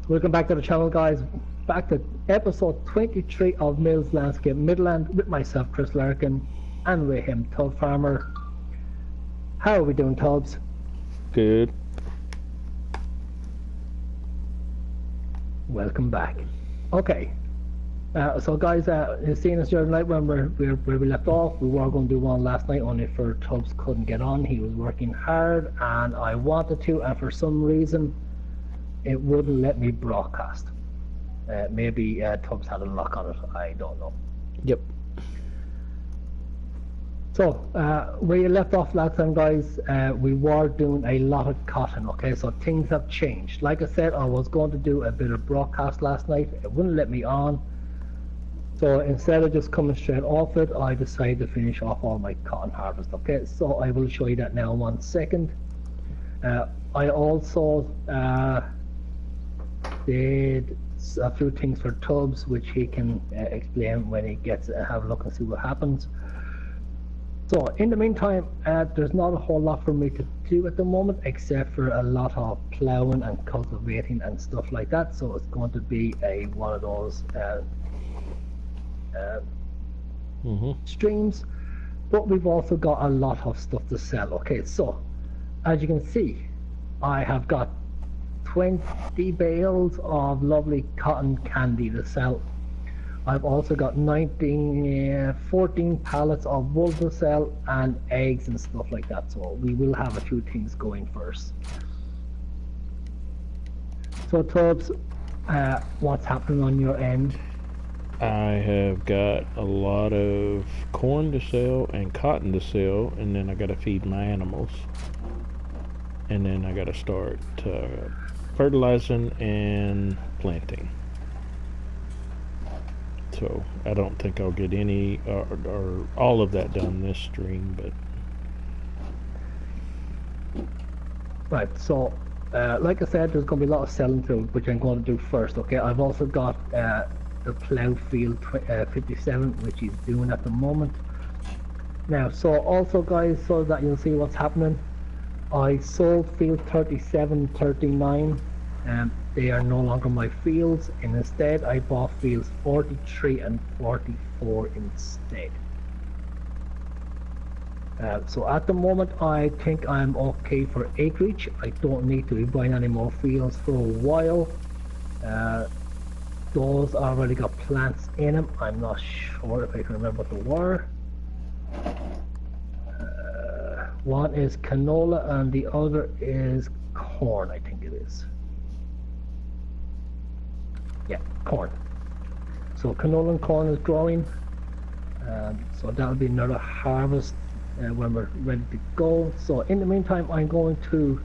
Welcome back to the channel, guys. Back to episode 23 of Mills Landscape Midland with myself, Chris Larkin, and with him, Tubb Farmer. How are we doing, Tubbs? Good. Welcome back. Okay. So guys, you've seen us the other night when where we left off. We were going to do one last night, only for Tubbs couldn't get on. He was working hard, and I wanted to, and for some reason, it wouldn't let me broadcast. Maybe Tubbs had a lock on it. I don't know. Yep. So where you left off last time, guys, we were doing a lot of cotton. Okay, so things have changed. Like I said, I was going to do a bit of broadcast last night. It wouldn't let me on. So instead of just coming straight off it, I decided to finish off all my cotton harvest. Okay, so I will show you that now in 1 second. I also did a few things for Tubbs, which he can explain when he gets have a look and see what happens. So in the meantime, there's not a whole lot for me to do at the moment, except for a lot of ploughing and cultivating and stuff like that. So it's going to be one of those streams, but we've also got a lot of stuff to sell. Okay, so as you can see, I have got 20 bales of lovely cotton candy to sell. I've also got 14 pallets of wool to sell, and eggs and stuff like that. So we will have a few things going first. So Tubbs, what's happening on your end? I have got a lot of corn to sell and cotton to sell, and then I got to feed my animals. And then I got to start fertilizing and planting. So I don't think I'll get any or all of that done this stream, but right. So like I said, there's going to be a lot of selling to, which I'm going to do first. Okay, I've also got the plough field 57, which he's doing at the moment. Now, so also guys, so that you'll see what's happening, I sold field 37, 39, and they are no longer my fields, and instead I bought fields 43 and 44 instead. So at the moment I think I'm okay for acreage. I don't need to be buying any more fields for a while. Those already got plants in them. I'm not sure if I can remember what they were. One is canola and the other is corn, I think it is. Yeah, corn. So canola and corn is growing. So that'll be another harvest when we're ready to go. So in the meantime, I'm going to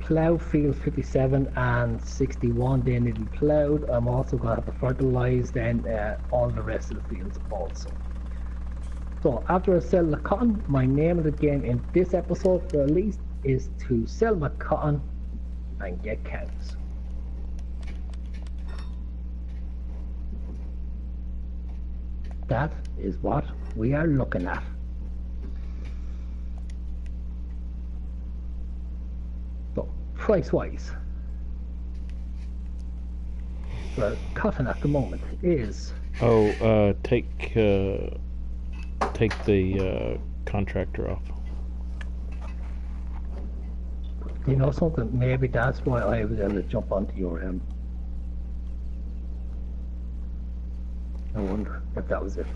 plough field 57 and 61. They need to be ploughed. I'm also going to have to fertilize then all the rest of the fields also. So after I sell the cotton, my name of the game in this episode, for at least, is to sell my cotton and get cows. That is what we are looking at. So price wise, for cotton at the moment is take the contractor off. You know something? Maybe that's why I was able to jump onto your I wonder if that was it.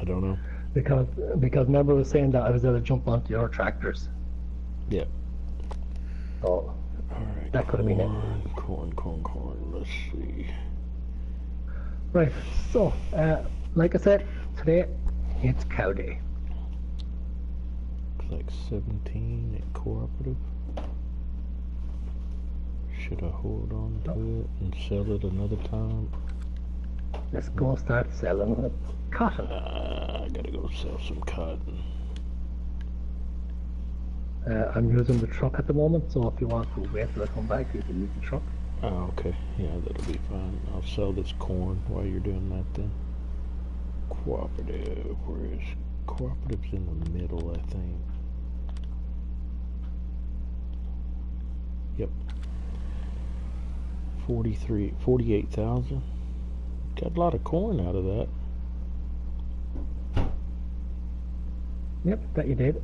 I don't know. Because remember I was saying that I was able to jump onto your tractors. Yeah. So all right. That could have been it. Corn. Let's see. Right. So like I said, today it's cow day. Looks like 17 at cooperative. Should I hold on to it and sell it another time? Let's go start selling cotton. I gotta go sell some cotton. I'm using the truck at the moment, so if you want to wait till I come back, you can use the truck. Oh, okay. Yeah, that'll be fine. I'll sell this corn while you're doing that then. Cooperative. Where is cooperative's in the middle, I think. Yep. 48,000. Got a lot of corn out of that. Yep, that you did.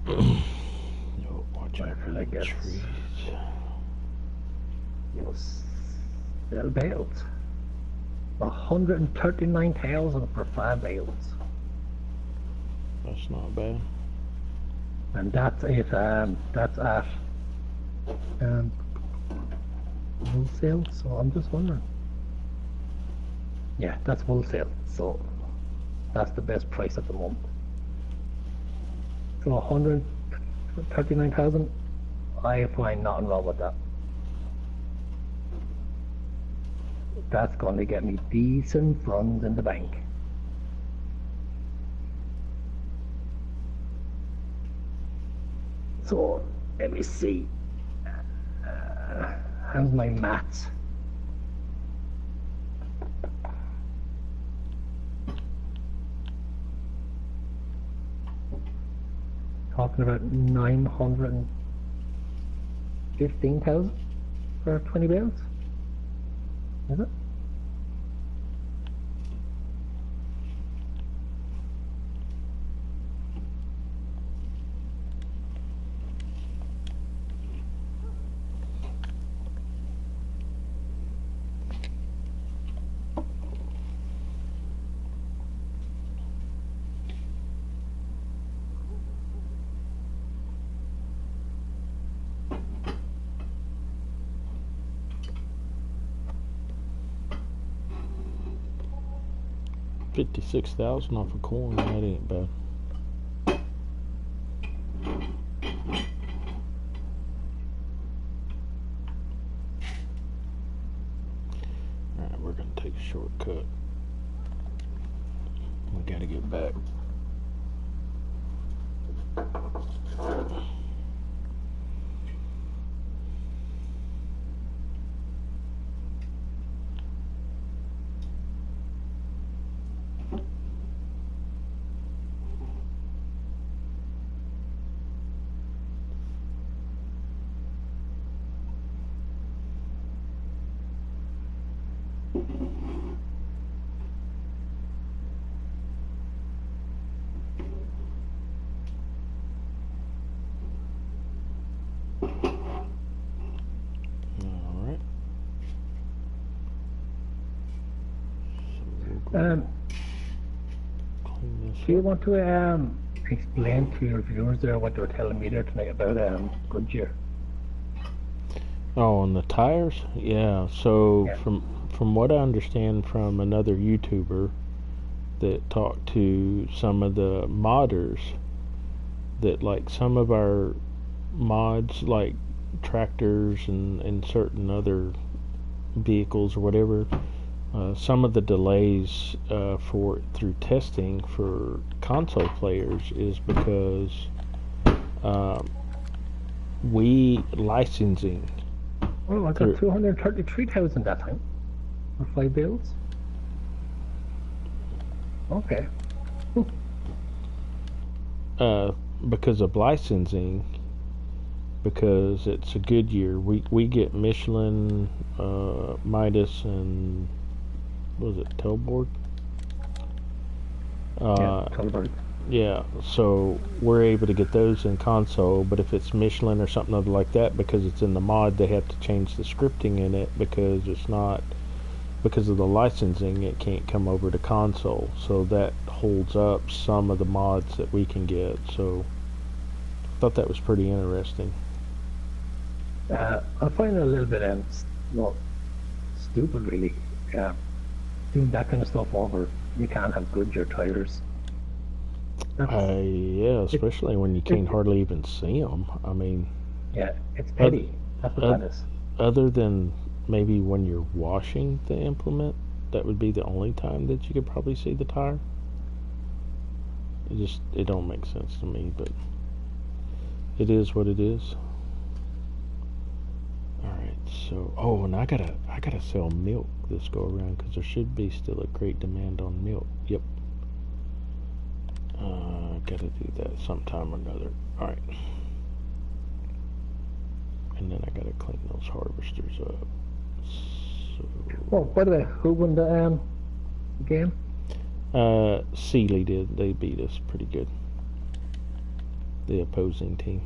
No, watch out for the trees. Sell bales. 139,000 for 5 bales. That's not bad. And that's it. That's at wholesale. So I'm just wondering. Yeah, that's wholesale. So that's the best price at the moment. So 139,000. I find nothing wrong with that. That's going to get me decent funds in the bank. So let me see. How's my maths? Talking about 915,000 for 20 bales. Is it? $56,000 off of corn. That ain't bad. Alright, we're gonna take a shortcut. We gotta get back. Do you want to explain to your viewers there what they were telling me there tonight about Goodyear? Oh, on the tires? Yeah. So Yeah. from what I understand from another YouTuber that talked to some of the modders, that like some of our mods, like tractors and certain other vehicles or whatever, some of the delays for through testing for console players is because we licensing. Oh, I got 233,000 that time for 5 bills. Okay. Because of licensing, because it's a Goodyear, we get Michelin, Midas, and what was it, Tubb? Yeah, Tubb. Yeah, so we're able to get those in console, but if it's Michelin or something other like that, because it's in the mod, they have to change the scripting in it because it's not, because of the licensing, it can't come over to console. So that holds up some of the mods that we can get. So Thought that was pretty interesting. I find it a little bit well, stupid, really. Doing that kind of stuff over, you can't have Goodyear tires. Yeah, especially when you can't hardly even see them. I mean, yeah, it's petty. That's what that is. Other than maybe when you're washing the implement, that would be the only time that you could probably see the tire. It don't make sense to me, but it is what it is. All right, so and I gotta sell milk this go around because there should be still a great demand on milk. Yep. Gotta do that sometime or another. All right. And then I gotta clean those harvesters up. So. Oh, by the way, who won the game? Sealy did. They beat us pretty good. The opposing team.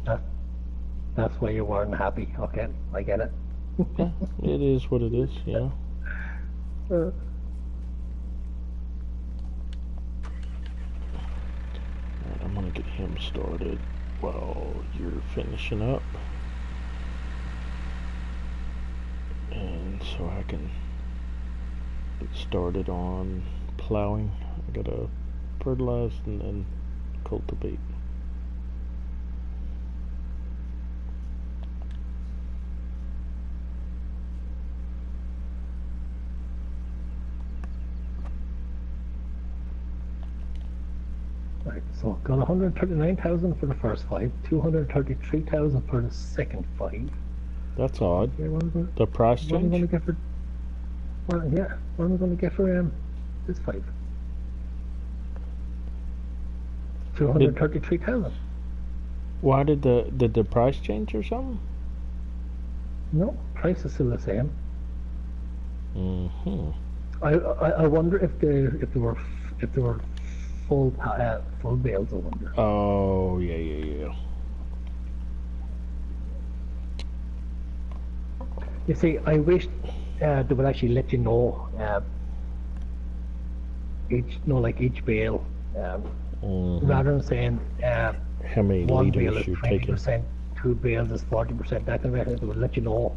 That's why you weren't happy. Okay, I get it. Yeah, it is what it is. Yeah. Right, I'm gonna get him started while you're finishing up, and so I can get started on plowing. I gotta fertilize and then cultivate. Right, so got 139,000 for the first 5, 233,000 for the second 5. That's odd. Yeah, the price change? What am I going to get for? Well, yeah, what am I going to get for this 5? 233,000. Why did the price change or something? No, price is still the same. Mm-hmm. I wonder if they were full bales. I wonder. Oh yeah. You see, I wish they would actually let you know each bale, rather than saying how many one bale liters is you're 20%, taking. 2 bales is 40%. That kind of thing. They would let you know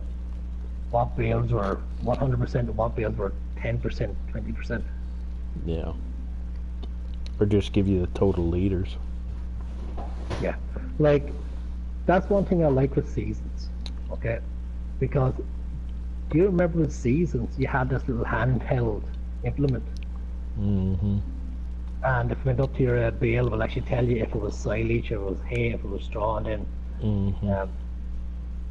what bales were 100% and what bales were 10%, 20%. Yeah. Or just give you the total liters. Yeah, like that's one thing I like with seasons. Okay, because do you remember with seasons you had this little handheld implement? Mm-hmm. And if you went up to your bale, it will actually tell you if it was silage, if it was hay, if it was straw, and then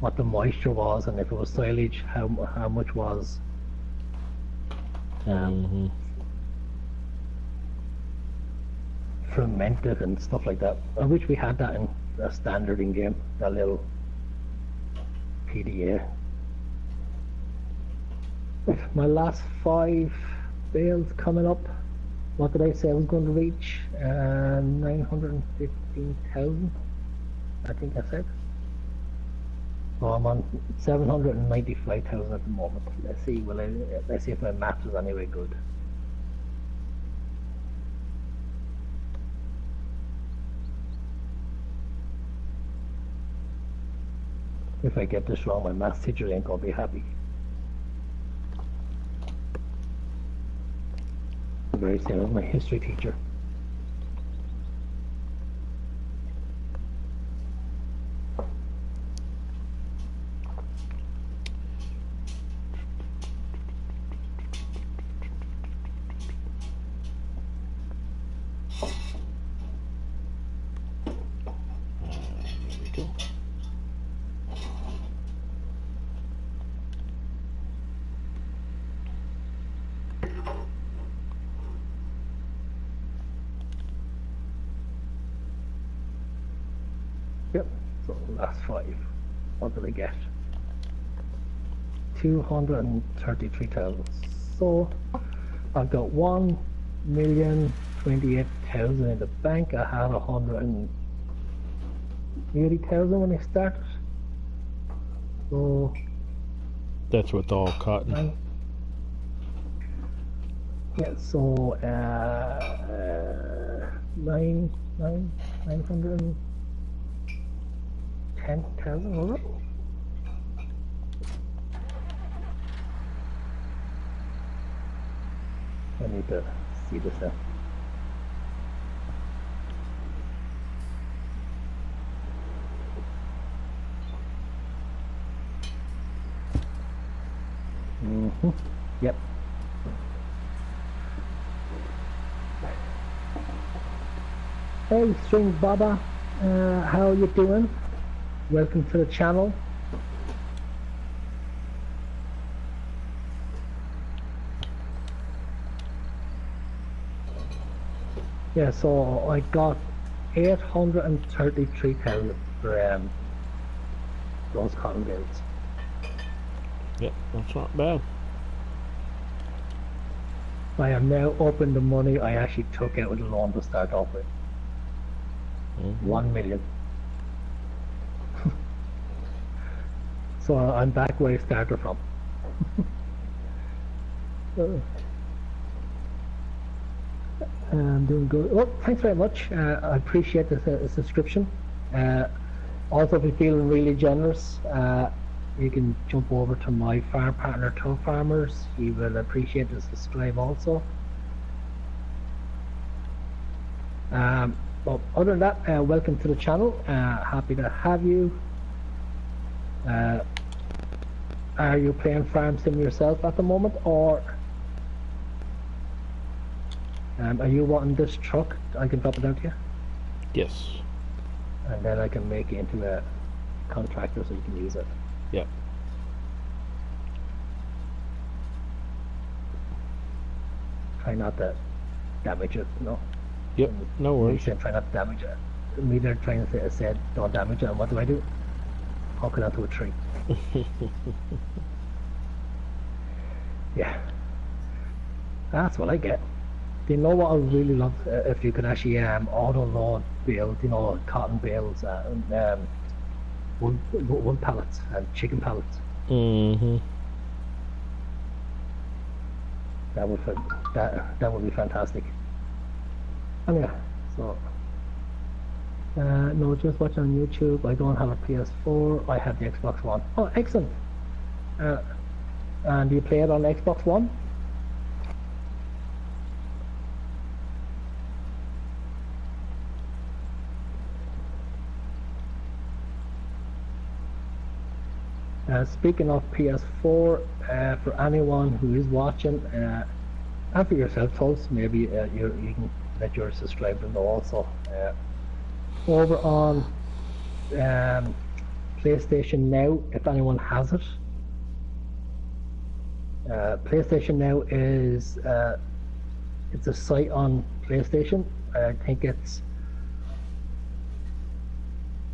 what the moisture was, and if it was silage, how much was fermented and stuff like that. I wish we had that in a standard in game, that little PDA. My last 5 bales coming up. What did I say I was going to reach? 915,000, I think I said. So I'm on 795,000 at the moment. Let's see if my maths is anyway good. If I get this wrong, my maths teacher ain't gonna be happy. I'm very sad of my history teacher. There we go. Yep, so last 5. What did I get? 233,000. So I've got 1,028,000 in the bank. I had 180,000 when I started. So That's with all cotton. yeah, so 900. 10,000, was it? I need to see this now. Yep. Hey, String Baba, how are you doing? Welcome to the channel. Yeah, so I got 833,000 for those cotton bales. Yep, that's not bad. I am now open the money I actually took out with the loan to start off with. 1 million. So I'm back where I started from. I'm doing good. Oh, thanks very much. I appreciate the subscription. Also, if you're feeling really generous, you can jump over to my farm partner, Tubb Farmers. He will appreciate the subscribe also. But other than that, welcome to the channel. Happy to have you. Are you playing Farm Sim yourself at the moment, or are you wanting this truck? I can drop it down to you. Yes. And then I can make it into a contractor so you can use it. Yep. Try not to damage it, no. Yep, no worries. Said try not to damage it. Me there trying to say don't damage it, and what do? Hook it onto a tree. Yeah. That's what I get. Do you know what I would really love if you could actually auto load bales, you know, cotton bales and wood pallets and chicken pallets. That would be fantastic. And yeah, so no, just watching on YouTube. I don't have a PS4. I have the Xbox One. Oh, excellent. And do you play it on Xbox One? Speaking of PS4, for anyone who is watching, and for yourself, folks, maybe you can let your subscribers know also. Over on PlayStation Now, if anyone has it, PlayStation Now is it's a site on PlayStation. I think it's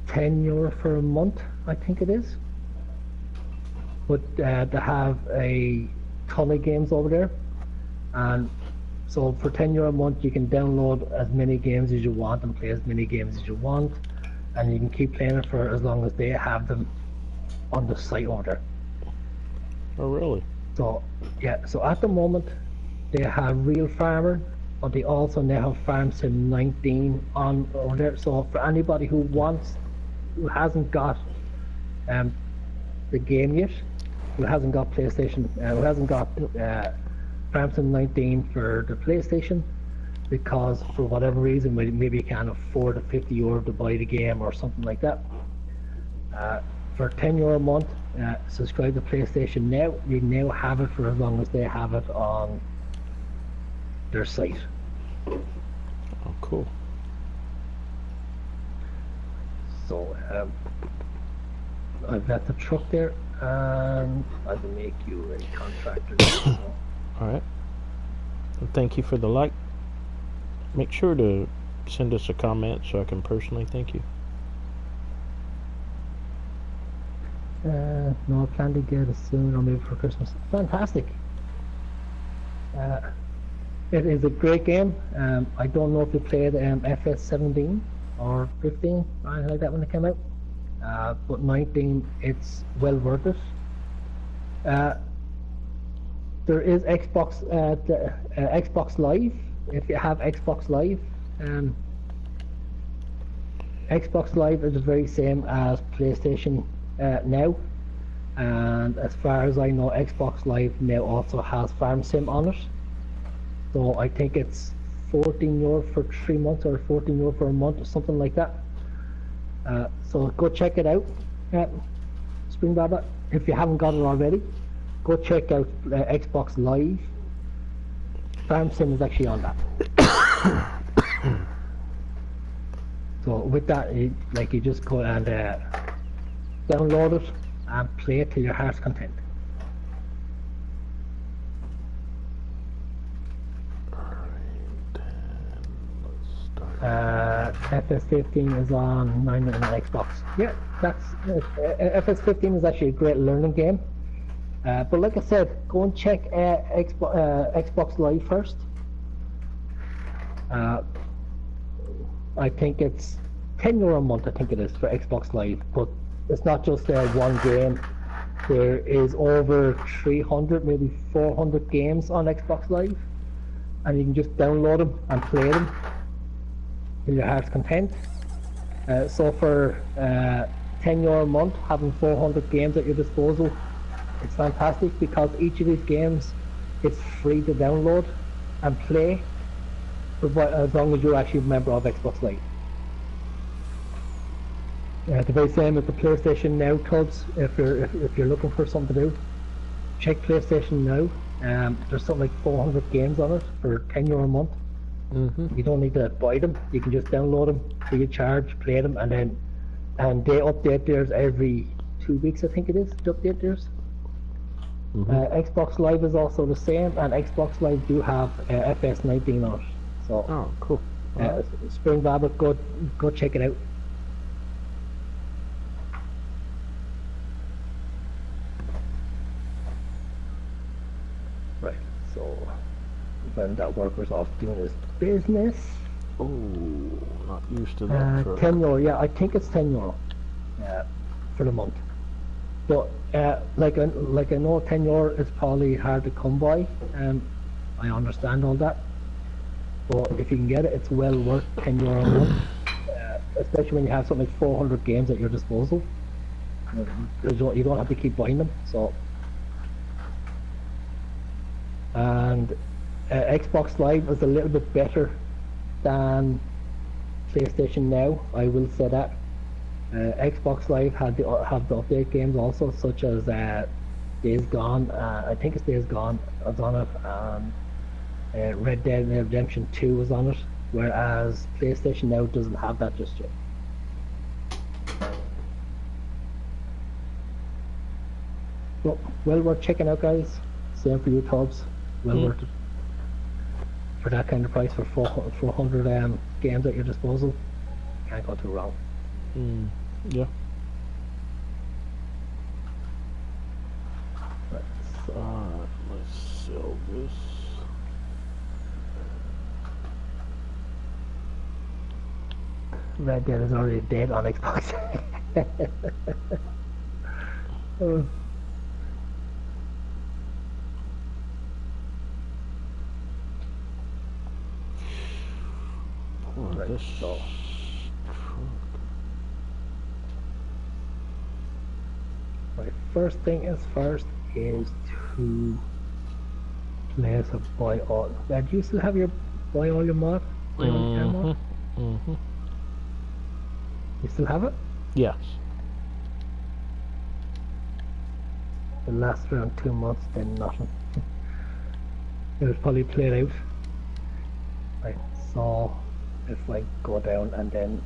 €10 for a month. I think it is. But they have a ton of games over there, and so for €10 a month you can download as many games as you want and play as many games as you want, and you can keep playing it for as long as they have them on the site over there. Oh really? So yeah, so at the moment they have Real Farmer, but they also now have Farm Sim 19 on over there. So for anybody who hasn't got the game yet, who hasn't got PlayStation, who hasn't got Farm Sim 19 for the PlayStation, because for whatever reason maybe you can't afford the €50 to buy the game or something like that. For €10 a month, subscribe to PlayStation Now. You now have it for as long as they have it on their site. Oh, cool. So I've got the truck there, and I will make you a contractor. So. Alright. Well, thank you for the like. Make sure to send us a comment so I can personally thank you. No, I plan to get it soon, or maybe for Christmas. Fantastic. It is a great game. I don't know if you played FS17 or 15 or anything like that when it came out. But 19, it's well worth it. There is Xbox Live. If you have Xbox Live, Xbox Live is the very same as PlayStation Now, and as far as I know, Xbox Live now also has Farm Sim on it. So I think it's €14 for 3 months or €14 for a month or something like that. So go check it out, Spring Baba. If you haven't got it already, go check out Xbox Live. Farm Sim is actually on that. So with that, you just go and download it and play it till your heart's content. FS15 is on 9 on Xbox. Yeah, that's FS15 is actually a great learning game. But like I said, go and check Xbox Live first. I think it's €10 a month. I think it is for Xbox Live, but it's not just one game. There is over 300, maybe 400 games on Xbox Live, and you can just download them and play them till your heart's content. So for €10 a month, having 400 games at your disposal, it's fantastic because each of these games is free to download and play, as long as you're actually a member of Xbox Live. The very same as the PlayStation Now, Tubbs. If you're looking for something to do, check PlayStation Now. There's something like 400 games on it for €10 a month. You don't need to buy them. You can just download them free of charge, play them, and they update theirs every 2 weeks. I think it is to update theirs. Xbox Live is also the same, and Xbox Live do have FS19 on it. So, oh, cool. Spring Baba, go check it out. Right, so when that worker's off doing his business. Oh, not used to that. €10, yeah, I think it's €10 for the month. But like I know €10 is probably hard to come by. I understand all that. But if you can get it, it's well worth €10 a month. Especially when you have something like 400 games at your disposal. You don't have to keep buying them. So. And Xbox Live is a little bit better than PlayStation Now, I will say that. Xbox Live have the update games also, such as Days Gone. I think it's Days Gone is on it, and Red Dead Redemption 2 is on it, whereas PlayStation Now doesn't have that just yet. Well worth checking out, guys. Same for you, Tubbs. Well worth it. For that kind of price, for 400 games at your disposal, can't go too wrong. Yeah. Right, so let's sell this. Red Dead is already dead on Xbox. Right, this so right, first thing is first is to place a buy all. Do you still have your buy all your mod? Buy all your mod? You still have it? Yes. It lasts around 2 months, then nothing. It was probably played out. Right, so if I go down and then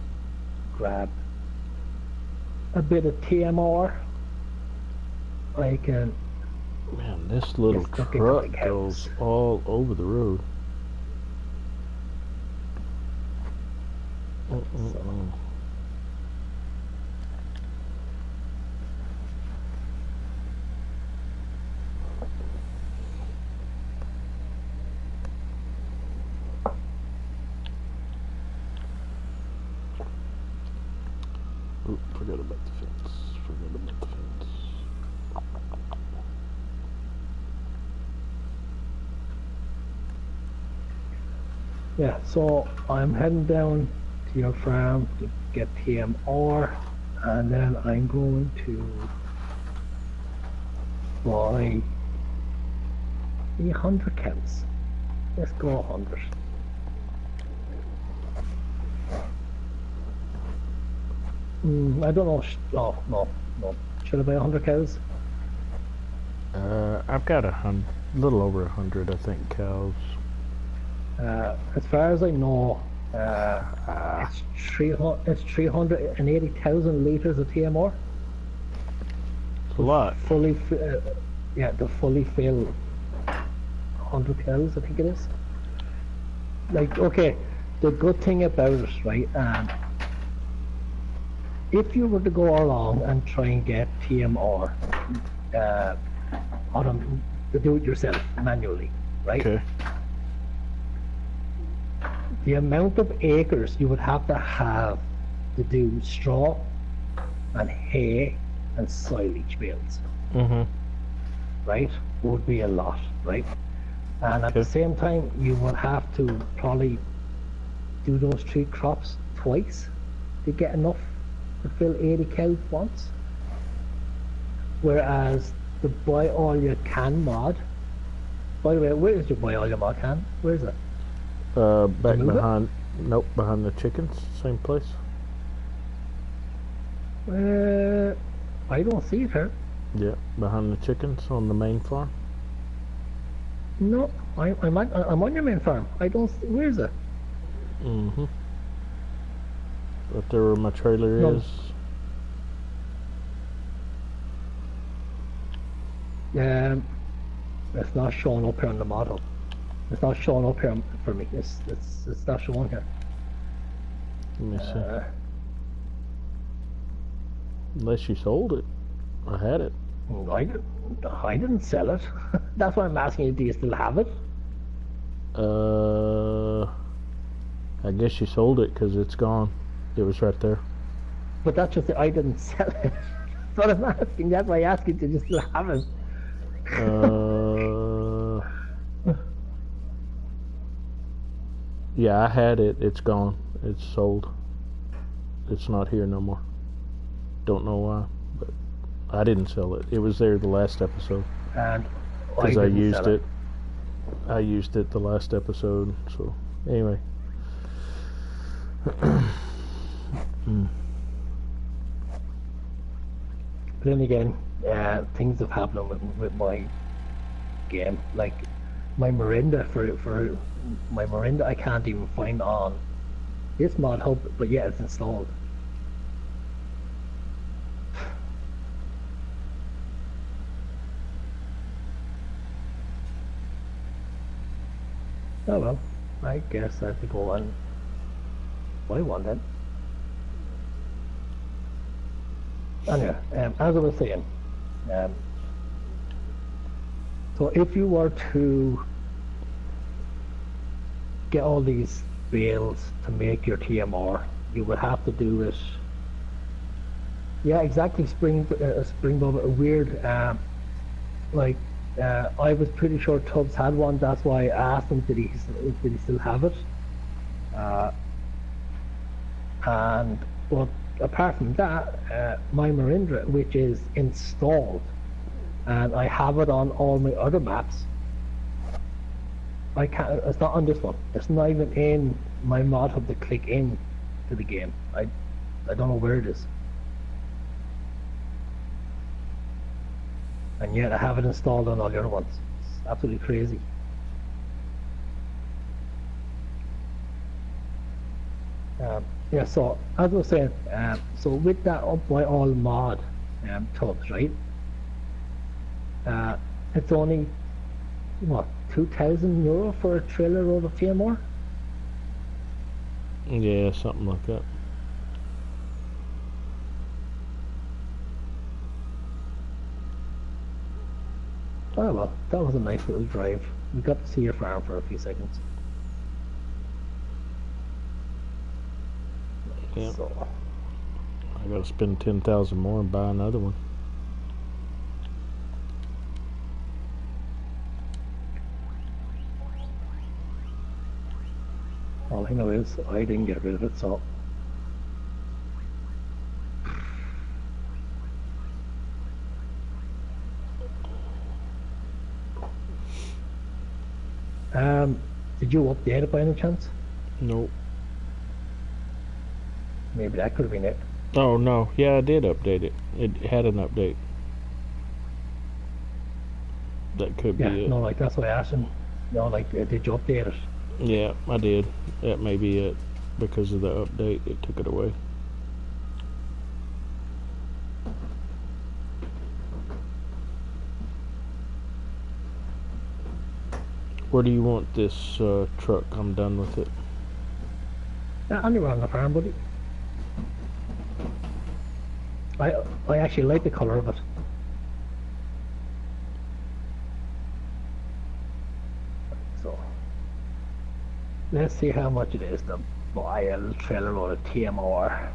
grab a bit of TMR, I can. Man, this little truck goes all over the road. Oh, forgot about the fence. Forgot about the fence. Yeah, so I'm heading down to your farm to get TMR, and then I'm going to buy 100 cows. Let's go 100. I don't know. Oh, no. Should I buy 100 cows? I've got little over 100, I think, cows. As far as I know, it's 380,000 liters of TMR. It's a lot. Yeah, the fully filled 100 cows, I think it is. Like, okay, the good thing about it, right? If you were to go along and try and get TMR, to do it yourself manually, right? Okay. The amount of acres you would have to do straw and hay and silage bales, right, would be a lot, right? And at the same time, you would have to probably do those 3 crops twice to get enough to fill 80 cows once. Whereas the buy all you can mod, by the way, where is your buy all you mod can? Where is it? Back behind, behind the chickens, same place. I don't see it here. Yeah, behind the chickens on the main farm. No, I'm on your main farm. I don't see, where is it? Right there where my trailer is. It's not showing up here on the model. It's not showing up here for me. It's not showing here. Let me see. Unless you sold it. I had it. I didn't sell it. That's why I'm asking you, do you still have it? I guess you sold it because it's gone. It was right there. But that's just I didn't sell it. That's what I'm asking. That's why I ask you, do you still have it? Yeah, I had it. It's gone. It's sold. It's not here no more. Don't know why, but I didn't sell it. It was there the last episode. And because I used it. I used it the last episode. So anyway. But then again, things have happened with my game. Like my Mirinda for my Mirinda, I can't even find on this mod hub, but yeah, it's installed. Oh well, I guess I have to go and buy one then. Anyway, as I was saying, so if you were to get all these bales to make your TMR, you would have to do it. Yeah, exactly. Springbok, a weird. I was pretty sure Tubbs had one. That's why I asked him, did he still have it? But apart from that, my Mirinda, which is installed, and I have it on all my other maps, I can't. It's not on this one. It's not even in my mod hub to click in to the game. I don't know where it is. And yet I have it installed on all the other ones. It's absolutely crazy. Yeah, so as I was saying, so with that up by all mod Tubbs, right? It's only what, €2,000 for a trailer load of TMR? Yeah, something like that. Oh well, that was a nice little drive. We got to see your farm for a few seconds. Yeah. So I gotta spend 10,000 more and buy another one. all I know is I didn't get rid of it, so Did you update it by any chance? Nope. Maybe that could have been it. Oh no, yeah, I did update it. It had an update. That could Yeah, be it. no, like that's what I asked him. No, like, did you update it? Yeah, I did. That may be it. Because of the update, it took it away. Where do you want this truck? I'm done with it. Anywhere on the farm, buddy. I actually like the colour of it. So let's see how much it is to buy a trailer load of TMR.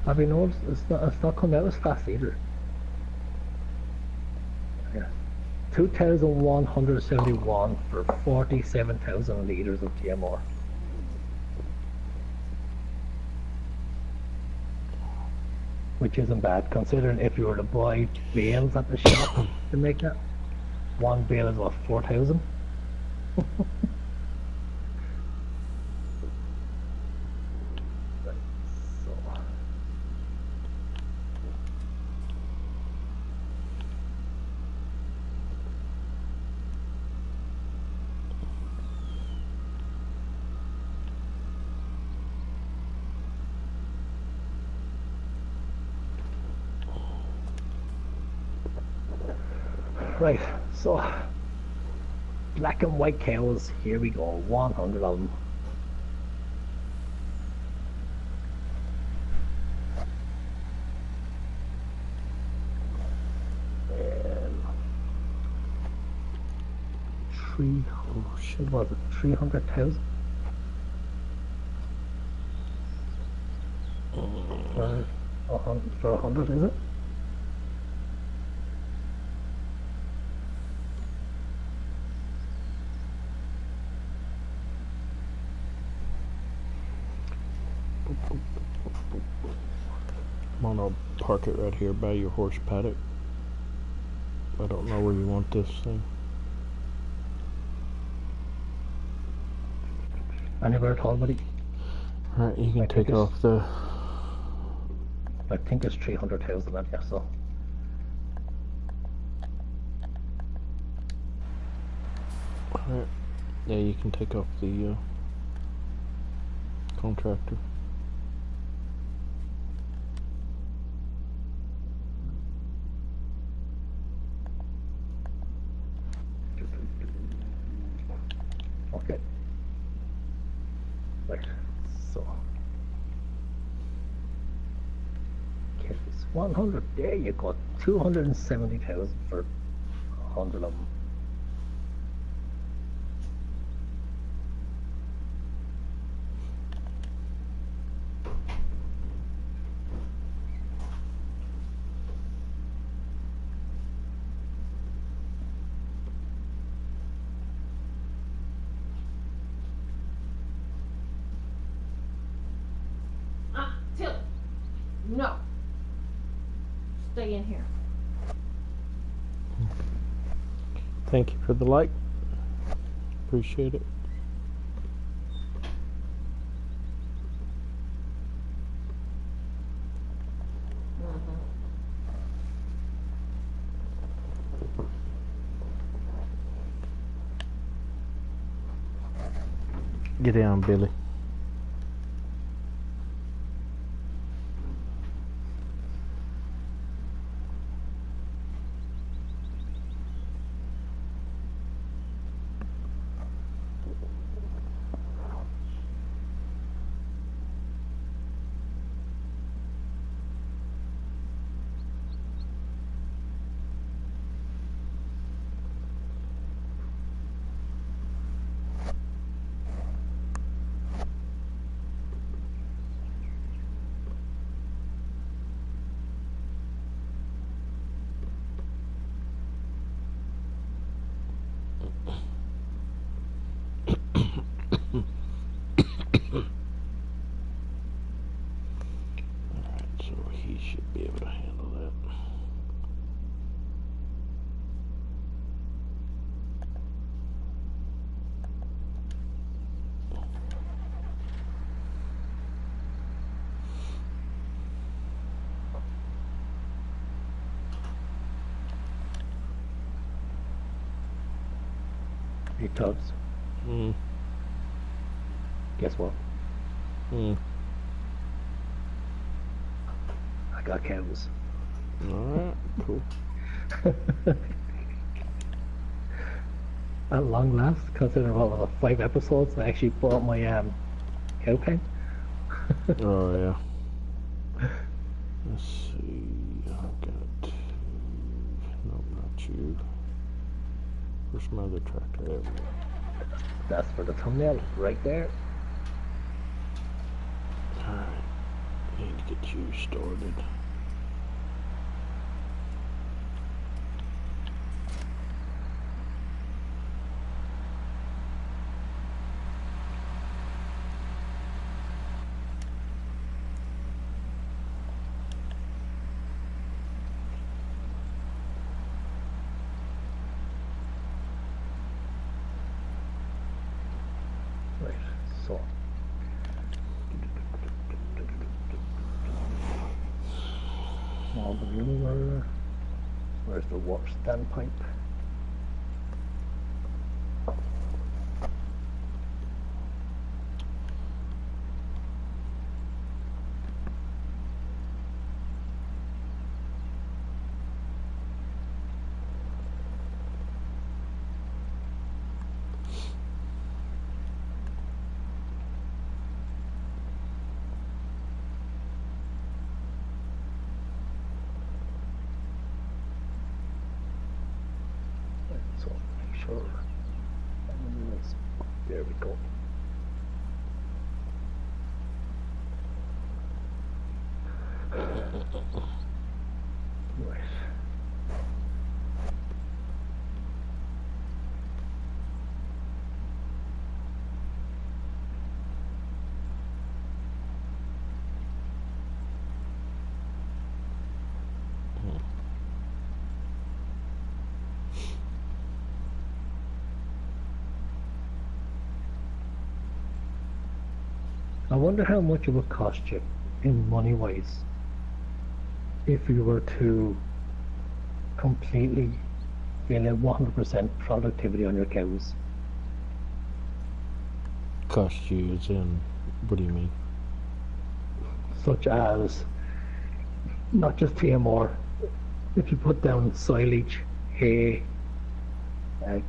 Have you noticed it's not coming out as fast either? Yeah. 2,171 for 47,000 litres of TMR. Which isn't bad, considering if you were to buy bales at the shop to make that. One bale is what, 4,000? So right, so black and white cows, here we go, 100 of them. Oh shit, was it 300,000? For 100, is it? I'm gonna park it right here by your horse paddock. I don't know where you want this thing. Anywhere at all, buddy? Alright, you can take off the... I think it's 300,000 in here, so. Alright. Yeah, you can take off the contractor. Okay. Right, so. Okay, it's 100, there you go, 270,000 for 100 of them. Till, no. Stay in here. Thank you for the like. Appreciate it. Get down, Billy. He should be able to handle that. Hey Tubbs, Hmm. guess what? Hmm. I got cows. Alright, cool. At long last, considering all of the 5 episodes, I actually bought my cow pen. Oh, yeah. Let's see. I've got. Nope, not you. Where's my other tractor? There we go. That's for the thumbnail, right there. Alright. Need to get you started. Right, so. Small balloon. Where's the water standpipe? So make sure. There we go. Right. I wonder how much it would cost you in money wise if you were to completely fill in 100% productivity on your cows. Cost you as in, what do you mean? Such as not just TMR, if you put down silage, hay,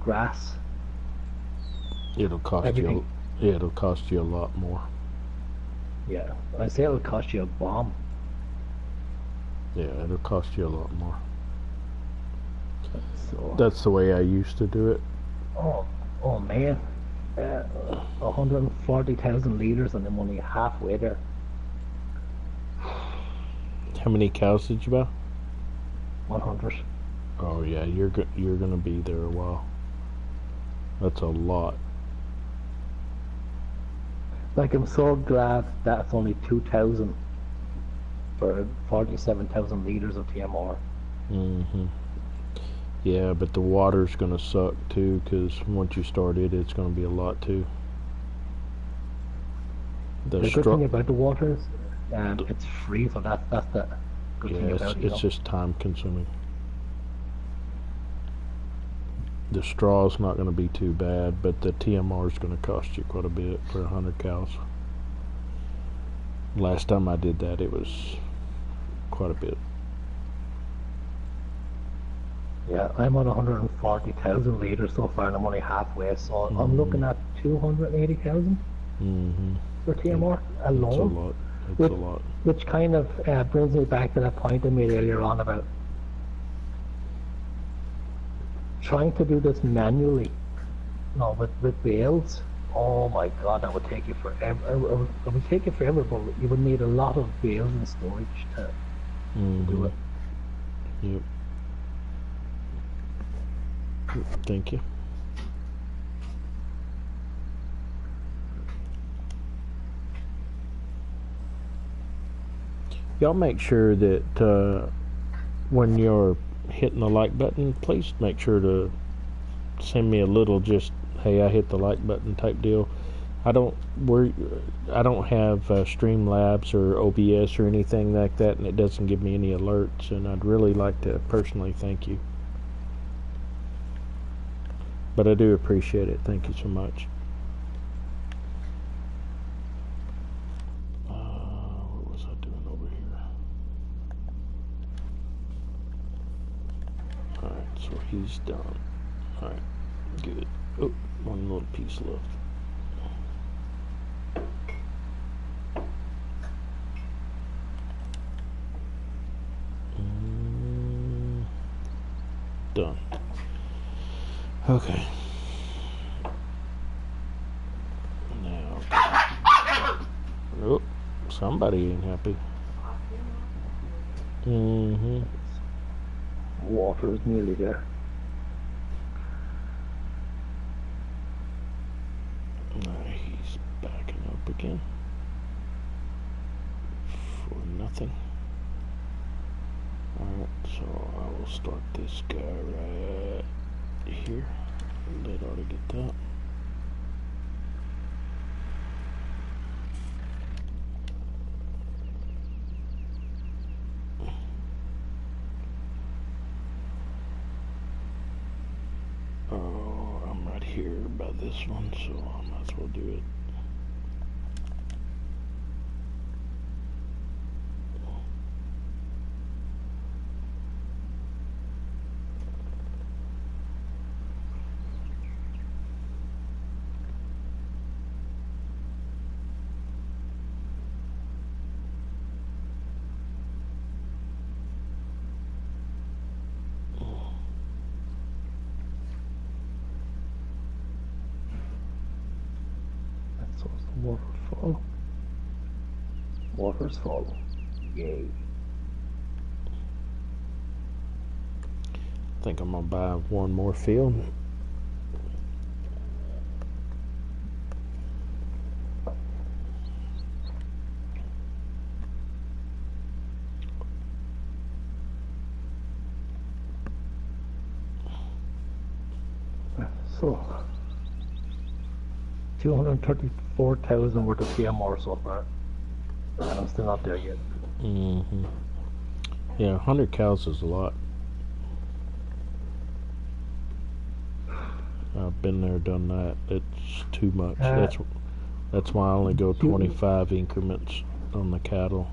grass, It'll cost everything. you. It'll cost you a lot more. Yeah, I say it'll cost you a bomb. Yeah, it'll cost you a lot more. So, That's the way I used to do it. oh man, 140,000 liters and I'm only halfway there. How many cows did you buy? 100. Oh yeah, you're gonna be there a while. That's a lot. Like, I'm so glad that's only 2,000 for 47,000 liters of TMR. Mm-hmm. Yeah, but the water's gonna suck too, because once you start it, it's gonna be a lot too. The good thing about the water is it's free, so that's the good thing about it. It's just time consuming. The straw's not going to be too bad, but the TMR is going to cost you quite a bit for 100 cows. Last time I did that, it was quite a bit. Yeah, I'm on 140,000 liters so far, and I'm only halfway, so I'm looking at 280,000 for TMR alone. That's a lot. That's a lot. Which kind of brings me back to that point I made earlier on about trying to do this manually, with bales. Oh my God, that would take you forever. It would take you forever, but you would need a lot of bales and storage to do it. Yep. Thank you. y'all make sure that when you're hitting the like button, please make sure to send me a little just, hey, I hit the like button type deal. I don't have Streamlabs or OBS or anything like that, and it doesn't give me any alerts, and I'd really like to personally thank you. But I do appreciate it. Thank you so much. What was I doing over here? Alright, so he's done. Alright, good. Oh, one little piece left. Done. Okay. Now. Oh, somebody ain't happy. Mm-hmm. Water is nearly there. He's backing up again. For nothing. Alright, so I will start this guy right here. They'd already get that. Oh, I'm right here by this one, so I might as well do it. So it's the waterfall. Water's full. Yay. I think I'm gonna buy one more field. So 234,000 worth of PMR so far. And I'm still not there yet. Mm-hmm. Yeah, 100 cows is a lot. I've been there, done that. It's too much. That's why I only go 25 increments on the cattle.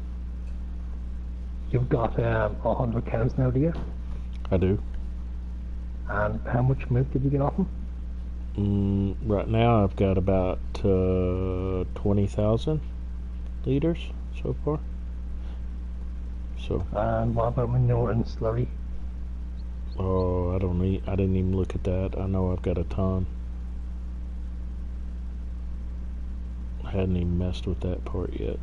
You've got 100 cows now, do you? I do. And how much milk did you get off them? Right now I've got about 20,000 liters so far. So. And what about manure and slurry? Oh, I didn't even look at that. I know I've got a ton. I hadn't even messed with that part yet.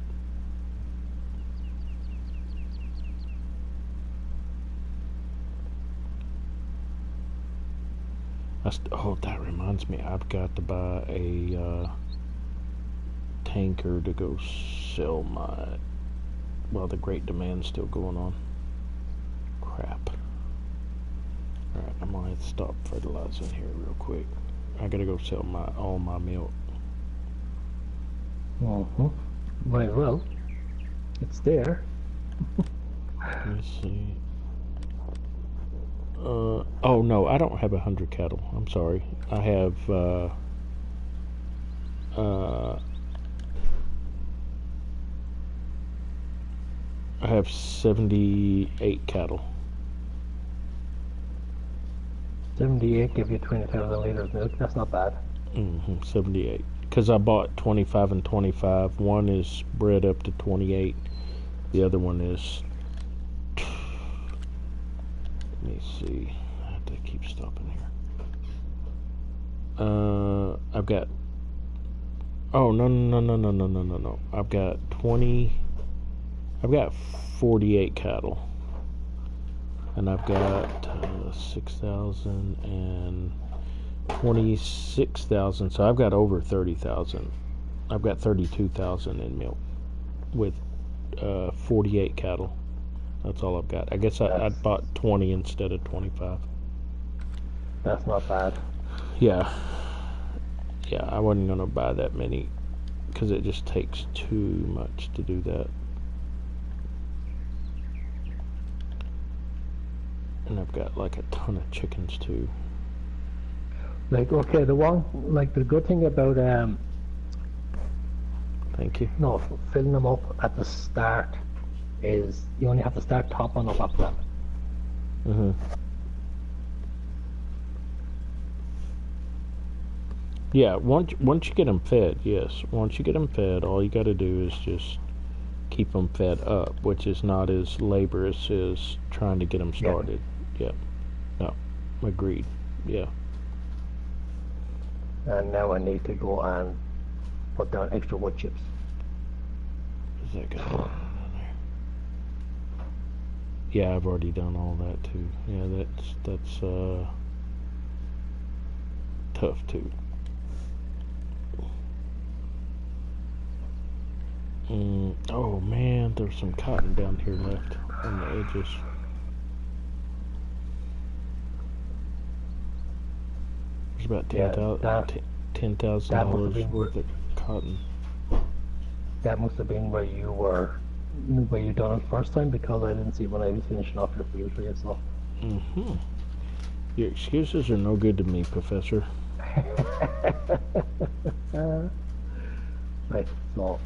Oh, that reminds me, I've got to buy a tanker to go sell my, well, the great demand's still going on. Crap. Alright, I'm gonna have to stop fertilizing here real quick. I gotta go sell all my milk. Mm-hmm. Might as well. It's there. Let me see. Oh no, I don't have 100 cattle. I'm sorry. I have 78 cattle. 78 give you 20,000 liters of milk. That's not bad. 78. Because I bought 25 and 25. One is bred up to 28. The other one is. Let me see. I have to keep stopping here. I've got. Oh no. I've got 48 cattle. And I've got 6,000 and 26,000. So I've got over 30,000. I've got 32,000 in milk with 48 cattle. That's all I've got. I guess I bought 20 instead of 25. That's not bad. Yeah. Yeah, I wasn't going to buy that many because it just takes too much to do that. And I've got like a ton of chickens too. Like, okay, the good thing about Thank you. no, filling them up at the start is you only have to start topping up after that. Mm-hmm. Yeah, once you get them fed, yes. Once you get them fed, all you got to do is just keep them fed up, which is not as laborious as trying to get them started. Yeah. No, agreed. Yeah. And now I need to go and put down extra wood chips. Is that good? Yeah, I've already done all that too. Yeah, that's tough too. Oh man, there's some cotton down here left on the edges. There's about $10,000 worth of cotton. That must have been where you done it first time, because I didn't see it when I was finishing off your field for yourself. Mm-hmm. Your excuses are no good to me, Professor. Right, so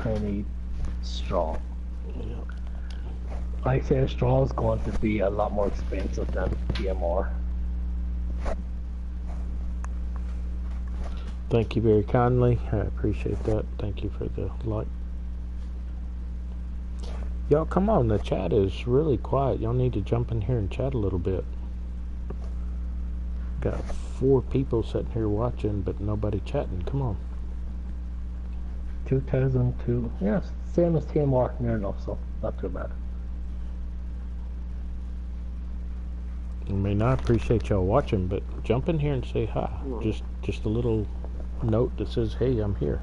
I need straw. Yeah. I say straw is going to be a lot more expensive than TMR. Thank you very kindly. I appreciate that. Thank you for the like. Y'all, come on. The chat is really quiet. Y'all need to jump in here and chat a little bit. Got 4 people sitting here watching, but nobody chatting. Come on. 2002. Yes, same as TMR, near enough, so not too bad. I mean, I appreciate y'all watching, but jump in here and say hi. Just a little note that says, "Hey, I'm here."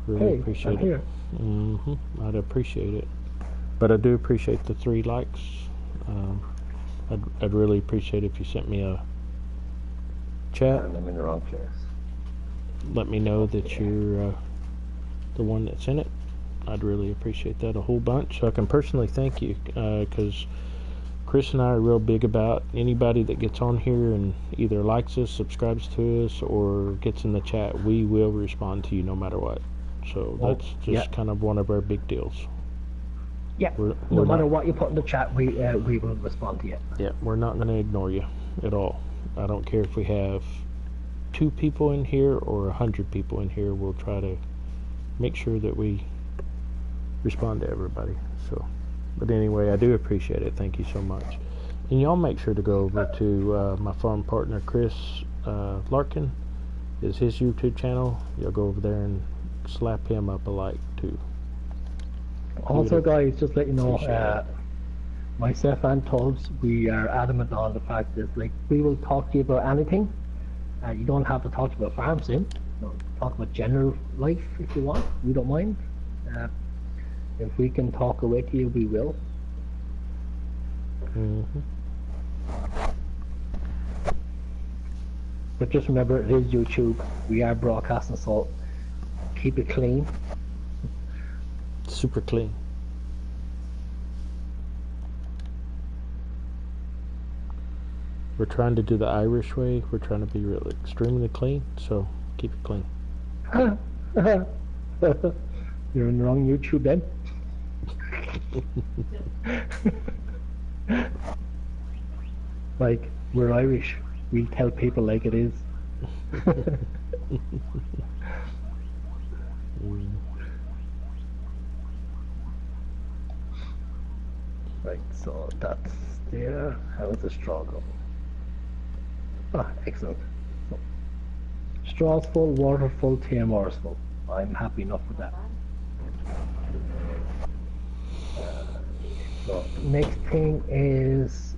Really Hey, appreciate I'm it. here. I'd appreciate it. But I do appreciate the 3 likes. I'd really appreciate if you sent me a chat. And I'm in the wrong place. Let me know that you're the one that's in it. I'd really appreciate that a whole bunch. So I can personally thank you, because Chris and I are real big about anybody that gets on here and either likes us, subscribes to us, or gets in the chat. We will respond to you no matter what. So that's just kind of one of our big deals. Yeah, no matter what you put in the chat, we will respond to you. Yeah, we're not going to ignore you at all. I don't care if we have 2 people in here or 100 people in here. We'll try to make sure that we respond to everybody. So, but anyway, I do appreciate it. Thank you so much. And y'all make sure to go over to my farm partner Chris Larkin. Is his YouTube channel. You'll go over there and slap him up a like too. Also, guys, just let you know, myself and Tubbs, we are adamant on the fact that, like, we will talk to you about anything. You don't have to talk about farm sim. Talk about general life if you want. We don't mind. If we can talk away to you, we will. But just remember, it is YouTube. We are broadcasting, so keep it clean. Super clean. We're trying to do the Irish way. We're trying to be really extremely clean, so keep it clean. You're in the wrong YouTube then. Like, we're Irish. We tell people like it is. Right, so that's there. How is the straw going? Ah, excellent. So, straw's full, water full, TMR's full. I'm happy enough with that. So next thing is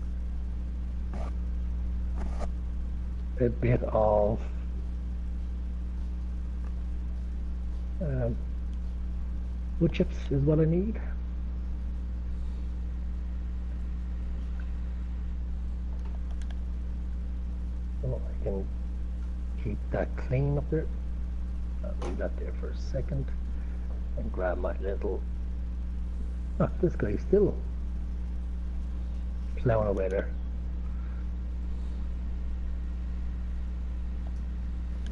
a bit of Wood chips is what I need. So I can keep that clean up there. I'll leave that there for a second and grab my little. Ah, this guy's still plowing away there.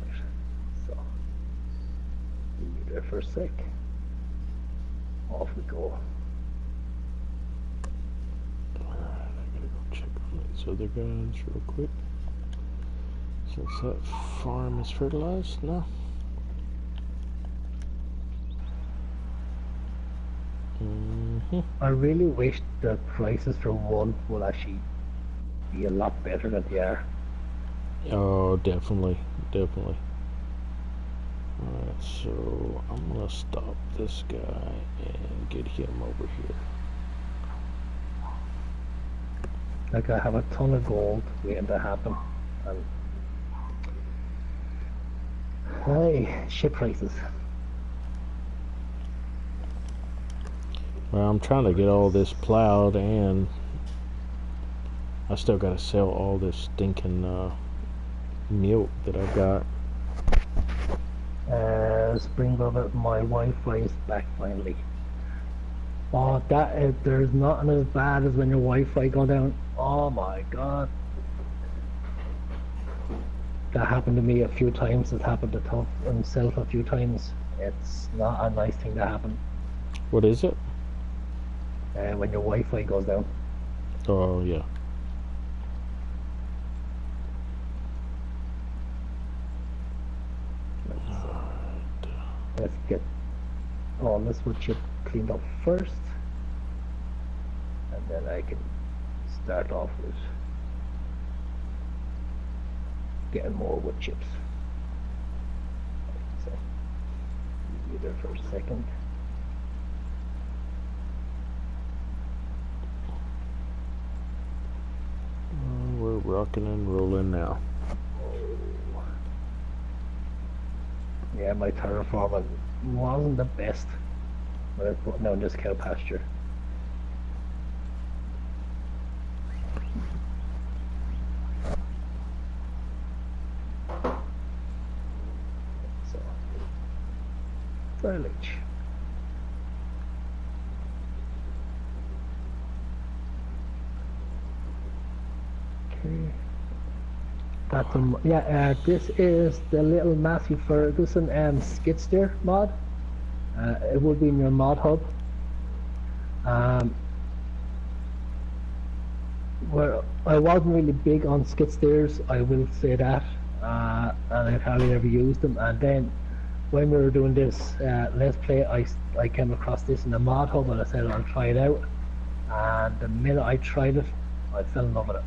Right. So leave you there for a sec. Off we go. Alright, I gotta go check on these other guys real quick. Since that farm is fertilized now. I really wish the prices for wool would actually be a lot better than they are. Oh, definitely, definitely. Alright, so I'm gonna stop this guy and get him over here. Like I have a ton of gold waiting to happen. And hey, shit prices. Well, I'm trying to get all this plowed, and I still gotta sell all this stinking milk that I've got. Spring Brother, my Wi-Fi is back finally. Oh, that there's nothing as bad as when your Wi-Fi go down. Oh my god. That happened to me a few times. It happened to Tubb himself a few times. It's not a nice thing to happen. What is it? When your Wi-Fi goes down. Oh, yeah. Let's get all this wood chip cleaned up first, and then I can start off with getting more wood chips. So, leave you there for a second. We're rocking and rolling now. Yeah, my terraforming wasn't the best when I was putting down this cow pasture. So, silage. Okay. That's this is the little Matthew Ferguson skid steer mod. It will be in your mod hub. Well, I wasn't really big on skid steers, I will say that, and I've hardly ever used them. And then when we were doing this let's play, I came across this in the mod hub, and I said I'll try it out. And the minute I tried it, I fell in love with it.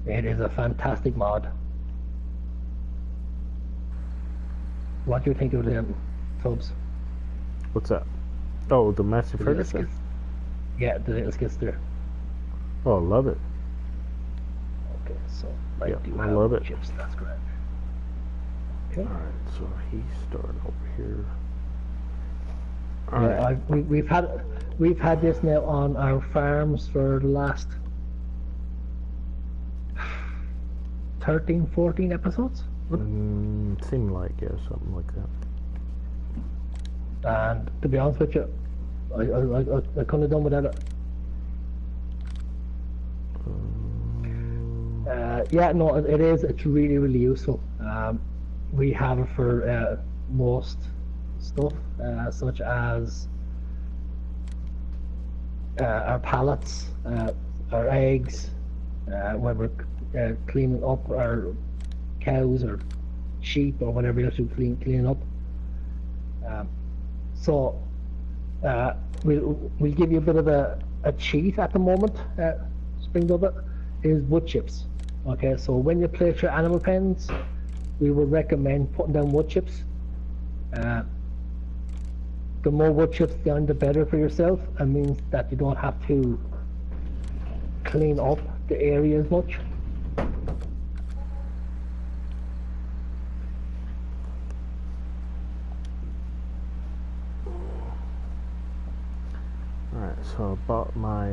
It is a fantastic mod. What do you think of them, Tubbs? What's that? Oh, the Matthew Ferguson? Yeah, the little skid steer. Oh, I love it. Okay, so Yeah, do I have love it. chips, that's great. Okay. Alright, so he's starting over here. Yeah, Alright. we've had this now on our farms for the last 13, 14 episodes. Seemed like, yeah, something like that. And to be honest with you, I couldn't have done without it. Yeah, no, it is. It's really, really useful. We have it for most stuff, such as our pallets, our eggs, when we're cleaning up our cows or sheep or whatever else you clean up. So we'll give you a bit of a cheat at the moment. Spring of it is wood chips. Okay, so when you place your animal pens, we would recommend putting down wood chips. The more wood chips down, the better for yourself. It means that you don't have to clean up the area as much. Alright, so I bought my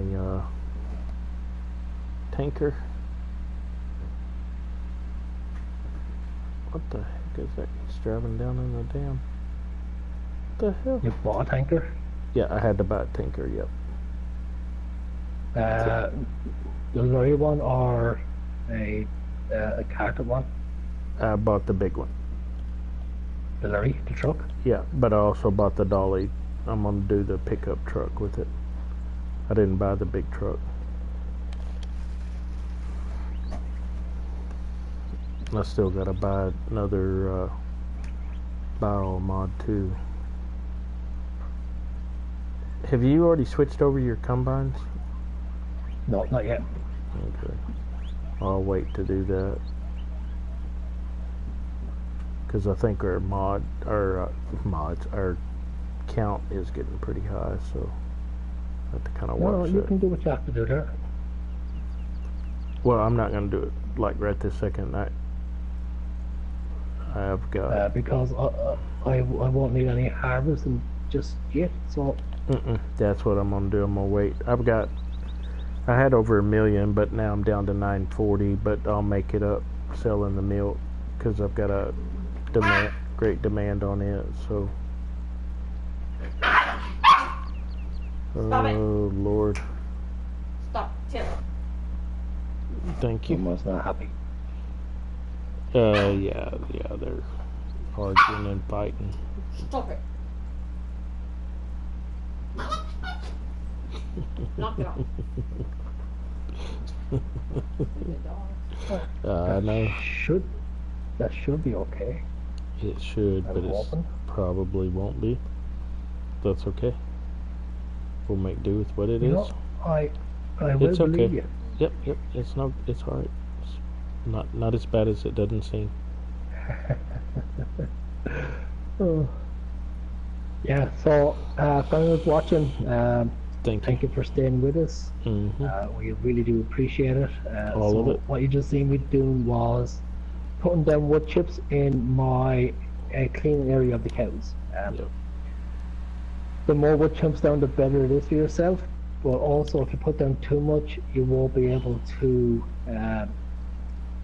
tanker. What the heck is that? He's driving down in the dam. What the hell? You bought a tanker? Yeah, I had to buy a tanker, yep. The lorry one or a carted one? I bought the big one. The lorry, the truck? Yeah, but I also bought the dolly. I'm gonna do the pickup truck with it. I didn't buy the big truck. I still gotta buy another barrel mod too. Have you already switched over your combines? No, not yet. Okay. I'll wait to do that. Because I think our our count is getting pretty high, so I have to kind of No, watch you that. can do what you have to do there. Well, I'm not going to do it like right this second. I've got Because I won't need any harvesting just yet, so that's what I'm going to do. I'm going to wait. I had over 1 million, but now I'm down to 940, but I'll make it up selling the milk because I've got a great demand on it, so. Stop it. Oh, Lord. Stop, Till. Thank you. someone's not happy. Yeah, they're arguing and fighting. Stop it. Knock it off. I know That should be okay. it should, but I'm it hoping. probably won't be. That's okay. We'll make do with what it You is. know, I will It's believe okay. you. Yep. It's alright. It's not as bad as it doesn't seem. Oh. Yeah, so if anyone's watching, Thank you. for staying with us. We really do appreciate it. All of it. What you just seen me doing was putting down wood chips in my cleaning area of the cows. Yep. The more wood chips down, the better it is for yourself. But also, if you put down too much, you won't be able to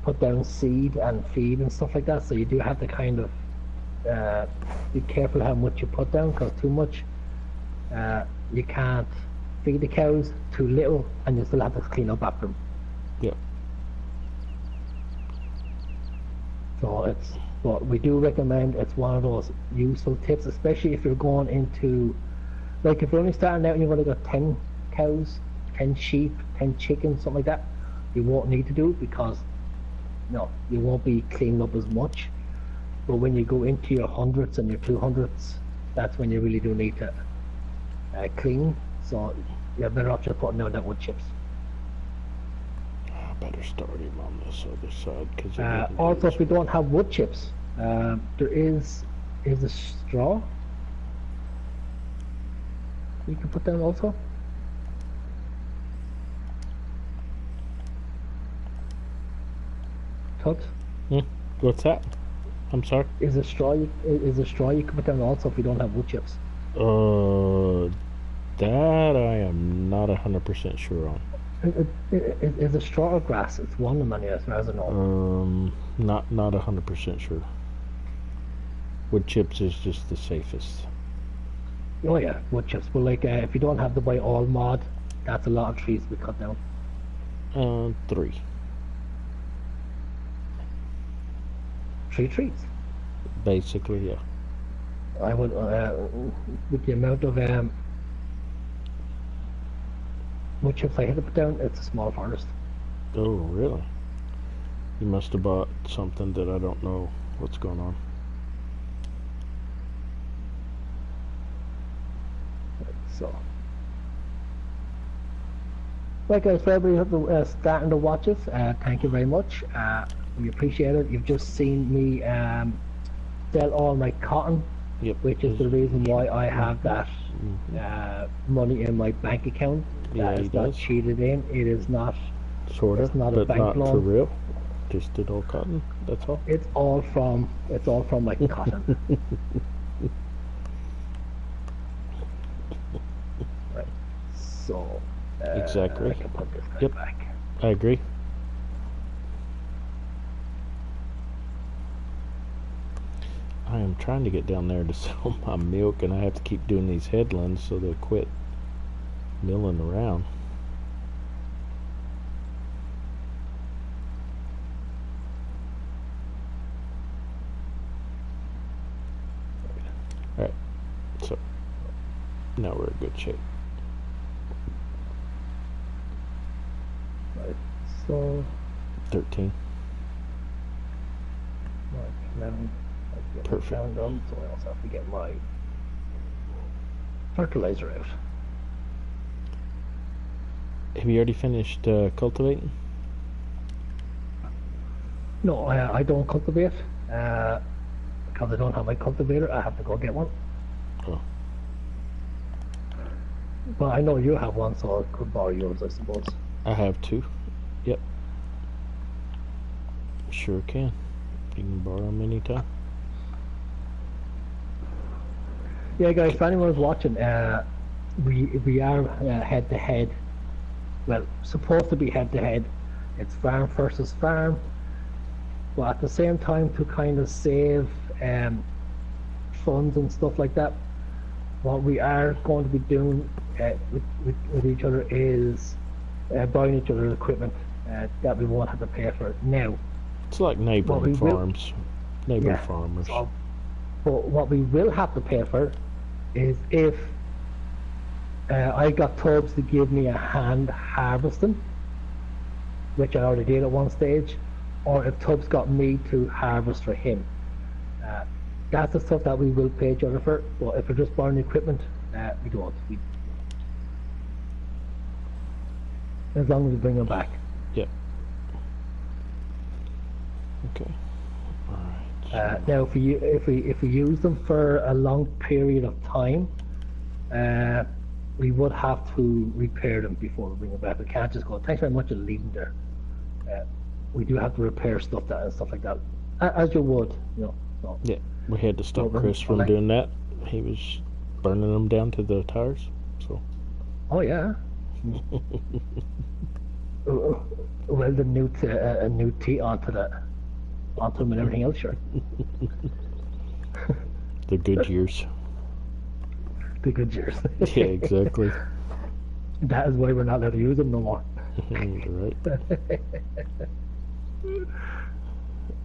put down seed and feed and stuff like that. So you do have to kind of be careful how much you put down, because too much you can't feed the cows, too little and you still have to clean up after them. Yep. So it's what we do recommend. It's one of those useful tips, especially if you're going into, like if you're only starting out and you've only got 10 cows, 10 sheep, 10 chickens, something like that, you won't need to do it because you won't be cleaning up as much. But when you go into your hundreds and your 200s, that's when you really do need to clean. So you're better off just putting down that wood chips. I better start him on this other side because Also, if we don't have wood chips, there is a straw you can put down also. Tubbs, What's that? I'm sorry. is a straw you can put down also if we don't have wood chips. That I am not 100% sure on. Is a straw or grass? It's one of many as far as I know. Not 100% sure. Wood chips is just the safest. Oh yeah, wood chips. But like if you don't have the buy all mod, that's a lot of trees we cut down. 3. 3 trees. Basically, yeah. I would with the amount of wood chips I had to put down, it's a small forest. Oh, really? You must have bought something that I don't know what's going on. So, right guys, for everybody who's starting to watch us, thank you very much. We appreciate it. You've just seen me sell all my cotton, Yep. which is the reason why I have that money in my bank account. Yeah, That he is not does. cheated in. It is not. Sort of, It's not a but bank not for loan. real. Just did all cotton. That's all. It's all from my cotton. Right. So Exactly. I can put this guy Yep. back. I agree. I am trying to get down there to sell my milk, and I have to keep doing these headlands so they'll quit milling around. Alright, so now we're in good shape. Right. So 13. like 11. Perfect. Done, so I also have to get my fertilizer out. Have you already finished cultivating? No, I don't cultivate because I don't have my cultivator. I have to go get one. Oh. But I know you have one, so I could borrow yours, I suppose. I have 2. Yep. Sure can. You can borrow them anytime. Yeah, guys, if anyone's watching, we are head to head. Well, supposed to be head to head. It's farm versus farm. But at the same time, to kind of save funds and stuff like that, what we are going to be doing with each other is buying each other's equipment that we won't have to pay for now. It's like neighboring farms. Neighbor farmers. So, but what we will have to pay for is if I got Tubbs to give me a hand harvesting, which I already did at one stage, or if Tubbs got me to harvest for him. That's the stuff that we will pay each other for, but if we're just buying equipment, we don't. As long as we bring them back. Yep. Okay. Alright. Now, if we use them for a long period of time, we would have to repair them before we bring them back. We can't just go, thanks very much, and leave them there. We do have to repair stuff and stuff like that, as you would, you know. So. Yeah, we had to stop Chris from doing that. He was burning them down to the tires. So. Oh yeah. Weld a new T onto them and everything else, sure. The good years. The good years. Yeah, exactly. That is why we're not allowed to use them no more. Right.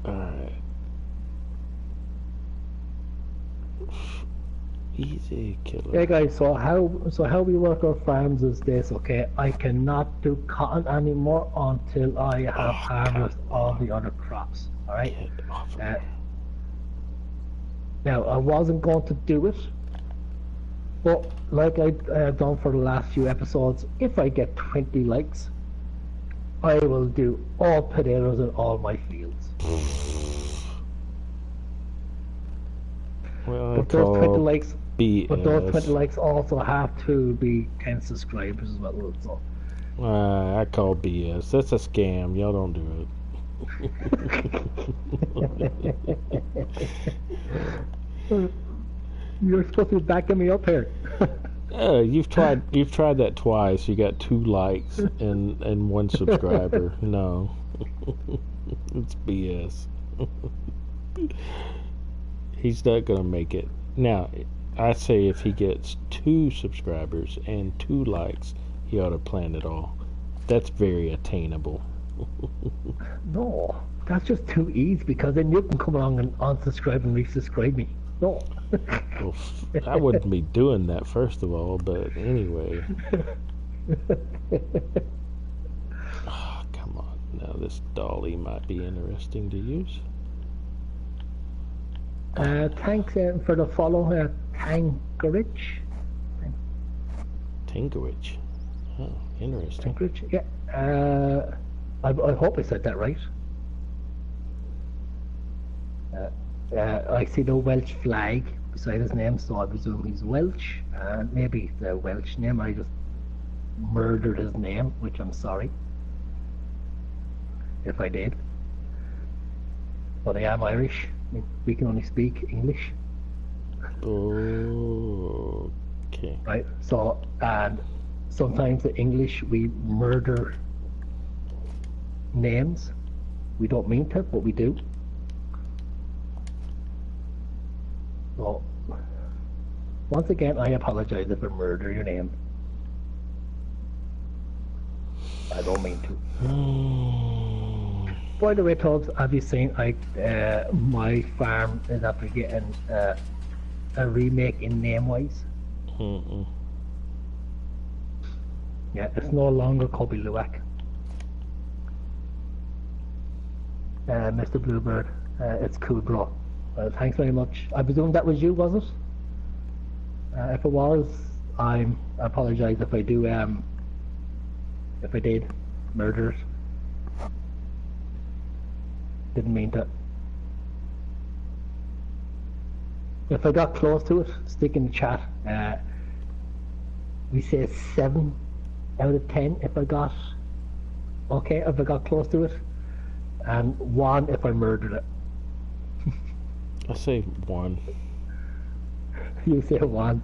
Alright. Easy killer. Yeah, guys. So how we work our farms is this, okay? I cannot do cotton anymore until I have harvested all the other crops. All right. Now I wasn't going to do it, but like I've done for the last few episodes, if I get 20 likes, I will do all potatoes in all my fields. Well, but those 20 likes. BS. But those 20 likes also have to be 10 subscribers as well. So. I call BS. That's a scam. Y'all don't do it. You're supposed to be backing me up here. You've tried that twice. You got 2 likes and 1 subscriber. No. It's BS. He's not gonna make it. Now, I say if he gets 2 subscribers and 2 likes, he ought to plan it all. That's very attainable. No, that's just too easy, because then you can come along and unsubscribe and resubscribe me. No. Well, I wouldn't be doing that, first of all, but anyway. Oh, come on. Now this dolly might be interesting to use. Thanks for the follow, Tankerich. Tinkerich. Oh, interesting. Tankerich, yeah. I hope I said that right. I see the Welsh flag beside his name, so I presume he's Welsh. Maybe it's a Welsh name. I just murdered his name, which I'm sorry if I did. But I am Irish. We can only speak English. Okay. Right. So, and sometimes in English we murder names. We don't mean to, but we do. So, once again, I apologize if I murder your name. I don't mean to. By the way, Tubbs, have you seen my farm is after getting a remake in name-wise? Yeah, it's no longer Kobe Luwak. Mr. Bluebird, it's cool, bro. Thanks very much. I presume that was you, was it? If it was, I apologize if I do. If I did murder it. Didn't mean to. If I got close to it, stick in the chat. We say 7 out of 10 if I got if I got close to it, and 1 if I murdered it. I say 1. You say 1.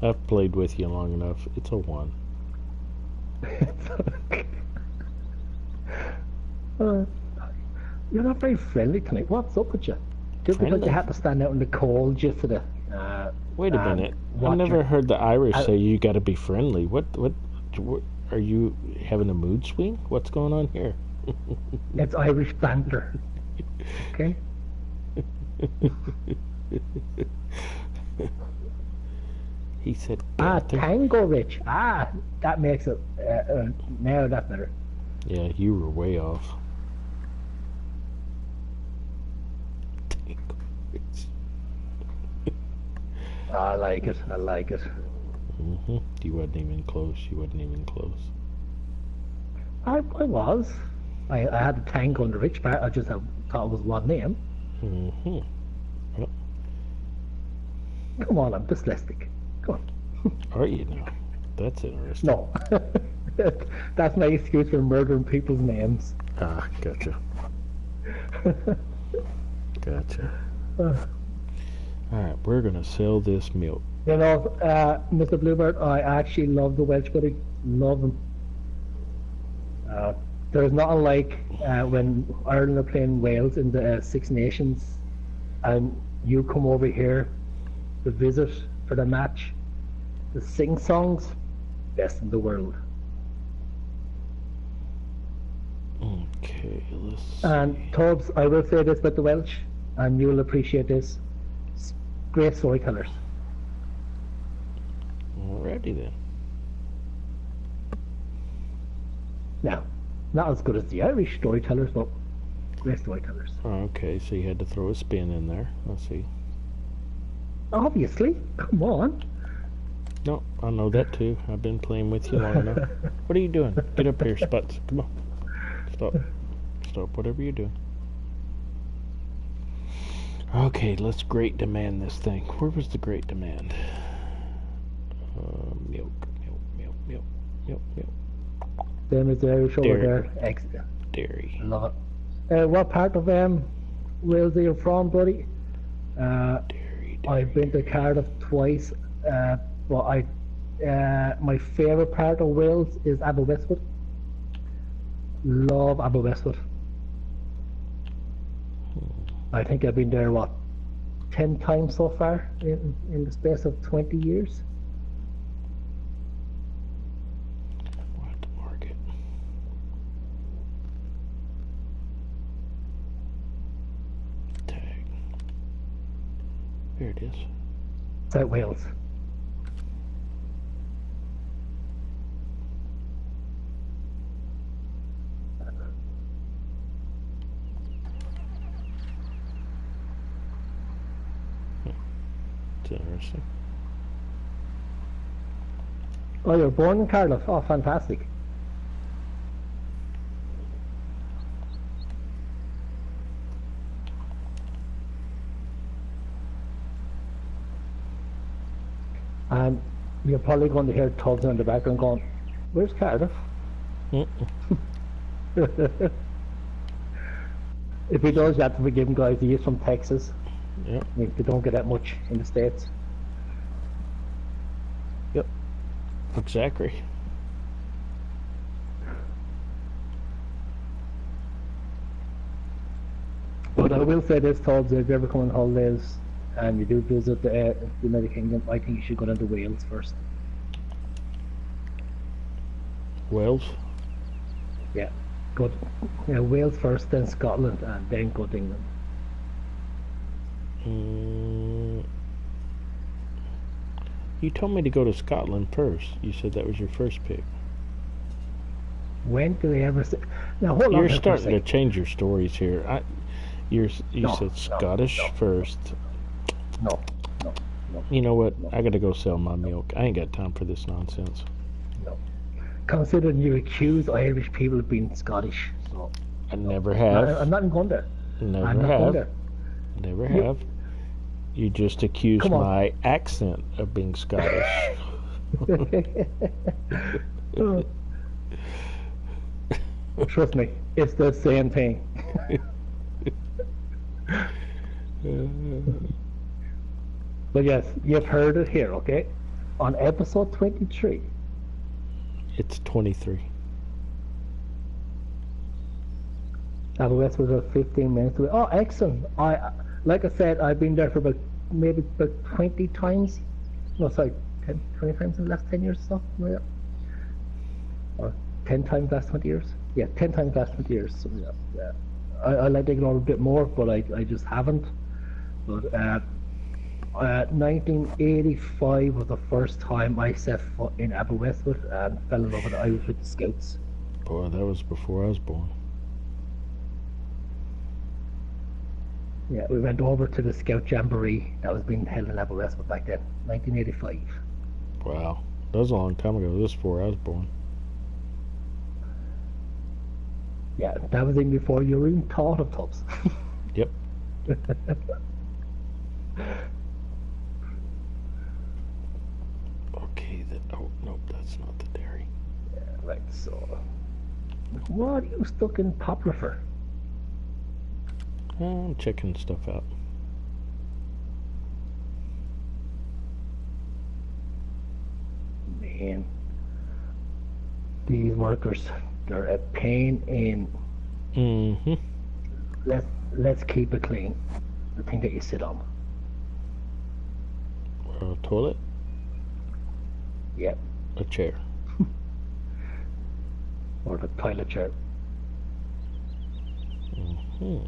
I've played with you long enough. It's a 1. You're not very friendly tonight. What's up with you? Just because you had to stand out in the cold just to Wait a minute. I've never heard the Irish say you got to be friendly. What? Are you having a mood swing? What's going on here? It's Irish banter. Okay. He said. Tango Rich. That makes it. Now that's better. Yeah, you were way off. I like it. I like it. You wasn't even close. You wasn't even close. I was. I had the tango on the rich part. I just thought it was one name. Well, come on, I'm dyslexic. Come on. Are you now? That's interesting. No. That's my excuse for murdering people's names. Gotcha. Gotcha. Alright, we're gonna sell this milk. You know, Mr. Bluebird, I actually love the Welsh buddy. Love them. There's nothing like when Ireland are playing Wales in the Six Nations and you come over here to visit for the match. The sing songs, best in the world. Okay, let's And Tubbs, I will say this about the Welsh, and you'll appreciate this. Great storytellers. Alrighty then. Now, not as good as the Irish storytellers, but great storytellers. Okay, so you had to throw a spin in there. Let's see. Obviously, come on. No, I know that too. I've been playing with you long enough. What are you doing? Get up here, Sputs. Come on. Stop. Stop whatever you're doing. Okay, let's great demand this thing. Where was the great demand? Milk. Same as the Irish over there. Excellent. Dairy. Love it. What part of Wales are you from, buddy? Dairy. I've been to Cardiff twice. But my favourite part of Wales is Aberystwyth. Love Aberystwyth. I think I've been there 10 times so far in the space of 20 years. We'll have to mark it. Tag. There it is. South Wales. It's interesting. Oh, you're born in Cardiff. Oh, fantastic. And you're probably going to hear Tubbs in the background going, "Where's Cardiff?" If he does, you have to forgive him, guys. He is from Texas. Yep. I mean, they don't get that much in the States. Yep. Exactly. But I will say this, Tubbs, if you ever come on holidays and you do visit the United Kingdom, I think you should go down to Wales first. Wales. Yeah, go Wales first, then Scotland, and then go to England. You told me to go to Scotland first. You said that was your first pick. When do they ever say? Now hold on. You're starting to change your stories here. You No, said Scottish no. first. No. You know what? No. I gotta go sell my milk. I ain't got time for this nonsense. No. Considering you accuse Irish people of being Scottish, so I never have. I'm not even going there. Never I'm not have. going there. Never have. You just accused Come on. my accent of being Scottish. Trust me, it's the same thing. But yes, you've heard it here, okay? On episode 23. It's 23. West was about 15 minutes away. Oh, excellent. Like I said, I've been there for maybe about 20 times. No, sorry, 20 times in the last 10 years or so. Yeah. Or 10 times last 20 years. Yeah, 10 times last 20 years. So, yeah. I like to ignore a bit more, but I just haven't. But 1985 was the first time I set foot in Aberystwyth and fell in love with the Irish with the Scouts. Boy, that was before I was born. Yeah, we went over to the Scout Jamboree that was being held in Aberystwyth back then, 1985. Wow, that was a long time ago. This was before I was born. Yeah, that was even before you were even thought of Tubbs. Yep. Okay, oh, nope, that's not the dairy. Yeah, right, so... What are you stuck in Poplar for? I'm checking stuff out. Man. These workers, they're a pain in... Mm-hmm. Let's keep it clean. The thing that you sit on. Toilet? Yep. A chair. Or the toilet chair. Mm-hmm.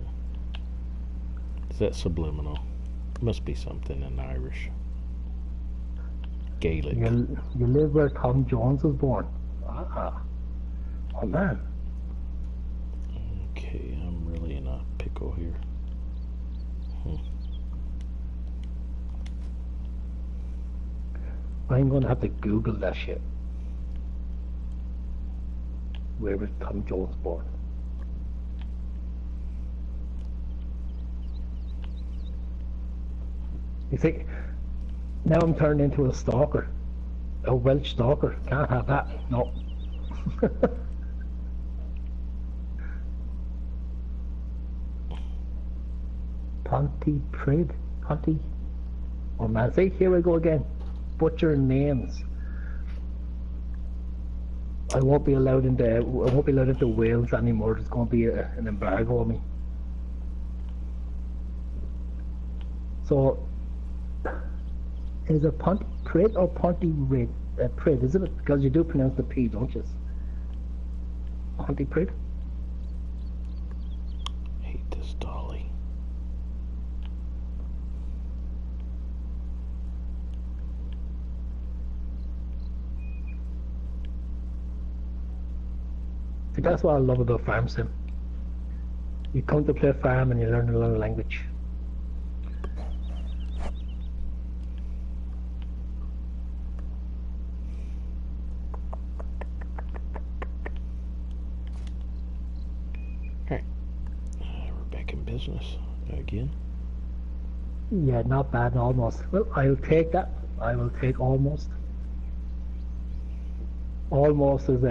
Is that subliminal? Must be something in Irish. Gaelic. You live where Tom Jones was born. Ah. Oh man. Okay, I'm really in a pickle here. I'm gonna have to Google that shit. Where was Tom Jones born? You see, now I'm turned into a stalker. A Welsh stalker. Can't have that. No. Pontypridd? Ponty? Oh man, see, here we go again. Butcher names. I won't be allowed into Wales anymore. There's going to be an embargo on me. So, is it Pontypridd or Pontypridd? Pridd, isn't it? Because you do pronounce the P, don't you? Pontypridd? Hate this dolly. See, that's what I love about Farm Sim. You come to play farm and you learn another language. Alright. We're back in business again. Yeah, not bad, almost. Well, I'll take that. I will take almost. Almost is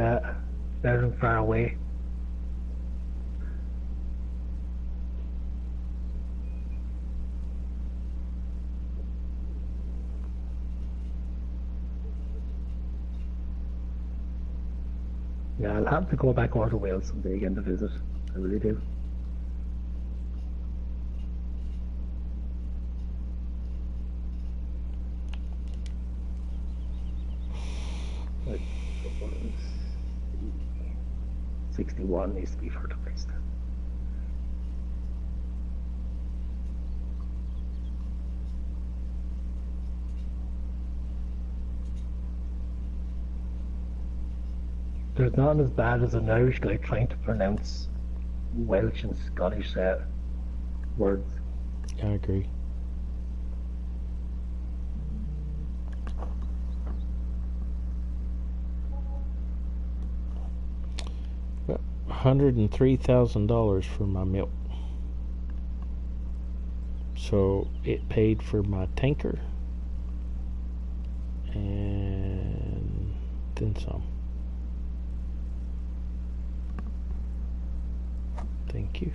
better than far away. Yeah, I'll have to go back over to Wales someday again to visit. I really do. Like, so what is 61 needs to be fertilized. There's nothing as bad as an Irish guy trying to pronounce Welsh and Scottish words. I agree. $103,000 for my milk. So it paid for my tanker and then some. Thank you.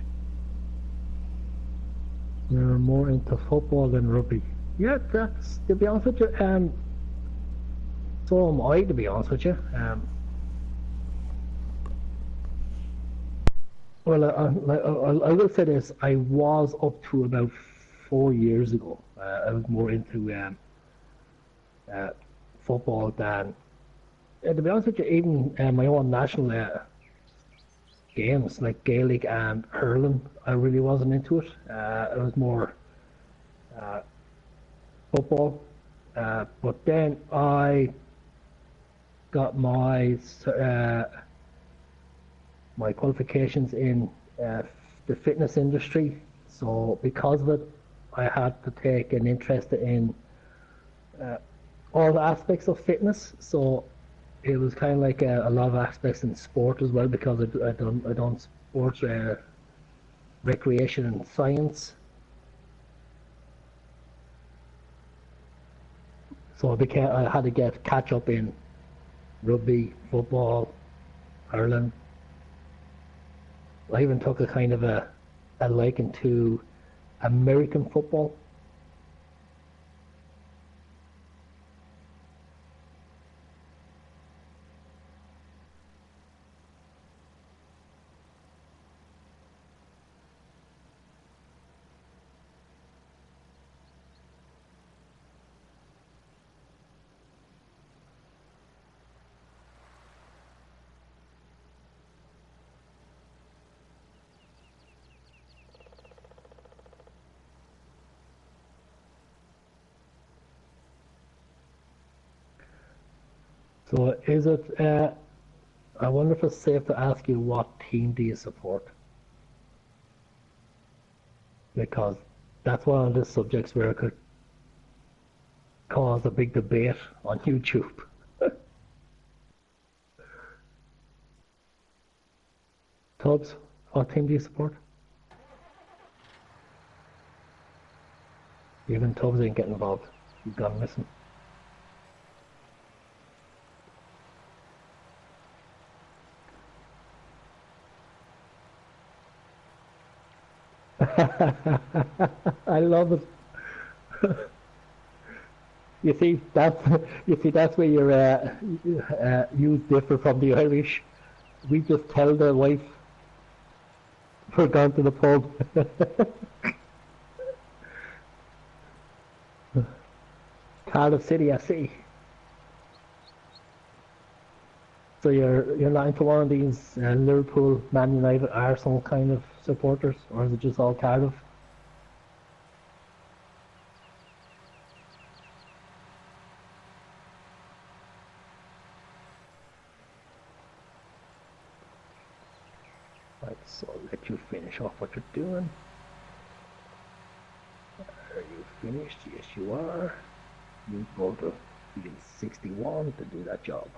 You're more into football than rugby. Yeah, that's, to be honest with you, so am I, to be honest with you. Well, I will say this, I was up to about 4 years ago. I was more into football than, to be honest with you, even my own national games like Gaelic and hurling, I really wasn't into it. It was more football. But then I got my my qualifications in the fitness industry. So because of it, I had to take an interest in all the aspects of fitness. So it was kind of like a lot of aspects in sport as well, because I done sports, recreation and science. So I had to catch up in rugby, football, hurling. I even took a kind of a liking to American football. So is it, I wonder if it's safe to ask you, what team do you support? Because that's one of the subjects where it could cause a big debate on YouTube. Tubbs, what team do you support? Even Tubbs ain't getting involved. He's gone missing. I love it. That's where your you differ from the Irish. We just tell the wife we're going to the pub. Cardiff City, I see. So you're not into one of these Liverpool, Man United, Arsenal kind of supporters, or is it just all Cardiff? Right, so I'll let you finish off what you're doing. Are you finished? Yes, you are. You go to field 61 to do that job.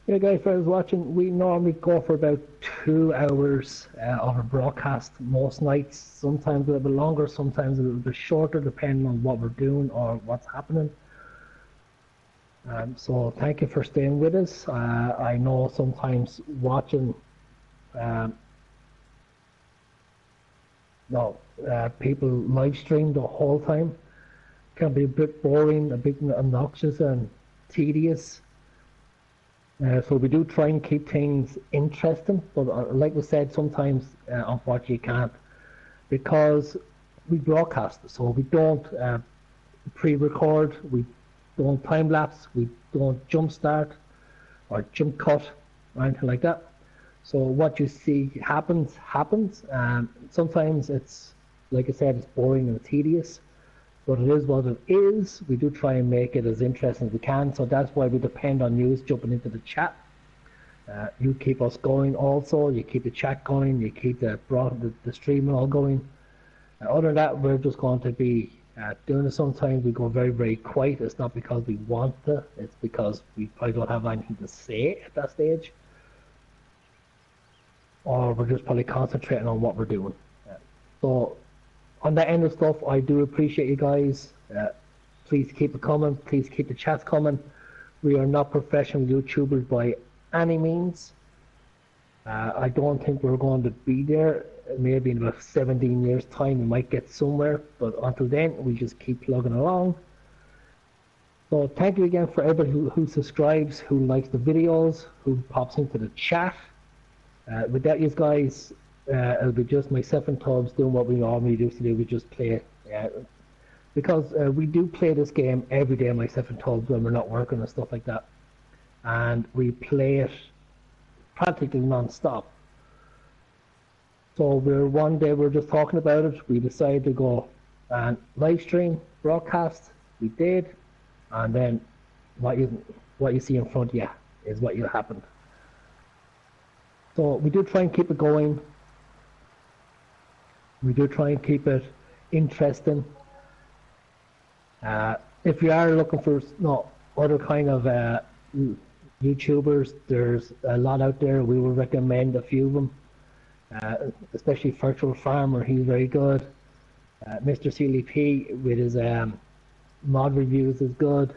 Yeah, guys, for those watching, we normally go for about 2 hours of a broadcast most nights. Sometimes a little bit longer, sometimes a little bit shorter, depending on what we're doing or what's happening. So thank you for staying with us. I know sometimes watching um, no, people live stream the whole time can be a bit boring, a bit obnoxious and tedious. So we do try and keep things interesting, but like we said, sometimes unfortunately you can't, because we broadcast, so we don't pre-record, we don't time-lapse, we don't jump start or jump cut or anything like that. So what you see happens. Sometimes it's, like I said, it's boring and tedious, but it is what it is. We do try and make it as interesting as we can, so that's why we depend on you jumping into the chat. You keep us going also, you keep the chat going, you keep the streaming all going. Other than that, we're just going to be doing it. Sometimes we go very, very quiet. It's not because we want to, it's because we probably don't have anything to say at that stage. Or we're just probably concentrating on what we're doing. So on that end of stuff, I do appreciate you guys. Please keep it coming. Please keep the chats coming. We are not professional YouTubers by any means. I don't think we're going to be there. Maybe in about 17 years' time we might get somewhere, but until then we just keep plugging along. So thank you again for everybody who subscribes, who likes the videos, who pops into the chat. Without you guys, it'll be just myself and Tubbs doing what we normally used to do. We just play because we do play this game every day, myself and Tubbs, when we're not working and stuff like that, and we play it practically non-stop. So one day we're just talking about it. We decided to go and live stream, broadcast. We did, and then what you see in front of you is what will happen. So we do try and keep it going. We do try and keep it interesting. If you are looking for other kind of YouTubers, there's a lot out there. We will recommend a few of them. Especially Virtual Farmer, he's very good. Mr. CLP with his mod reviews is good.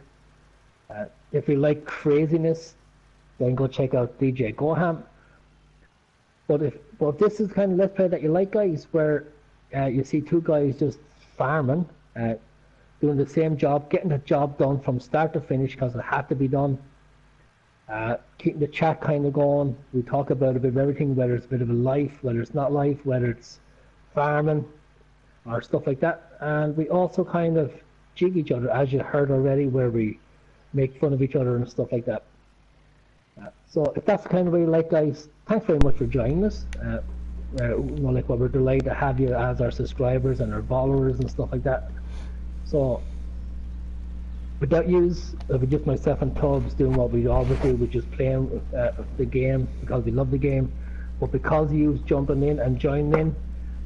If you like craziness, then go check out DJ Goham. But if this is kind of let's play that you like, guys, where you see two guys just farming, doing the same job, getting the job done from start to finish because it had to be done. Keeping the chat kind of going. We talk about a bit of everything, whether it's a bit of a life, whether it's not life, whether it's farming or stuff like that. And we also kind of jig each other, as you heard already, where we make fun of each other and stuff like that. So if that's the kind of way you like, guys, thanks very much for joining us. Like we're delighted to have you as our subscribers and our followers and stuff like that. So without yous, it'll be just myself and Tubbs doing what we always do, which is playing the game because we love the game. But because you jumping in and joining in,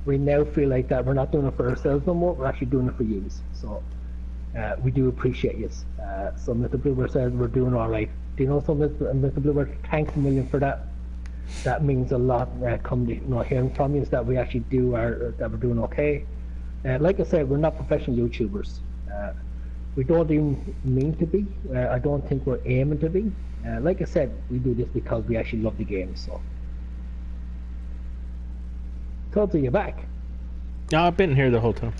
we now feel like that we're not doing it for ourselves no more, we're actually doing it for yous. So we do appreciate yous. So Mr. Bluebird says we're doing alright. Do you know something, Mr. Bluebird? Thanks a million for that. That means a lot hearing from you, is that we actually that we're doing okay. Like I said, we're not professional YouTubers. We don't even mean to be. I don't think we're aiming to be. Like I said, we do this because we actually love the game. So, Tubbs, are you back? No, I've been here the whole time.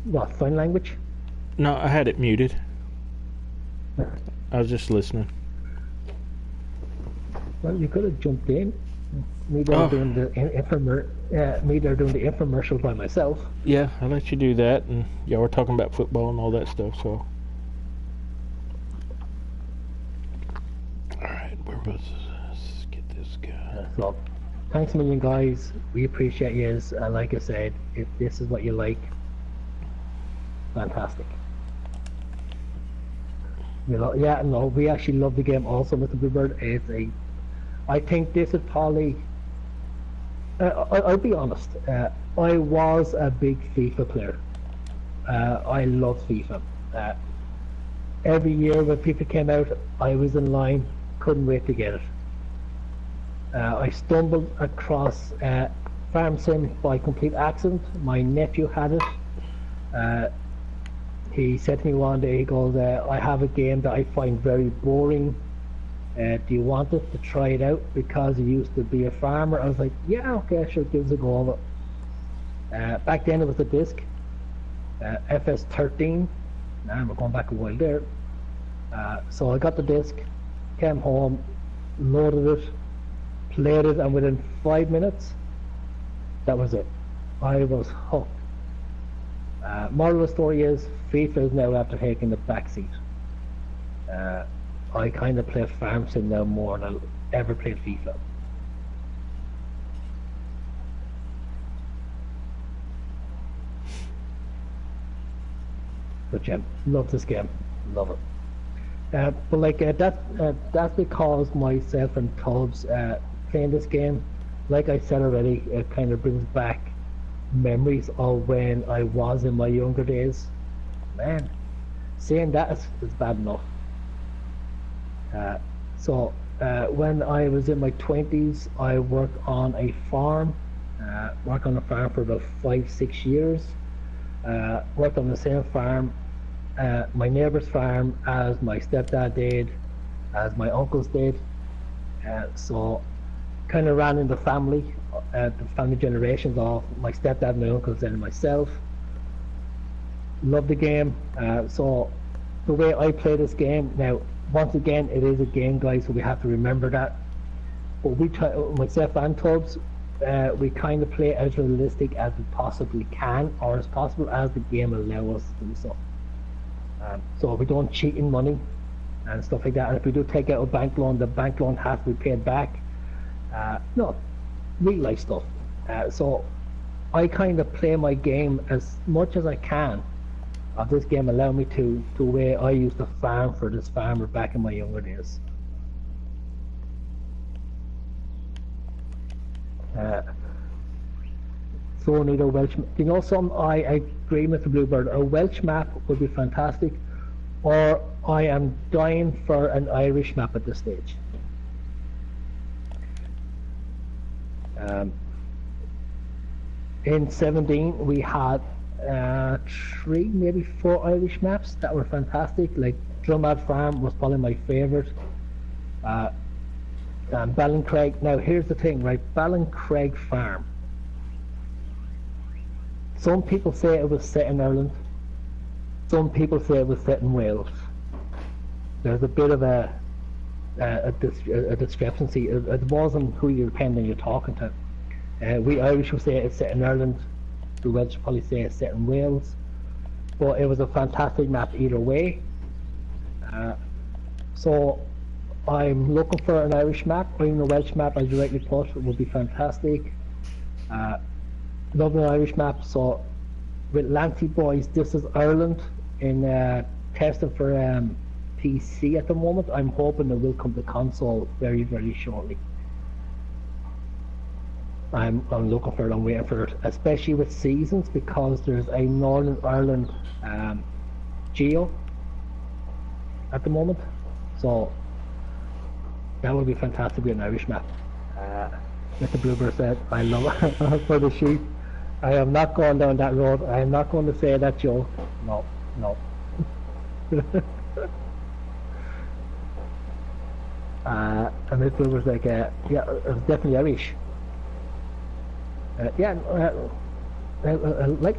What, sign language? No, I had it muted. I was just listening. Well, you could have jumped in. Me there doing the infomercial by myself. Yeah, I let you do that, and y'all were talking about football and all that stuff, so. Alright, where was this? Let's get this guy. So, thanks a million, guys. We appreciate you. Like I said, if this is what you like, fantastic. We actually love the game also, Mr. Bluebird. I think this is probably, I'll be honest, I was a big FIFA player. I love FIFA. every year when FIFA came out, I was in line, couldn't wait to get it. I stumbled across Farm Sim by complete accident. My nephew had it. He said to me one day, he goes, I have a game that I find very boring. Do you want it to try it out? Because he used to be a farmer. I was like, yeah, okay, sure, give us a go of it. Back then it was a disc, FS13. Now we're going back a while there. So I got the disc, came home, loaded it, played it, and within 5 minutes, that was it. I was hooked. Moral of the story is, FIFA is now after taking the back seat. I kind of play Farm Sim now more than I ever played FIFA. But yeah, love this game, love it. But like that's because myself and Tubbs playing this game. Like I said already, it kind of brings back memories of when I was in my younger days. Man, saying that is bad enough. So when I was in my 20s, I worked on a farm. Worked on a farm for about 5-6 years. Worked on the same farm, my neighbour's farm, as my stepdad did, as my uncles did. So kind of ran in the family generations of my stepdad, my uncles, and myself. Love the game. So the way I play this game now, once again, it is a game, guys, so we have to remember that. But we try, myself and Tubbs, we kind of play as realistic as we possibly can, or as possible as the game allows us to do so. So we don't cheat in money and stuff like that. And if we do take out a bank loan, the bank loan has to be paid back. No, real life stuff. So I kind of play my game as much as I can. This game allowed me to where I used to farm for this farmer back in my younger days. So need a Welsh. You know, I agree with the Bluebird. A Welsh map would be fantastic, or I am dying for an Irish map at this stage. In 17 we had 3, maybe 4 Irish maps that were fantastic. Like Drumad Farm was probably my favourite. Ballincraig. Now here's the thing, right? Ballincraig Farm. Some people say it was set in Ireland. Some people say it was set in Wales. There's a bit of a discrepancy. It wasn't who you're talking to. We Irish will say it's set in Ireland. The Welsh will probably say it's set in Wales. But it was a fantastic map either way. So I'm looking for an Irish map, or even a Welsh map, as you rightly put, would be fantastic. Love an Irish map. So with Lanty Boys, this is Ireland in testing for PC at the moment. I'm hoping it will come to console very, very shortly. I'm looking for it, I'm waiting for it, especially with seasons, because there's a Northern Ireland geo at the moment. So that would be fantastic with an Irish map. Mr. Bluebird said, I love it for the sheep. I am not going down that road. I am not going to say that joke. No, no. And Mr. Bluebird was like, yeah, it was definitely Irish. Like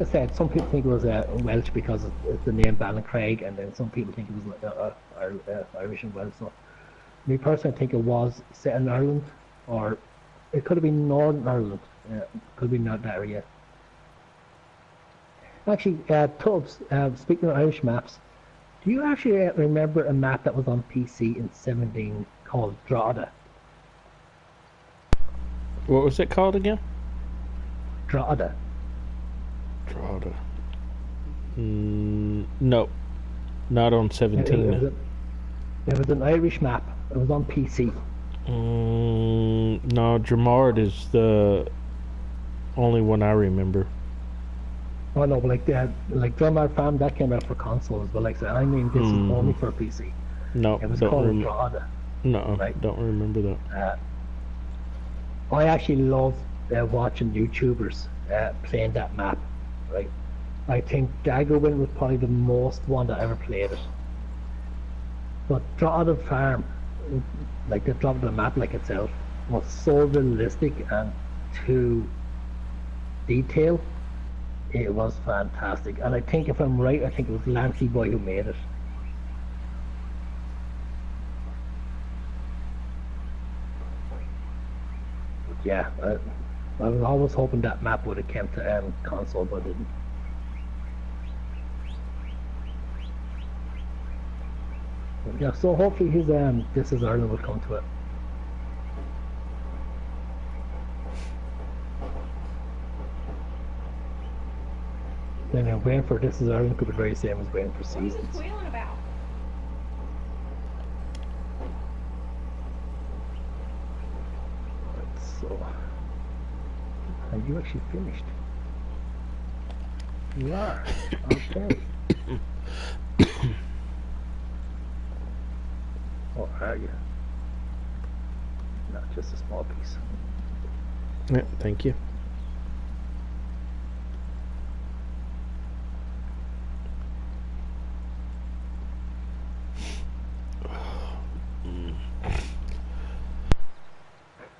I said, some people think it was Welsh because it's the name Ballincraig, and then some people think it was Irish and Welsh. So, me personally, I think it was set in Ireland, or it could have been Northern Ireland. Could have been that area. Actually, Tubbs, speaking of Irish maps, do you actually remember a map that was on PC in 17 called Drogheda? What was it called again? Drogheda. Drogheda. No, not on 17. It was an Irish map. It was on PC. No, Dramard is the only one I remember. Oh no, but like Drummer Farm that came out for consoles, but like I said, I mean this is only for PC. No, It was don't called Drada. No, Right. don't remember that. I actually love watching YouTubers playing that map. Right. I think Daggerwind was probably the most one that ever played it. But Drada Farm, like the drop of the map like itself, was so realistic and to detail. It was fantastic, and I think if I'm right, I think it was Lancy Boy who made it. But yeah, I was always hoping that map would have come to console, but it didn't. But yeah, so hopefully his This Is Ireland will come to it. Then waiting for This Is Ireland could be very same as waiting for What are Seasons. you squealing about? Right, so, are you actually finished? You are. Okay. Or are you? Not just a small piece. Yeah, thank you.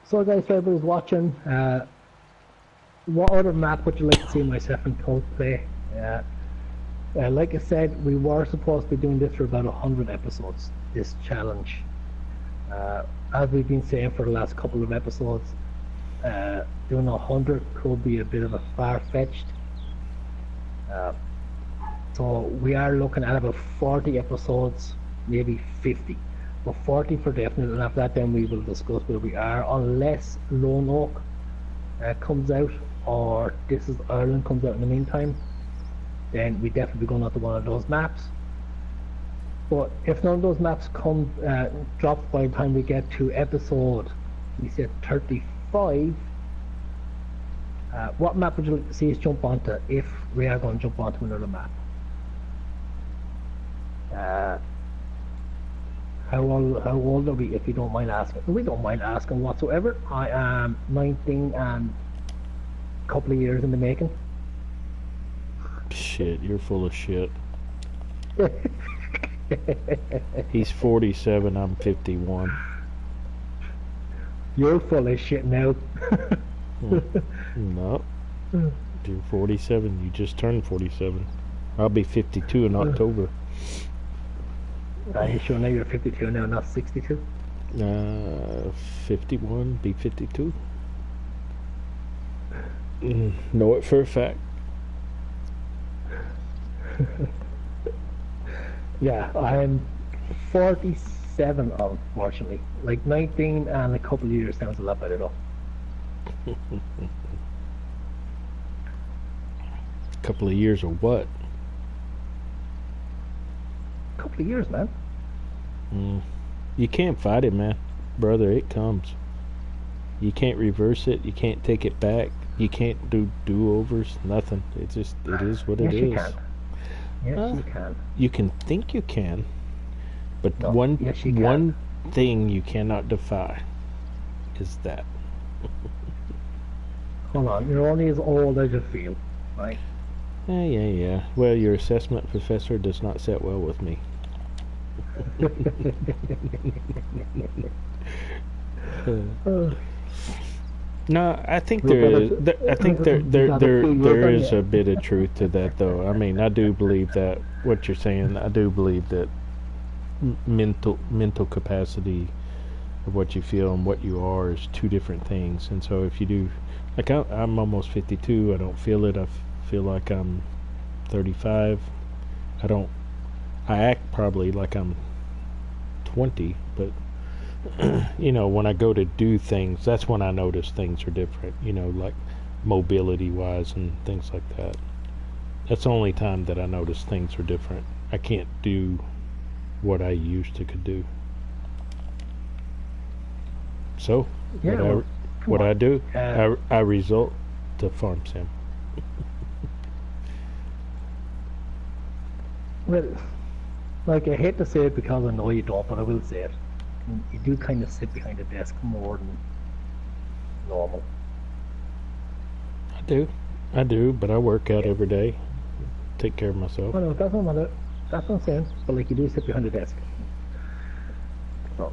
So guys, for everybody's watching, what other map would you like to see myself and Tubb play? Like I said, we were supposed to be doing this for about 100 episodes, this challenge. As we've been saying for the last couple of episodes, doing 100 could be a bit of a far-fetched. So we are looking at about 40 episodes, maybe 50. But 40 for definite, and after that then we will discuss where we are, unless Lone Oak comes out or This Is Ireland comes out in the meantime. Then we definitely going out to one of those maps. But if none of those maps come drop by the time we get to episode, we said 35, what map would you like to see us jump onto if we are going to jump onto another map? How old are we, if you don't mind asking? We don't mind asking whatsoever. I am 19 and a couple of years in the making. Shit, you're full of shit. He's 47, I'm 51. You're full of shit now. No. You're 47, you just turned 47. I'll be 52 in October. Are you sure now you're 52 now, not 62? 51, be 52. Know it for a fact. Yeah, I'm 47 unfortunately. Like 19 and a couple of years sounds a lot better though. Couple of years or what? Couple of years, man. You can't fight it, man. Brother, it comes. You can't reverse it. You can't take it back. You can't do do-overs. Nothing. It is what it is. You can. Yes, you can. You can think you can, but No, one yes, you can. one thing you cannot defy is that. Hold on, you're only as old as you feel, right? Yeah. Well, your assessment professor does not sit well with me. No, I think there is. I think there is a bit of truth to that, though. I mean, I do believe that what you're saying. I do believe that mental capacity of what you feel and what you are is two different things. And so, if you do, like I'm almost 52. I don't feel it. I feel like I'm 35. I act probably like I'm 20, but you know, when I go to do things, that's when I notice things are different, you know, like mobility wise and things like that. That's the only time that I notice things are different. I can't do what I used to could do. So Yeah, what I do, I result to farm sim. Well, like I hate to say it because I know you don't, but I will say it. You do kind of sit behind a desk more than normal. I do, but I work out every day. Take care of myself. Oh no, that's what I'm saying. But like you do sit behind a desk. So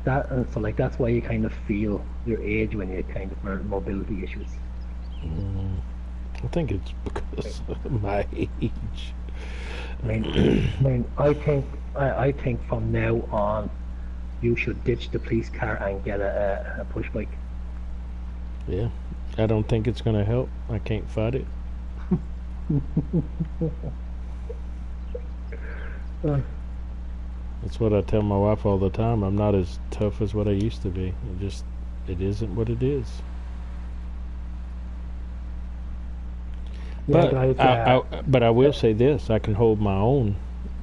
so like that's why you kind of feel your age when you kind of have mobility issues. I think it's because of my age. I think from now on, you should ditch the police car and get a push bike. Yeah, I don't think it's going to help. I can't fight it. That's what I tell my wife all the time. I'm not as tough as what I used to be. It isn't what it is. Yeah, But but I will say this: I can hold my own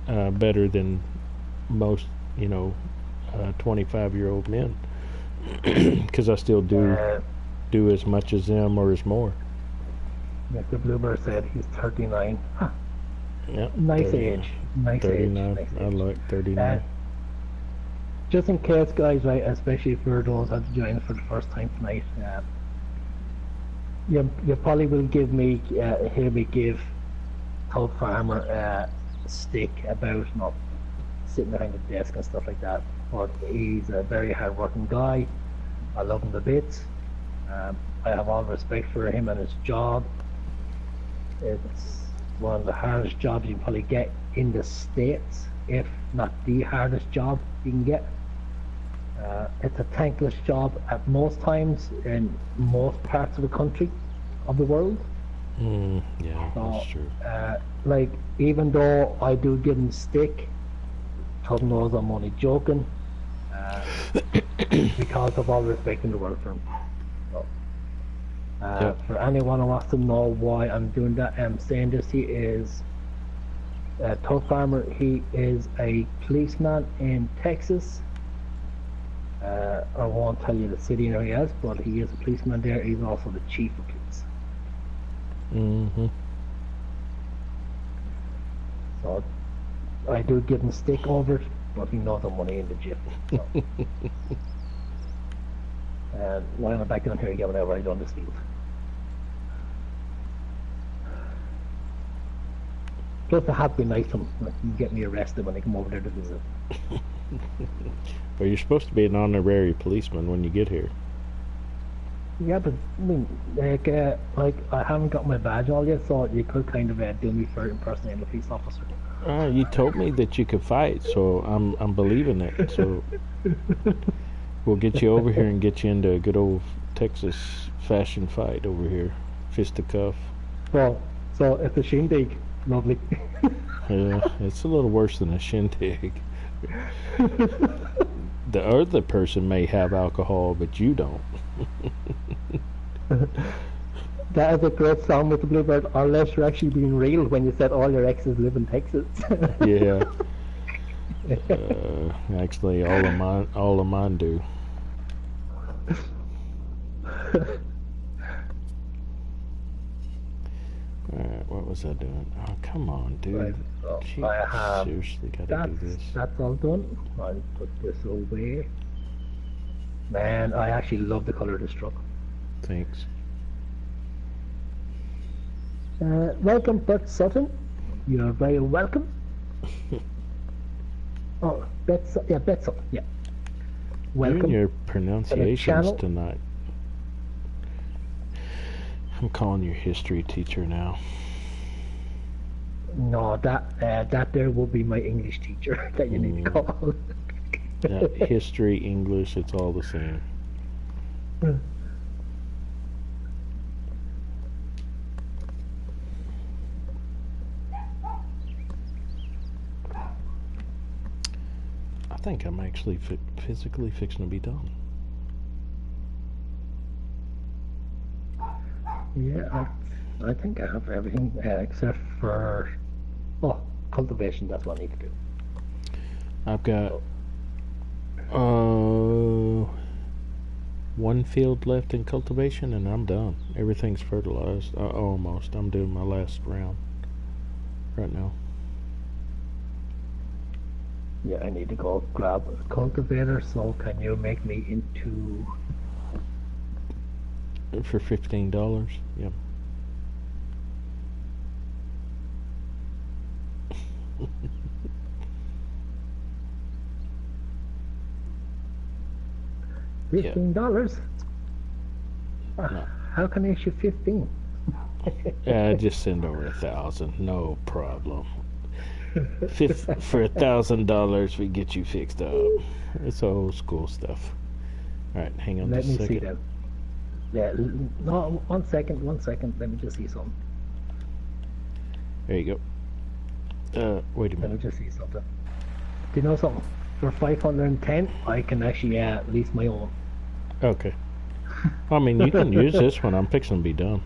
better than most, 25-year-old men, because I still do as much as them or as more. Mr. Bloomer said he's 39. Huh. Yeah, Nice 39. age. Nice 39. age. Nice I age. like 39. Just in case, guys, right, especially for those that joined for the first time tonight, you probably will hear me give Tubb Farmer a stick about sitting behind the desk and stuff like that. But he's a very hard-working guy. I love him to bits. I have all respect for him and his job. It's one of the hardest jobs you can probably get in the States, if not the hardest job you can get. It's a thankless job at most times in most parts of the country, of the world. Yeah, that's true. Like, even though I do give him stick, Tubb knows I'm only joking, because of all respect in the world for him. So, for anyone who wants to know why I'm doing that, I'm saying this, he is Tubb Farmer. He is a policeman in Texas. I won't tell you the city where he is, but he is a policeman there. He's also the chief of police. So I do give him stick over it, but he knows I'm money in the gym. So. And while I'm back down here again whenever I go on this field. Plus, it have to be nice to him. Like, you can get me arrested when they come over there to visit. Well, you're supposed to be an honorary policeman when you get here. Yeah, but I mean, like I haven't got my badge all yet, so you could kind of do me for impersonating a police officer. You told me that you could fight, so I'm believing it. So we'll get you over here and get you into a good old Texas fashion fight over here, fisticuff. Well, so it's a shindig, lovely. Yeah, it's a little worse than a shindig. The other person may have alcohol, but you don't. That is a great song with the Bluebird, unless you're actually being real when you said all your exes live in Texas. Yeah. Actually, all of mine do. Alright, what was I doing? Oh, come on, dude. Right, so Jeez, I have seriously gotta do this. That's all done. I'll put this away. Man, I actually love the colour of this truck. Thanks. Welcome, Bert Sutton. You're very welcome. Oh, Bet Sutton, yeah. Welcome. You and your pronunciations channel. tonight. I'm calling your history teacher now. No, that there will be my English teacher that you need to call. Yeah, history, English, it's all the same. I think I'm actually physically fixing to be done. Yeah, I think I have everything except for cultivation. That's what I need to do. I've got one field left in cultivation and I'm done. Everything's fertilized. Almost. I'm doing my last round right now. Yeah, I need to go grab a cultivator, so can you make me into... For $15. Yeah. $15? No. How can I issue 15? Just send over 1,000. No problem. For $1,000, we get you fixed up. It's old school stuff. All right, hang on Let just me a see second. that. Yeah, no, 1 second. Let me just see something. There you go. Wait a Let me minute. just see something. Do you know something? For 510, I can actually lease my own. Okay. I mean, you can use this one. I'm fixing to be done.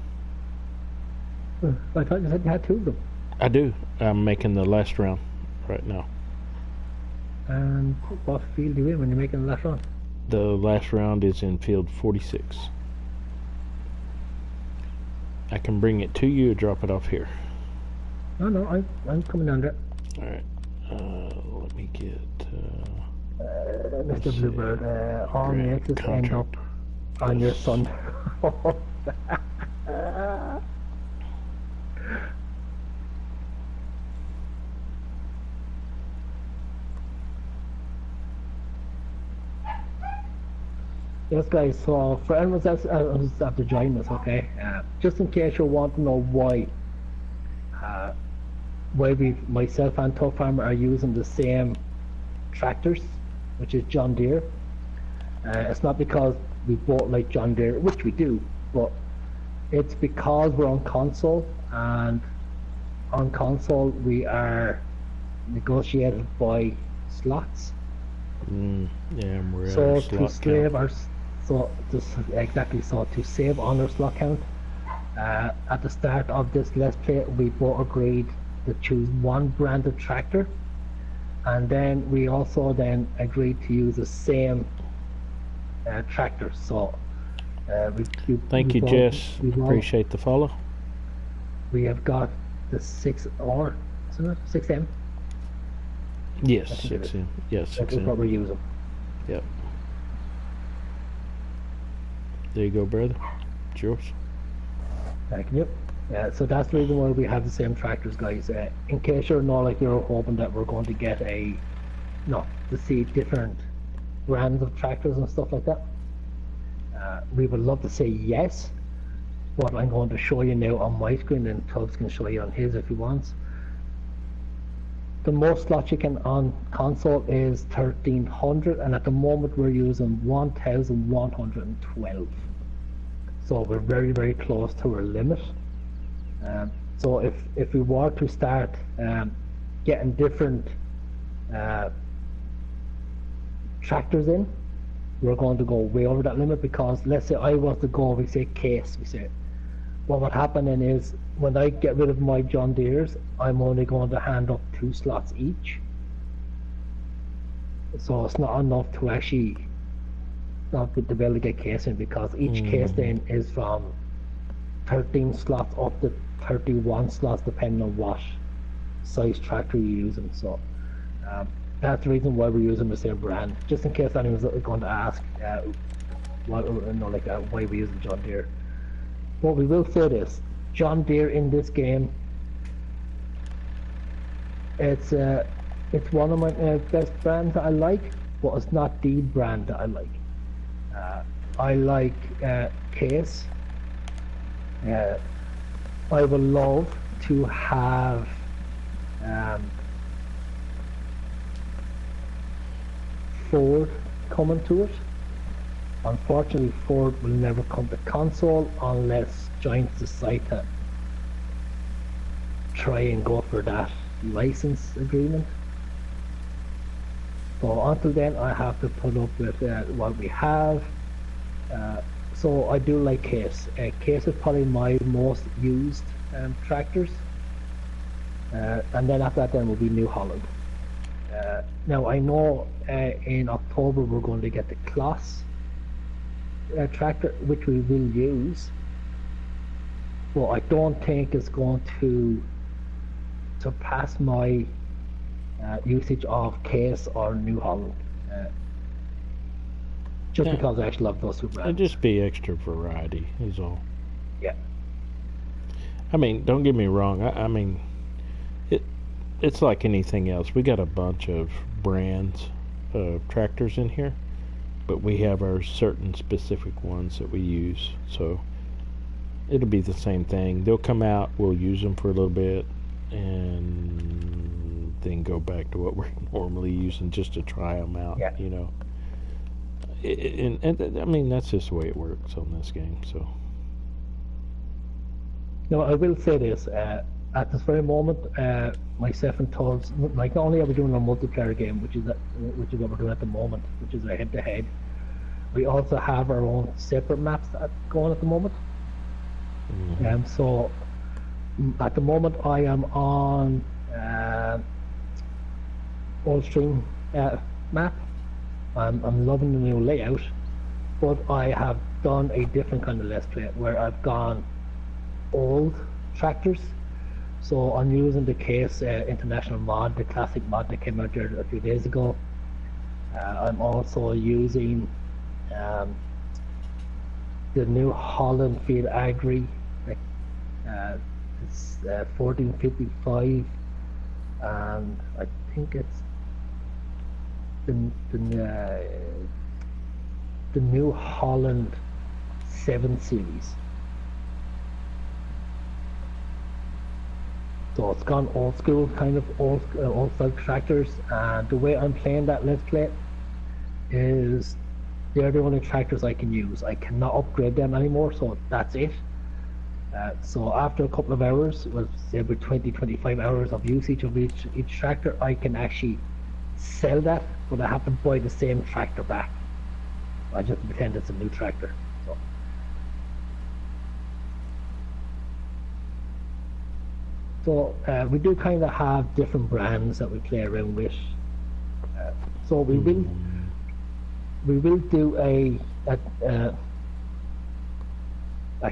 I thought you said you had 2 of them. I do. I'm making the last round right now. And what field do you in when you're making the last one? The last round is in field 46. I can bring it to you or drop it off here. No, I'm coming under it. All right. Let me get. Mr. see. Bluebird, all Grant the exits end up contract. on your son. Yes, guys, so for anyone else who's after joining us, okay, just in case you want to know why myself and Tubb Farmer are using the same tractors, which is John Deere. It's not because we both like John Deere, which we do, but it's because we're on console, and on console we are negotiated by slots. Yeah, and we're So at our to slot save count. to save on our slot count, at the start of this let's play, we both agreed to choose one brand of tractor, and then we also then agreed to use the same tractor. So Thank you, Jess. Appreciate the follow. We have got the 6R, isn't it? 6M. Yes, I think it is. 6M. Yes, That's what 6M. we're using. Yep. There you go, brother. It's yours. Thank you. So that's the reason why we have the same tractors, guys. In case you're not like you're hoping that we're going to get to see different brands of tractors and stuff like that. We would love to say yes, but I'm going to show you now on my screen, and Tubbs can show you on his if he wants. The most slots you can on console is 1,300, and at the moment we're using 1,112. So we're very, very close to our limit. So if we were to start getting different tractors in, we're going to go way over that limit, because let's say I was to go, we say case, what would happen then is when I get rid of my John Deere's, I'm only going to hand up 2 slots each. So it's not enough to actually not to be able to get case in, because each case then is from 13 slots up to 31 slots depending on what size tractor you're using. So that's the reason why we're using the same brand, just in case anyone's going to ask why we're using John Deere. But we will say this: John Deere in this game, it's one of my best brands that I like, but it's not the brand that I like. I like Case. I would love to have Ford coming to it. Unfortunately, Ford will never come to console unless Giants decide to try and go for that license agreement. So until then, I have to put up with what we have. So I do like Case. Case is probably my most used tractors. And then after that, then will be New Holland. Now I know in October we're going to get the Kloss tractor, which we will use, but I don't think it's going to surpass my usage of Case or New Holland. Just Yeah. because I actually love those two It'd brands. just be extra variety, is all. Yeah. I mean, don't get me wrong. I mean, it's like anything else. We got a bunch of brands of tractors in here, but we have our certain specific ones that we use. So it'll be the same thing. They'll come out, we'll use them for a little bit, and then go back to what we're normally using just to try them out. Yeah. You know. And I mean, that's just the way it works on this game. So. No, I will say this. At this very moment, myself and Tubbs, like not only are we doing a multiplayer game, which is what we're doing at the moment, which is a head-to-head, we also have our own separate maps going at the moment. Mm-hmm. So at the moment, I am on Old Stream map. I'm loving the new layout, but I have done a different kind of Let's Play where I've gone old tractors. So I'm using the Case International mod, the classic mod that came out there a few days ago. I'm also using the New Holland Field Agri. It's 1455, and I think it's the New Holland 7 series. So it's gone old school, kind of old style tractors, and the way I'm playing that Let's Play is they're the only tractors I can use. I cannot upgrade them anymore, so that's it. So after a couple of hours, well, say about 20-25 hours of usage of each tractor, I can actually sell that, but I have to buy the same tractor back. I just pretend it's a new tractor. So we do kind of have different brands that we play around with. So we will do a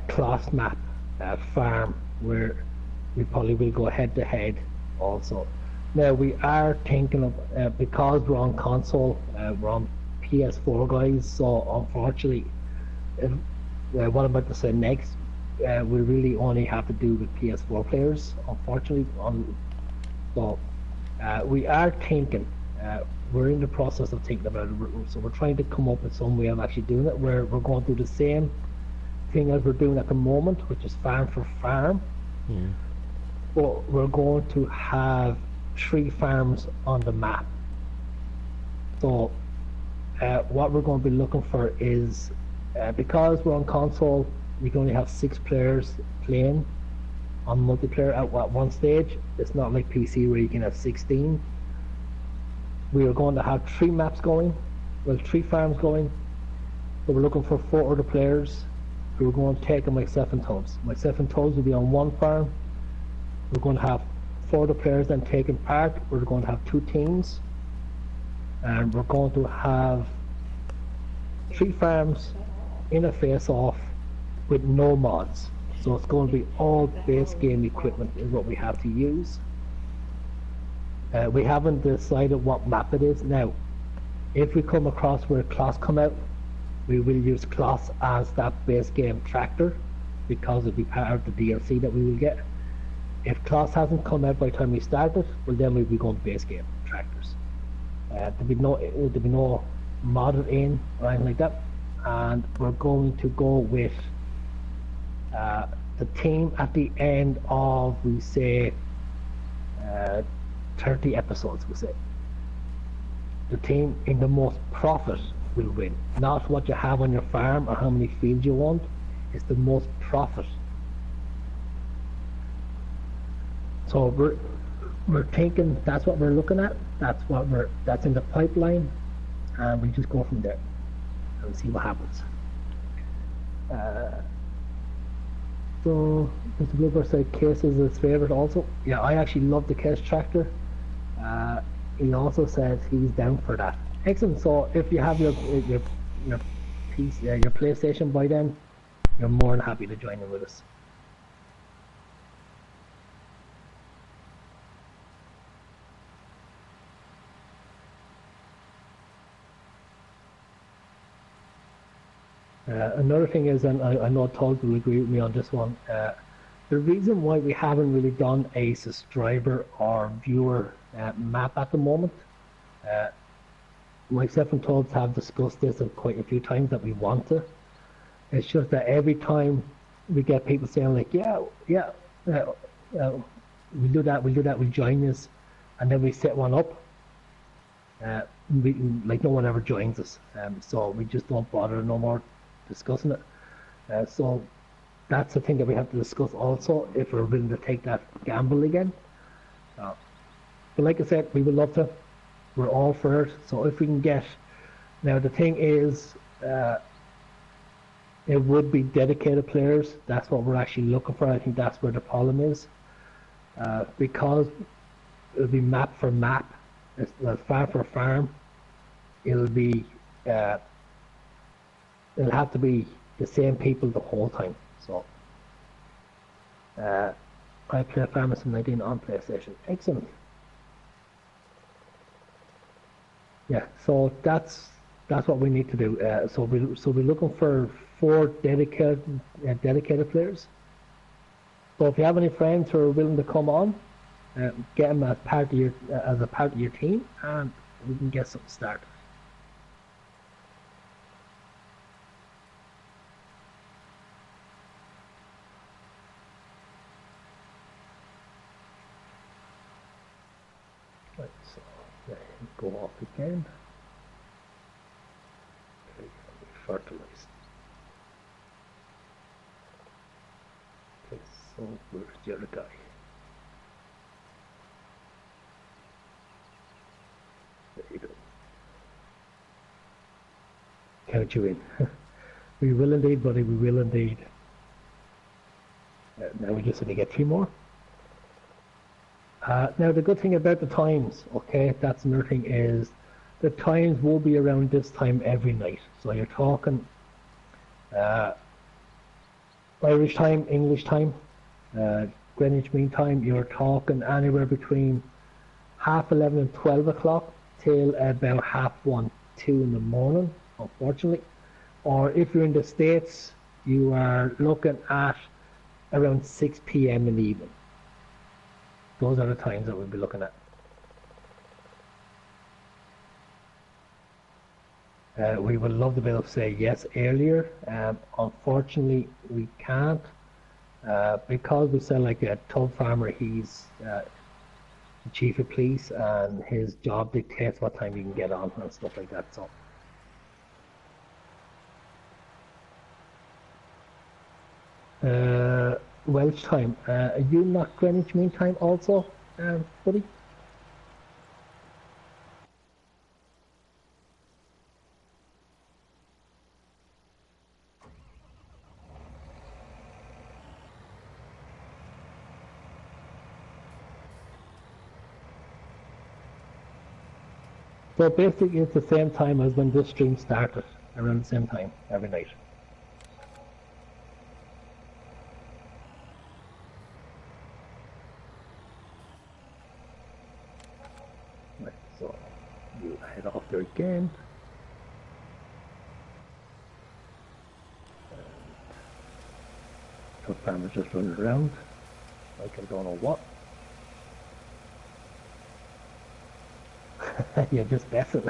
class map farm where we probably will go head to head also. Now we are thinking of because we're on console, we're on PS4 guys. So unfortunately, what I'm about to say next. We really only have to do with PS4 players, unfortunately. So we are thinking, we're in the process of thinking about it, so we're trying to come up with some way of actually doing it, where we're going to do the same thing as we're doing at the moment, which is farm for farm. Yeah. But we're going to have 3 farms on the map. So what we're going to be looking for is, because we're on console, you can only have 6 players playing on multiplayer at one stage. It's not like PC where you can have 16. We are going to have 3 maps going, well 3 farms going. So we're looking for 4 other players who are going to take myself and Tubbs. Myself and Tubbs will be on 1 farm. We're going to have 4 other players then taking part. We're going to have 2 teams. And we're going to have 3 farms in a face-off with no mods. So it's going to be all base game equipment is what we have to use. We haven't decided what map it is. Now, if we come across where Kloss come out, we will use Kloss as that base game tractor because it'll be part of the DLC that we will get. If Kloss hasn't come out by the time we start it, well then we'll be going base game tractors. There'll be no modded in or anything like that. And we're going to go with the team at the end of, we say, 30 episodes, we say. The team in the most profit will win. Not what you have on your farm or how many fields you want. It's the most profit. So we're thinking that's what we're looking at. That's in the pipeline, and we just go from there and see what happens. So Mr. Bluebird said Case is his favourite also. Yeah, I actually love the Case tractor. He also says he's down for that. Excellent. So if you have your piece, your PlayStation by then, you're more than happy to join in with us. Another thing is, and I know Tubb will agree with me on this one, the reason why we haven't really done a subscriber or viewer map at the moment, myself and Tubbs have discussed this quite a few times that we want to. It's just that every time we get people saying like, yeah, we'll do that, we'll join this, and then we set one up. Like no one ever joins us, so we just don't bother no more discussing it. So that's the thing that we have to discuss also if we're willing to take that gamble again. But like I said, we would love to. We're all for it. So if we can get, now the thing is, it would be dedicated players. That's what we're actually looking for. I think that's where the problem is, because it'll be map for map, farm for farm. It'll be, it'll have to be the same people the whole time. So, I play Farmers Sim 19 on PlayStation. Excellent. Yeah, so that's what we need to do. So we're looking for 4 dedicated players. So if you have any friends who are willing to come on, get them as a part of your team, and we can get something started. Right, so let him go off again. Okay, fertilized. Okay, so where's the other guy? There you go. Count you in. We will indeed, buddy, we will indeed. Now we just need to get 3 more. Now the good thing about the times, okay, that's another thing, is the times will be around this time every night. So you're talking Irish time, English time, Greenwich Mean Time, you're talking anywhere between 11:30 and 12 o'clock till about 1:30, 2 in the morning, unfortunately. Or if you're in the States, you are looking at around 6 p.m. in the evening. Those are the times that we'll be looking at. We would love to be able to say yes earlier. Unfortunately, we can't, because we sell like a Tubb farmer. He's the chief of police, and his job dictates what time you can get on and stuff like that. So. Welsh time. Are you not Greenwich Mean Time also, buddy? So basically it's the same time as when this stream started, around the same time every night. Right, so you head off there again. The farmer's just running around like I don't know what. You're just messing.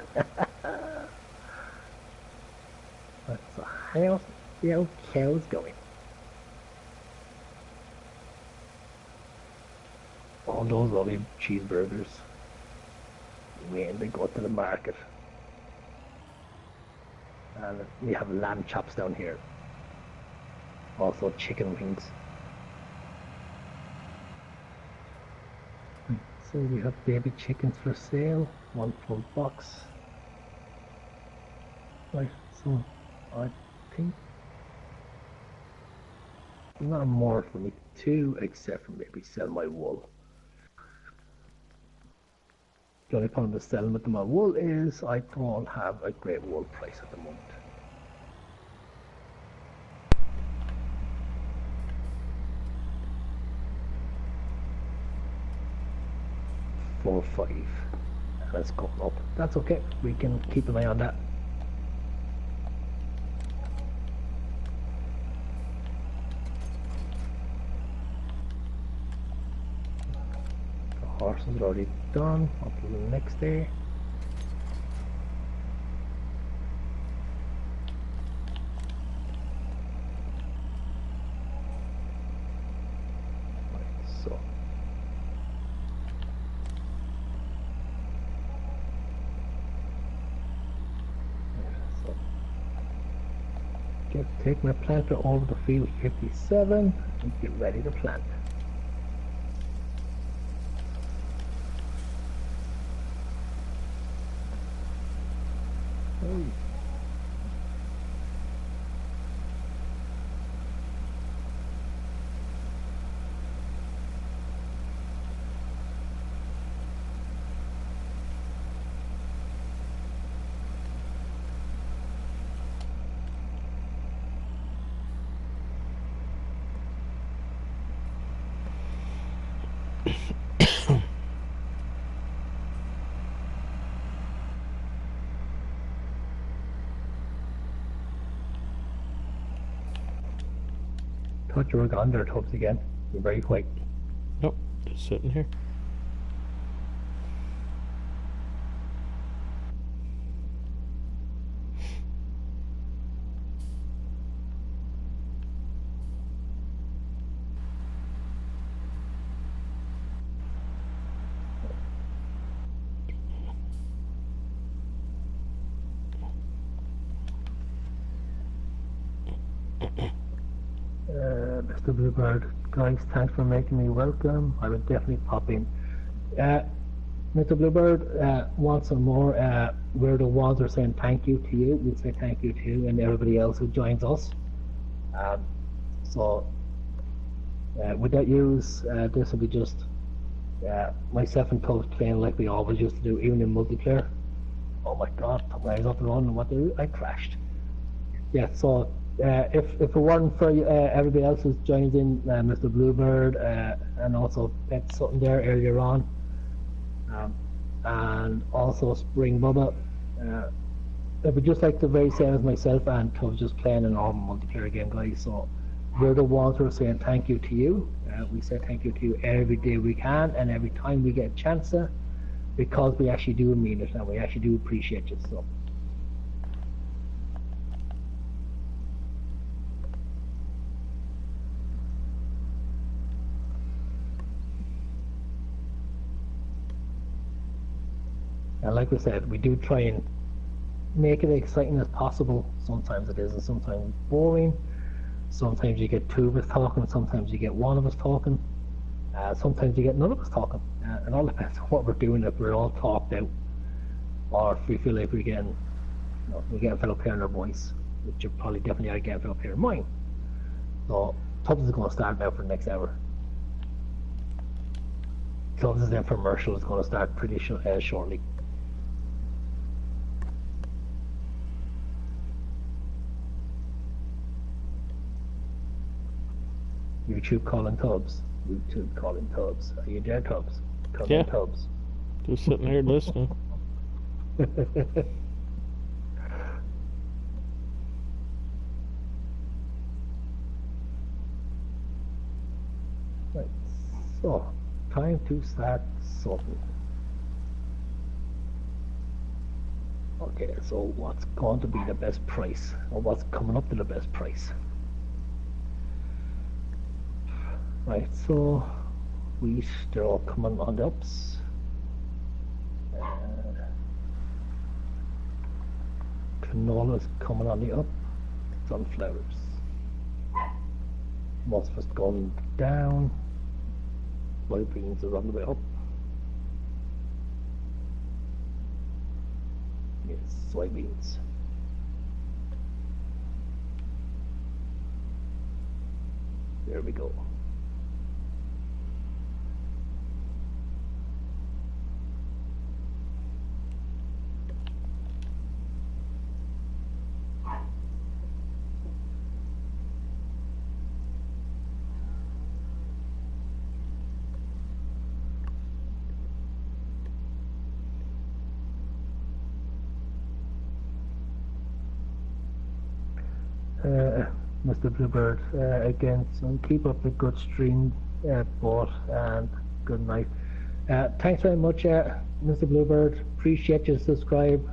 So how's the old cows going? All those lovely cheeseburgers waiting to go to the market. And we have lamb chops down here. Also chicken wings. So we have baby chickens for sale, 1 full box. Right, so I think not more for me too, except for maybe sell my wool. The only problem with selling with my wool is I don't have a great wool price at the moment. $4 $5, and it's going up. That's okay. We can keep an eye on that. is already done. On to the next day. Right, so. Take my planter over to field 57 and get ready to plant. Oh. Thought you were gone there, Tubbs, again. You're very quick. Nope, just sitting here. Mr. Bluebird, guys, thanks for making me welcome. I will definitely pop in. Mr. Bluebird, once and more, we're the ones who are saying thank you to you. We'll say thank you to you and everybody else who joins us. So, without yous, this will be just myself and Tubbs playing like we always used to do, even in multiplayer. Oh my god, when I was up and running, what did I do? I crashed. Yeah, so if it weren't for everybody else who's joined in, Mr. Bluebird, and also Pet Sutton there earlier on, and also Spring Bubba, it would just like the very same as myself and Tubbs just playing a normal multiplayer game, guys. So we're the ones who are saying thank you to you. We say thank you to you every day we can and every time we get a chance to, because we actually do mean it and we actually do appreciate it. So. And like we said, we do try and make it exciting as possible. Sometimes it is, and sometimes it's boring. Sometimes you get two of us talking, sometimes you get one of us talking. Sometimes you get none of us talking. It all depends on what we're doing, if we're all talked out, or if we feel like we're getting a fellow player in our voice, which you probably definitely are getting a fellow player in mine. So Tubbs is going to start now for the next hour. Tubbs' infomercial is going to start pretty shortly. YouTube calling Tubbs. YouTube calling Tubbs. Are you there, Tubbs? Calling Yeah. Tubbs. Just sitting here listening. Right. So, time to start sorting. Okay, so what's going to be the best price? Or what's coming up to the best price? Right, so wheat, they're all coming on the ups. Canola's coming on the up. Sunflowers. Mustard's going down. White beans are on the way up. Yes, soybeans. There we go. Mr. Bluebird, again, so keep up the good stream, bot, and good night. Thanks very much, Mr. Bluebird. Appreciate you subscribe.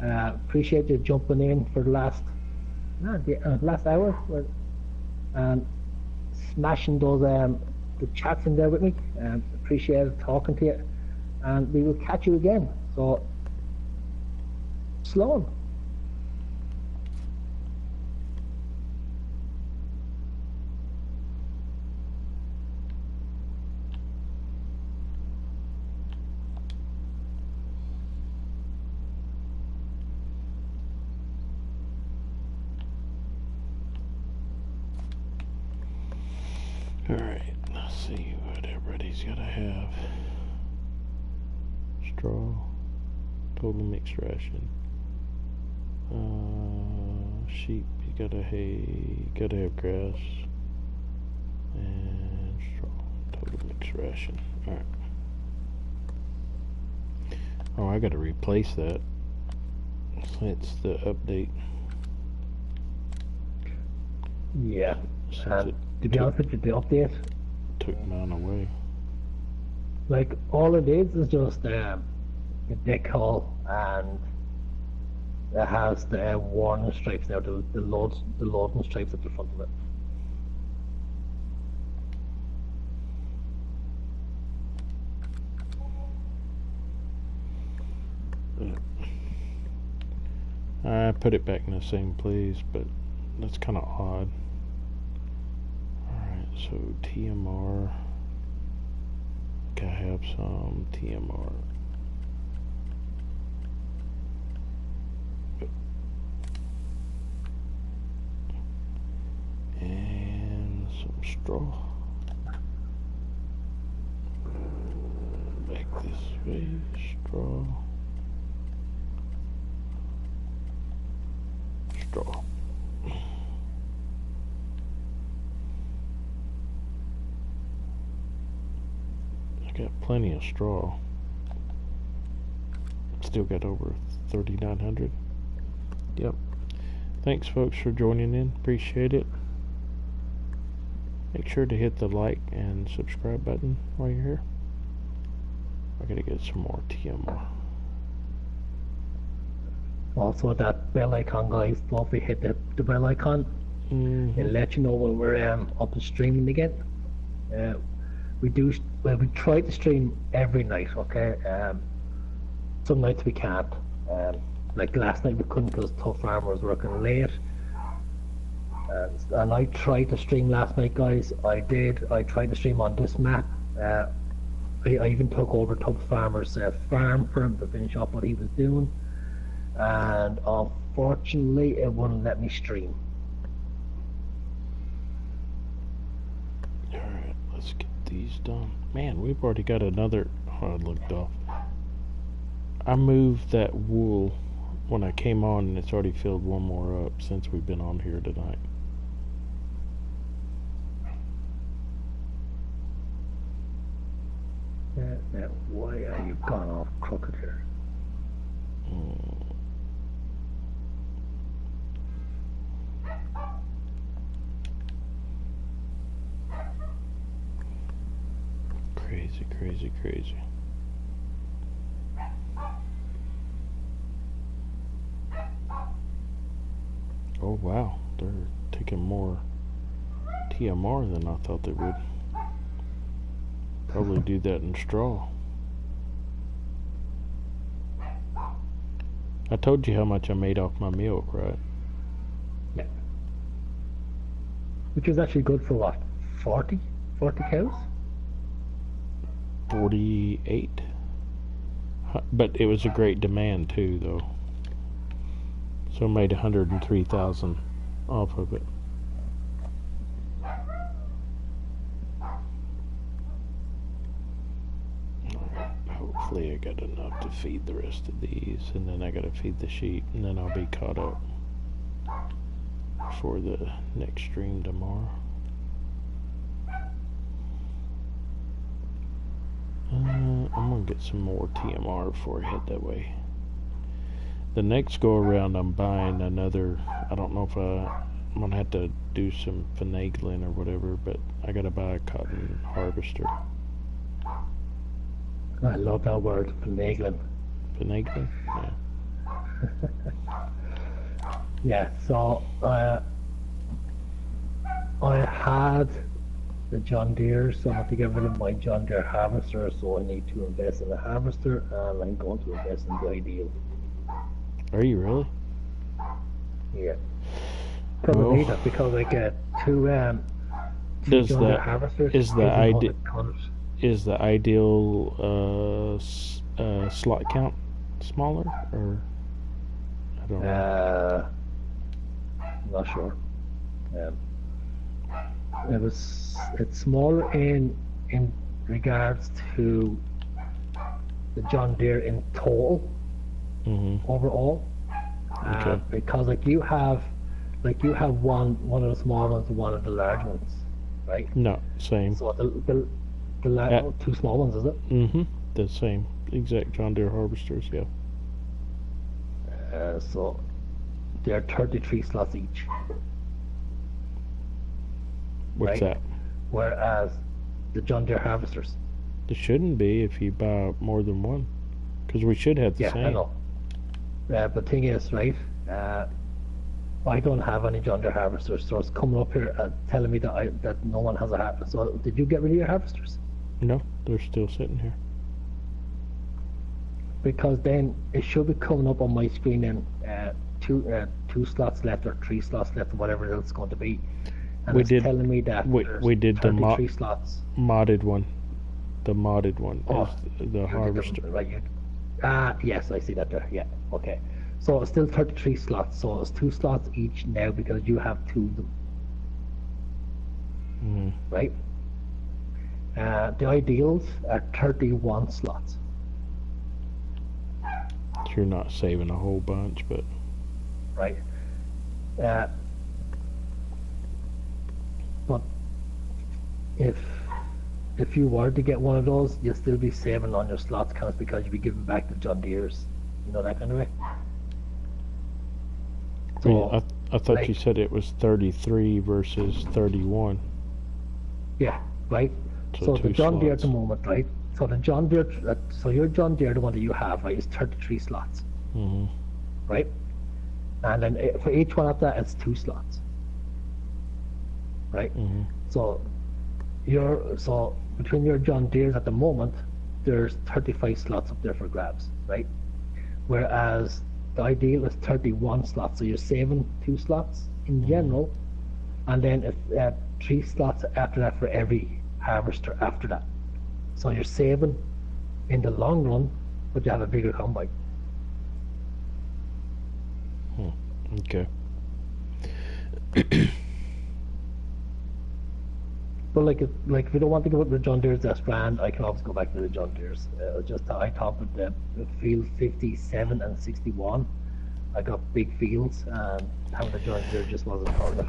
Appreciate you jumping in for the last hour and smashing those the chats in there with me. Appreciate talking to you, and we will catch you again. So, Sloan. Alright, let's see what everybody's gotta have. Straw, total mixed ration. Sheep, you gotta have grass. And straw, total mixed ration. Alright. Oh, I gotta replace that. It's the update. Yeah. Since To be honest with you, the update, took mine away. like all it is just a decal, and it has the warning stripes now, the loading stripes at the front of it. I put it back in the same place, but that's kind of odd. Alright, so TMR. Gotta have some TMR. And some straw. Back this way, straw. Straw. I got plenty of straw. Still got over 3,900. Yep. Thanks folks for joining in. Appreciate it. Make sure to hit the like and subscribe button while you're here. I gotta get some more TMR. Also, that bell icon, guys. Don't forget the bell icon. It'll let you know when we're up and streaming again. We try to stream every night. Okay. Some nights we can't. Like last night we couldn't because Tough Farmer was working late. And I tried to stream last night, guys. I did. I tried to stream on this map. I even took over Tubb Farmer's farm for him to finish up what he was doing. And unfortunately it wouldn't let me stream. Alright, let's get these done. Man, we've already got another. Oh, I looked off. I moved that wool when I came on, and it's already filled one more up since we've been on here tonight. Now, why are you gone off crooked here? Crazy, crazy, crazy. Oh wow, they're taking more TMR than I thought they would. Probably do that in straw. I told you how much I made off my milk, right? Yeah. Which is actually good for what? 40 cows? 48. But it was a great demand too, though. So I made 103,000 off of it. Hopefully I got enough to feed the rest of these, and then I gotta feed the sheep, and then I'll be caught up for the next stream tomorrow. I'm gonna get some more TMR before I head that way. The next go around I'm buying another, I don't know if I'm gonna have to do some finagling or whatever, but I gotta buy a cotton harvester. I love that word, finagling. Finagling? Yeah. Yeah, so I had the John Deere, so I had to get rid of my John Deere harvester, so I need to invest in a harvester, and I'm going to invest in the Ideal. Are you really? Yeah. Because I need it, because I get two Does John Deere the harvesters. is the isn't on ide- the cutters. is the ideal slot count smaller, or I don't know. Not sure. Um, it's smaller in regards to the John Deere in total overall, Okay. because like you have one of the small ones and one of the large ones, right? No, same. So the two small ones, is it? The same exact John Deere harvesters. Yeah. So they're 33 slots each. What's right? that? Whereas the John Deere harvesters. It shouldn't be if you buy more than one, because we should have the Yeah, same. I know. But thing is, right? I don't have any John Deere harvesters, so it's coming up here telling me that no one has a harvester. So did you get rid of your harvesters? No, they're still sitting here. Because then it should be coming up on my screen in two slots left or 3 slots left or whatever it's going to be. And it's telling me that we did the 33 slots. modded one. The modded one is the harvester. Yes, I see that there. Yeah, okay. So it's still 33 slots. So it's 2 slots each now because you have 2 of them. Right? The ideals are 31 slots. You're not saving a whole bunch, but right. But if you were to get one of those, you'll still be saving on your slots counts because you'll be giving back the John Deere's, you know, that kind of way. So, I thought you said it was 33 versus 31. Yeah, right. So the John Deere at the moment, right? So the John Deere, so your John Deere, the one that you have, right, is 33 slots, right? And then for each one of that, it's 2 slots, right? So between your John Deeres at the moment, there's 35 slots up there for grabs, right? Whereas the ideal is 31 slots, so you're saving 2 slots in general, and then it's 3 slots after that for every harvester after that. So you're saving in the long run, but you have a bigger combine. Okay. But like if you don't want to go with the John Deere's, that's grand. I can always go back to the John Deere's. Just I thought with the field 57 and 61, I got big fields, and having the John Deere just wasn't part of it.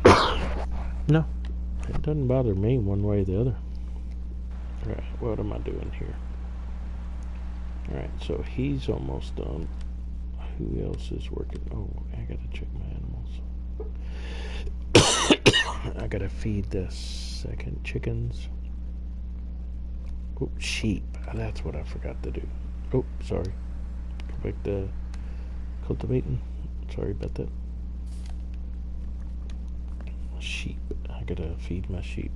No, it doesn't bother me one way or the other. All right, what am I doing here? All right, so he's almost done. Who else is working? Oh, I gotta check my animals. I gotta feed the second chickens. Oh, sheep. That's what I forgot to do. Oh, sorry. Go back to cultivating. Sorry about that. Sheep. I gotta feed my sheep.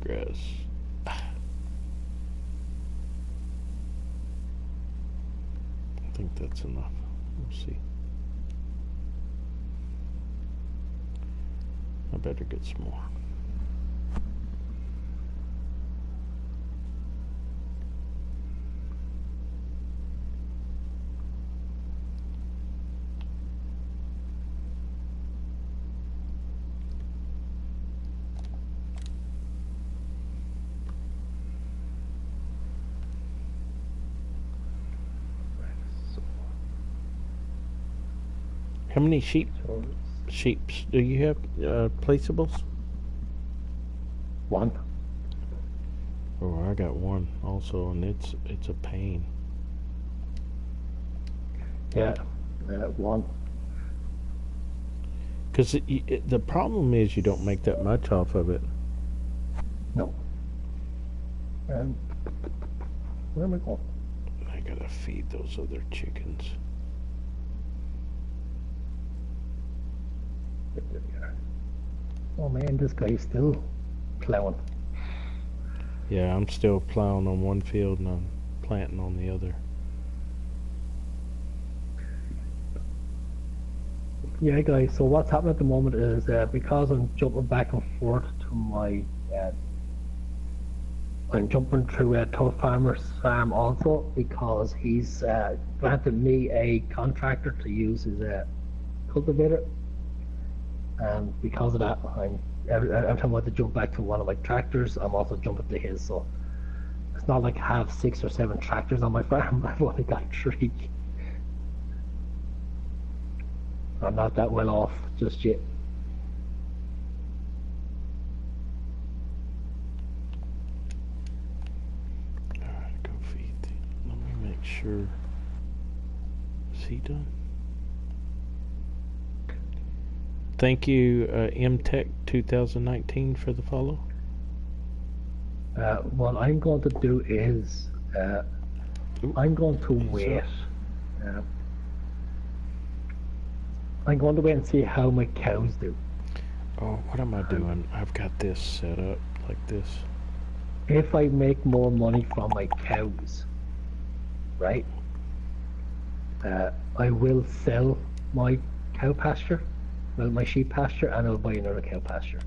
Grass. I think that's enough. We'll see. I better get some more. How many So sheeps do you have? Placeables? one. Oh, I got one also, and it's a pain. Yeah, one. Because the problem is you don't make that much off of it. No. Where am I going? I gotta feed those other chickens. There we are. Oh man, this guy's still plowing. Yeah, I'm still plowing on one field and I'm planting on the other. Yeah, guys. So what's happening at the moment is because I'm jumping back and forth to my, I'm jumping through Todd Farmer's farm also because he's granted me a contractor to use his cultivator, and because of that, every time I want to jump back to one of my tractors, I'm also jumping to his. So it's not like I have 6 or 7 tractors on my farm. I've only got 3. I'm not that well off just yet. Alright, go feed. Let me make sure. Is he done? Thank you, MTech 2019 for the follow. What I'm going to do is I'm going to wait. I'm going to wait and see how my cows do. Oh, what am I doing? I've got this set up like this. If I make more money from my cows, right, I will sell my cow pasture, well, my sheep pasture, and I'll buy another cow pasture.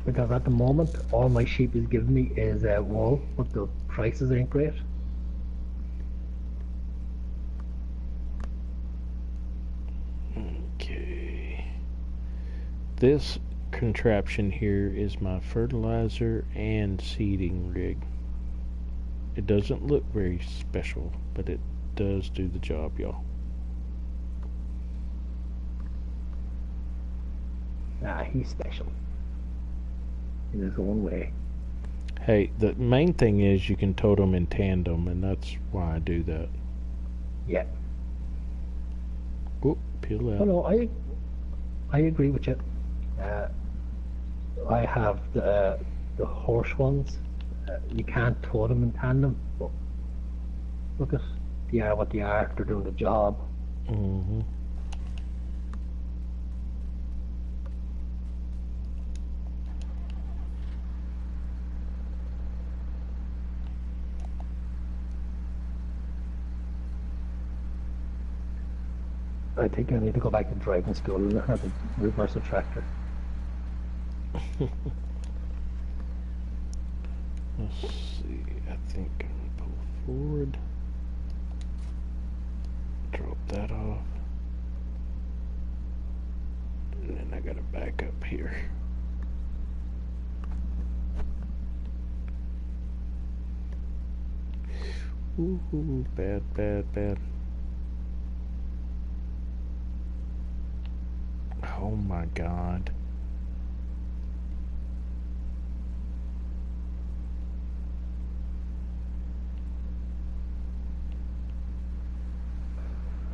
Because at the moment, all my sheep is giving me is wool, but the prices ain't great. Okay. This contraption here is my fertilizer and seeding rig. It doesn't look very special, but it does do the job, y'all. Nah, he's special in his own way. Hey, the main thing is you can tote them in tandem, and that's why I do that. Yeah. Oh, peel out. Oh no, I agree with you. I have the horse ones. You can't tow them in tandem, but look at they are what they are. They're doing the job. Mm-hmm. I think I need to go back to driving school and learn how to reverse a tractor. Let's see. I think I'm gonna pull forward. Drop that off. And then I gotta back up here. Ooh, bad, bad, bad. Oh my God.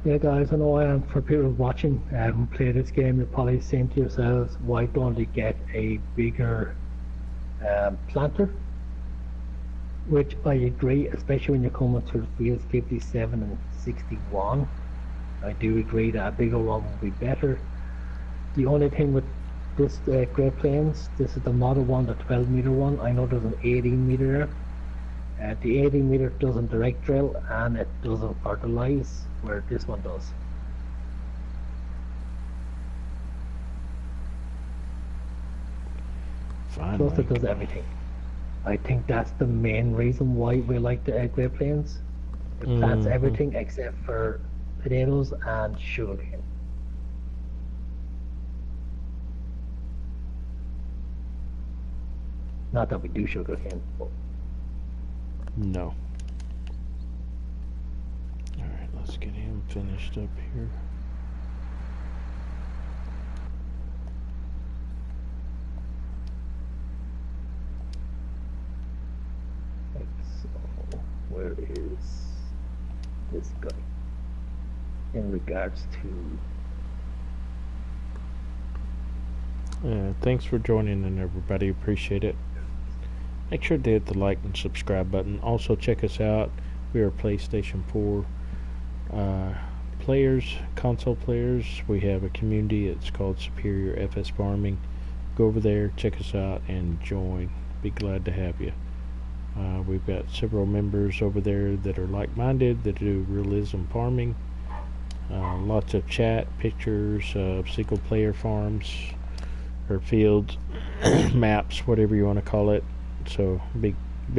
Yeah, guys, I know for people watching who play this game, you're probably saying to yourselves, why don't they get a bigger planter? Which I agree, especially when you're coming through the fields 57 and 61. I do agree that a bigger one would be better. The only thing with this Great Plains, this is the model one, the 12 meter one. I know there's an 18 meter there. The 18 meter doesn't direct drill and it doesn't fertilize, where this one does. Finally. Plus it does everything. I think that's the main reason why we like the Great Plains. It plants everything except for potatoes and sugarcane. Not that we do sugarcane, but No. Alright, let's get him finished up here. so where is this guy in regards to? Thanks for joining in, everybody. Appreciate it. Make sure to hit the like and subscribe button. Also, check us out. We are PlayStation 4 players, console players. We have a community. It's called Superior FS Farming. Go over there, check us out, and join. Be glad to have you. We've got several members over there that are like-minded, that do realism farming. Lots of chat, pictures of single-player farms or fields, maps, whatever you want to call it. So be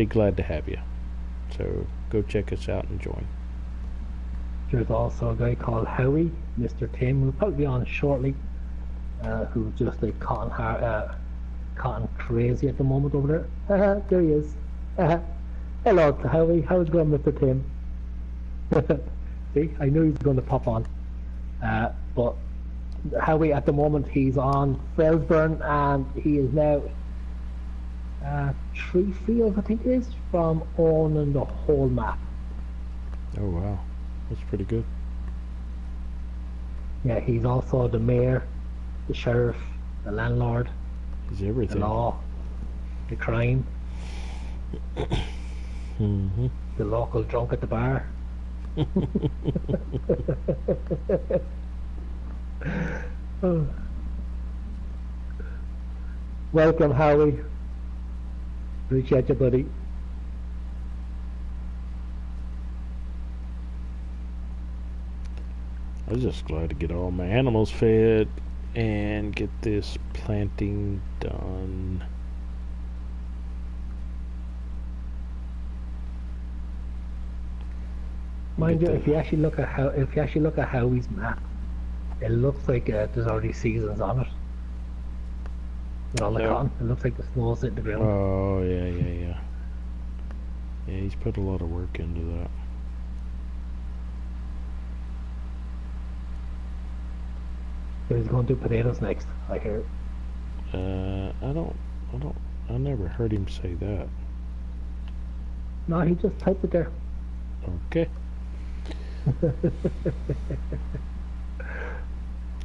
glad to have you. So go check us out and join. There's also a guy called Howie, Mr. Tim, who'll probably be on shortly, who's just like cotton crazy at the moment over there. There he is. Hello, Howie. How's it going, Mr. Tim? See, I knew he was going to pop on. But Howie, at the moment, he's on Felsburn, and he is now 3 fields, I think it is, from owning the whole map. Oh wow, that's pretty good. Yeah, he's also the mayor, the sheriff, the landlord, He's the everything. law, the crime, Mm-hmm. the local drunk at the bar. Oh. Welcome, Howie. Appreciate you, buddy. I was just glad to get all my animals fed and get this planting done. Mind you, Get if you actually look at Howie's map, it looks like there's already seasons on it. With all the Yeah. cotton, it looks like the snow's hitting the ground. Oh yeah. Yeah, he's put a lot of work into that. So he's going to do potatoes next, I hear. I never heard him say that. No, he just typed it there. Okay.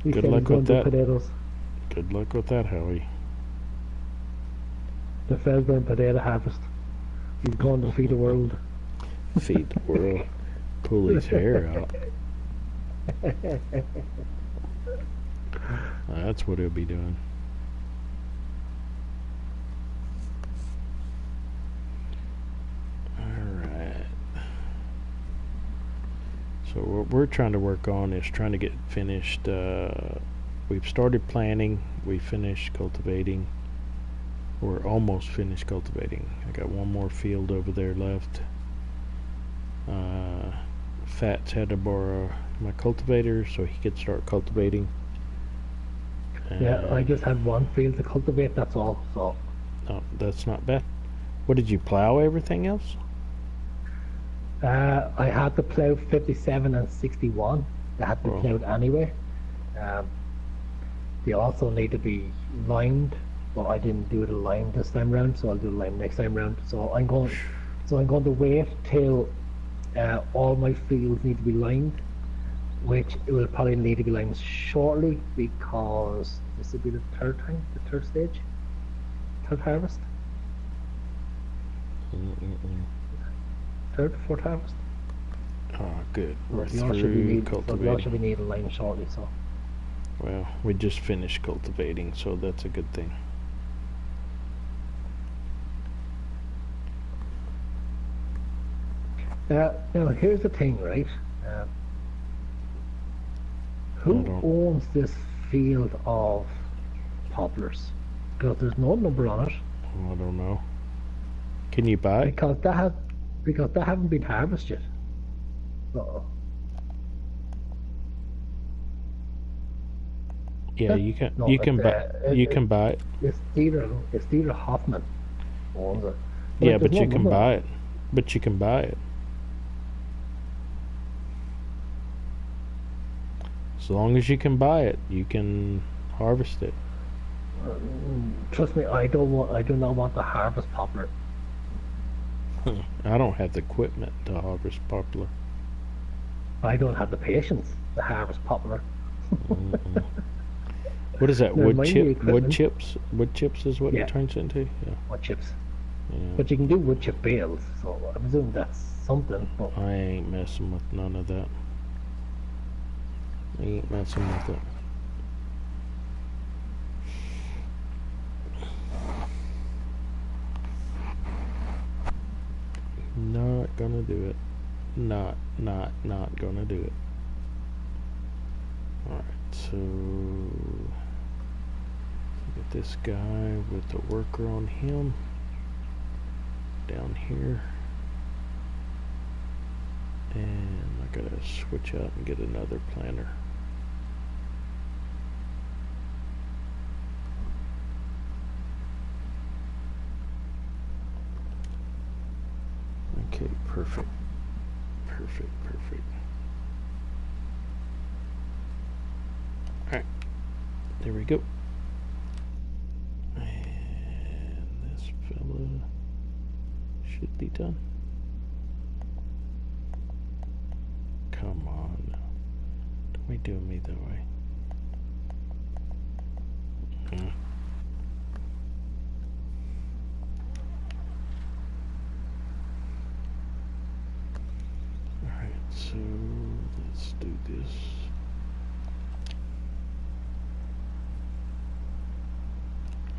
He Good said luck he's going with to do that. potatoes. Good luck with that, Howie. The Felsburn potato harvest. He's going to feed the world. Feed the world. Pull his hair out. That's what he'll be doing. Alright. So what we're trying to work on is trying to get finished. We've started planting. We finished cultivating. We're almost finished cultivating. I got one more field over there left. Fats had to borrow my cultivator so he could start cultivating. Yeah, I just had one field to cultivate, that's all. So Oh, that's not bad. What, did you plow everything else? I had to plough 57 and 61. They had to be Oh. ploughed anyway. They also need to be limed, but I didn't do the lime this time round, so I'll do the lime next time round. So I'm going to wait till all my fields need to be limed, which it will probably need to be limed shortly because this will be the third stage, third harvest, third, fourth harvest. Oh, good. We're So they all should be through needed, so they all cultivating. should be needed limed shortly. So. Well, we just finished cultivating, so that's a good thing. Now here's the thing, right? I Who don't- owns this field of poplars? Because there's no number on it. I don't know. Can you buy? Because they haven't been harvested yet. Uh-oh. Yeah, you can. No, You can it's, buy. You can buy it. It's Dieter Hoffman. owns it. Yeah, Like, but there's you one can other- buy it. But you can buy it. As long as you can buy it, you can harvest it. Trust me, I do not want to harvest poplar. I don't have the equipment to harvest poplar. I don't have the patience to harvest poplar. Mm-mm. What is that? Now, Wood mind the chip? Wood equipment- chips? Wood chips is what Yeah. it turns into. Yeah. Wood chips. Yeah. But you can do wood chip bales, so I presume that's something. But I ain't messing with none of that. I ain't messing with it. Not gonna do it. Not gonna do it. Alright, so get this guy with the worker on him down here. And I gotta switch out and get another planter. Okay, perfect. Perfect. Alright, there we go. And this fella should be done. Come on now. Don't be doing me that way. Alright, so let's do this.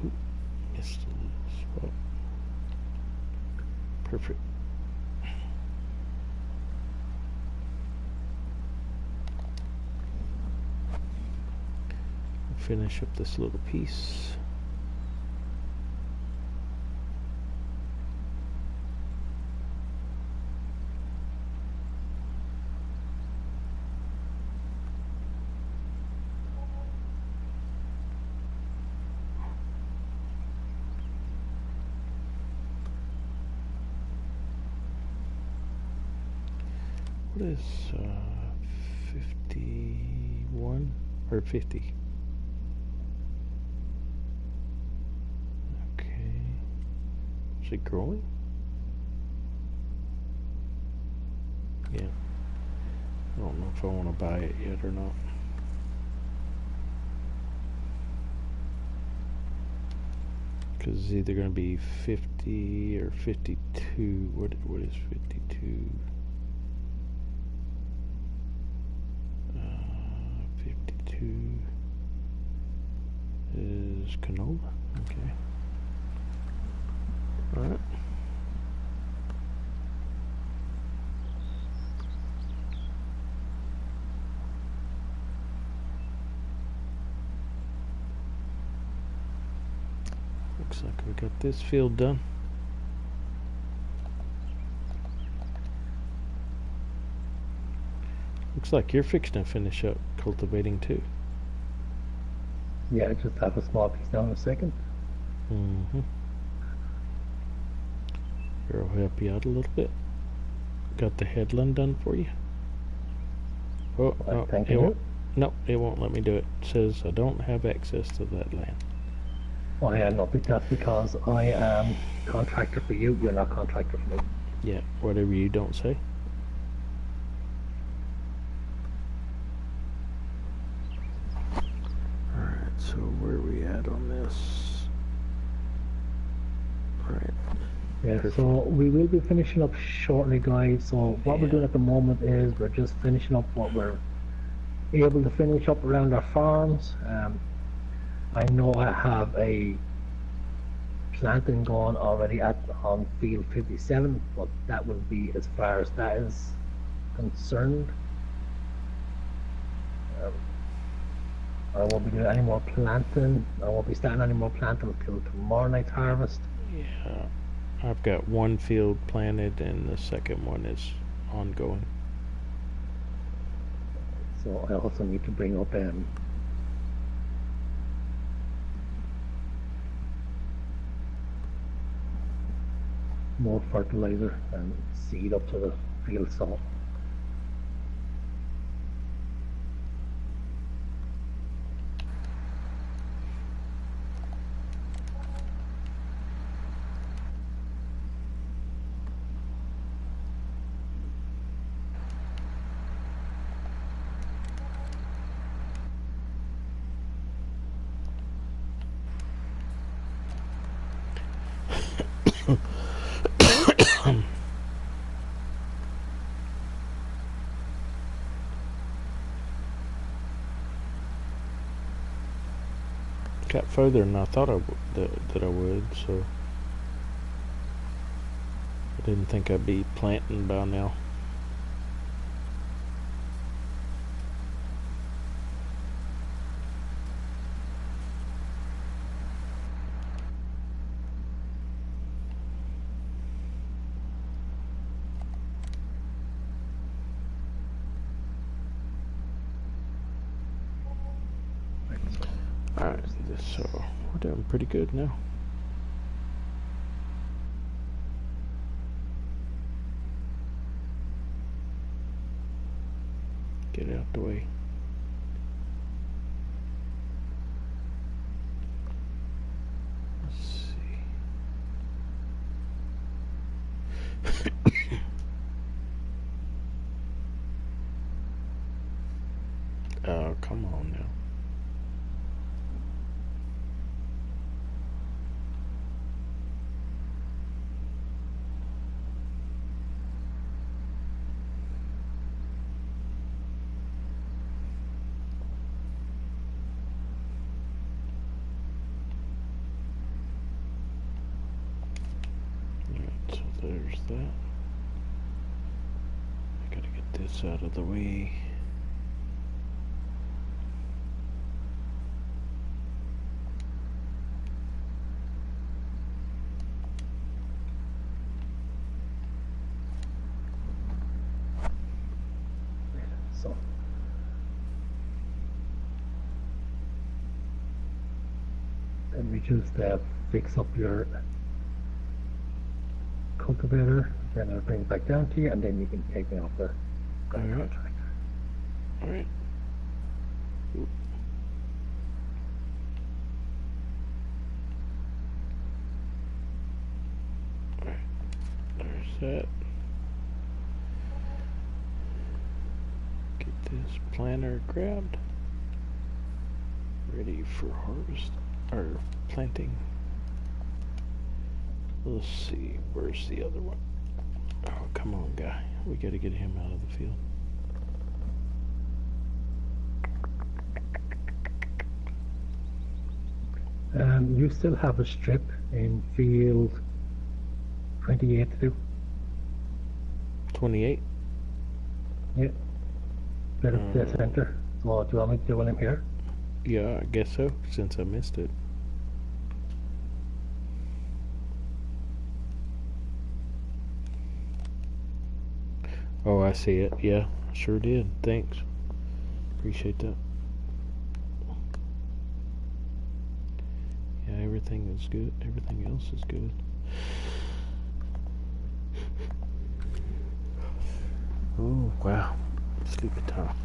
Ooh, missed a little spot. Perfect. Finish up this little piece. What is 51 or 50? Okay. Is it growing? Yeah. I don't know if I want to buy it yet or not. Because it's either going to be 50 or 52. What is 52? 52 is canola. Okay. All right. Looks like we got this field done. Looks like you're fixing to finish up cultivating too. yeah, I just have a small piece down in a second. Mm-hmm. Here, I'll help you out a little bit. Got the headland done for you. Oh, no, Thank it you. won't. No, it won't let me do it. It says I don't have access to that land. Oh yeah, no, that's because I am contractor for you. You're not contractor for me. Yeah, whatever you don't say. Alright, so where are we at on this? Alright. Yeah, Perfect. so we will be finishing up shortly, guys. So what we're doing at the moment is we're just finishing up what we're able to finish up around our farms. I know I have a planting going already on field 57, but that will be as far as that is concerned. I won't be doing any more planting. I won't be starting any more planting until tomorrow night's harvest. Yeah, I've got one field planted and the second one is ongoing. So I also need to bring up more fertilizer and seed up to the field salt. Got further than I thought that I would, so I didn't think I'd be planting by now. Alright, so we're doing pretty good now. Get it out the way. Let's see. Oh, come on now. There's that. I gotta get this out of the way. So then we just fix up your cultivator, then it'll bring it back down to you, and then you can take me off the Alright. Alright. Alright. There's that. Get this planter grabbed. Ready for harvest or planting. Let's see, where's the other one? Oh, come on, guy. We gotta get him out of the field. You still have a strip in field 28 to do. 28? Yeah. Bit of the center. So do you want me to do him here? Yeah, I guess so, since I missed it. Oh, I see it. Yeah, sure did. Thanks. Appreciate that. Yeah, everything is good. Everything else is good. Oh, wow. Sleepy time.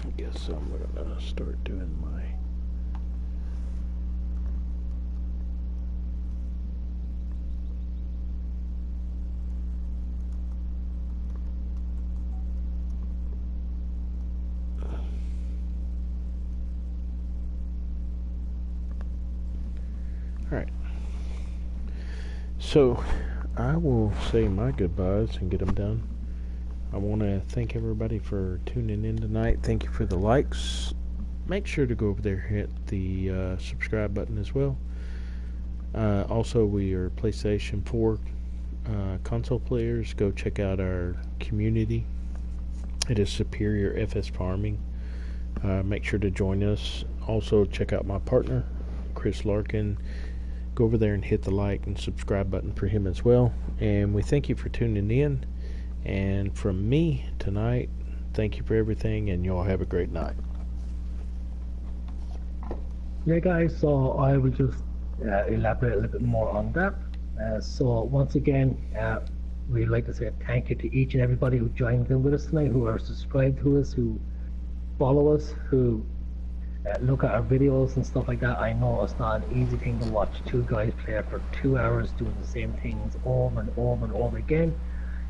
I guess I'm gonna start doing my Alright. So, I will say my goodbyes and get them done. I want to thank everybody for tuning in tonight. Thank you for the likes. Make sure to go over there and hit the subscribe button as well. Also, we are PlayStation 4 console players. Go check out our community. It is Superior FS Farming. Make sure to join us. Also, check out my partner, Chris Larkin. Go over there and hit the like and subscribe button for him as well. And we thank you for tuning in. And from me tonight, thank you for everything, and y'all have a great night. Yeah, guys, so I will just elaborate a little bit more on that. So once again, we'd like to say thank you to each and everybody who joined in with us tonight, who are subscribed to us, who follow us, who look at our videos and stuff like that. I know it's not an easy thing to watch two guys play for 2 hours doing the same things over and over and over again.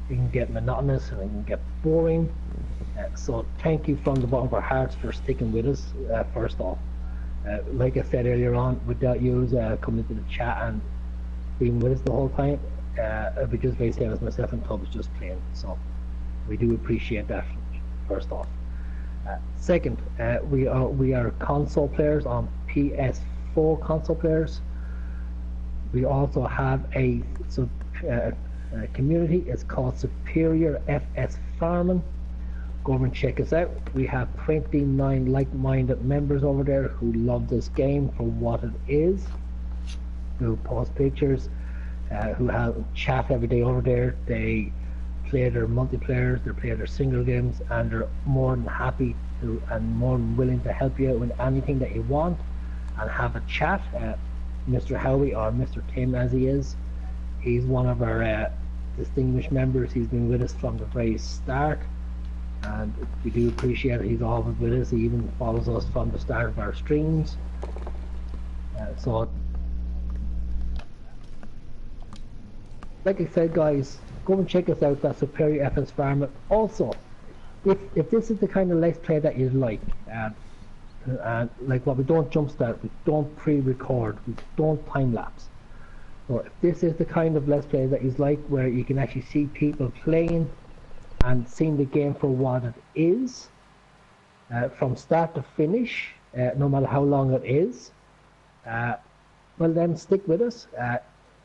It can get monotonous and it can get boring. So thank you from the bottom of our hearts for sticking with us, first off. Like I said earlier on, without you coming into the chat and being with us the whole time, it'd be just very same as myself and Tubb just playing. So we do appreciate that, first off. Second, we are console players on PS4 console players. We also have a community. It's called Superior FS Farming. Go over and check us out. We have 29 like-minded members over there who love this game for what it is, who post pictures, who have chat every day over there. They play their multiplayers, they play their single games, and they're more than happy to and more than willing to help you out with anything that you want and have a chat. Mr. Howie, or Mr. Tim as he is, he's one of our distinguished members. He's been with us from the very start, and we do appreciate it. He's always with us. He even follows us from the start of our streams. So like I said, guys, go and check us out at Superior FS Farmer. Also, if this is the kind of let's play that you like, and like what we don't jump start, we don't pre-record, we don't time lapse. So if this is the kind of let's play that you like, where you can actually see people playing and seeing the game for what it is, from start to finish, no matter how long it is, well then stick with us.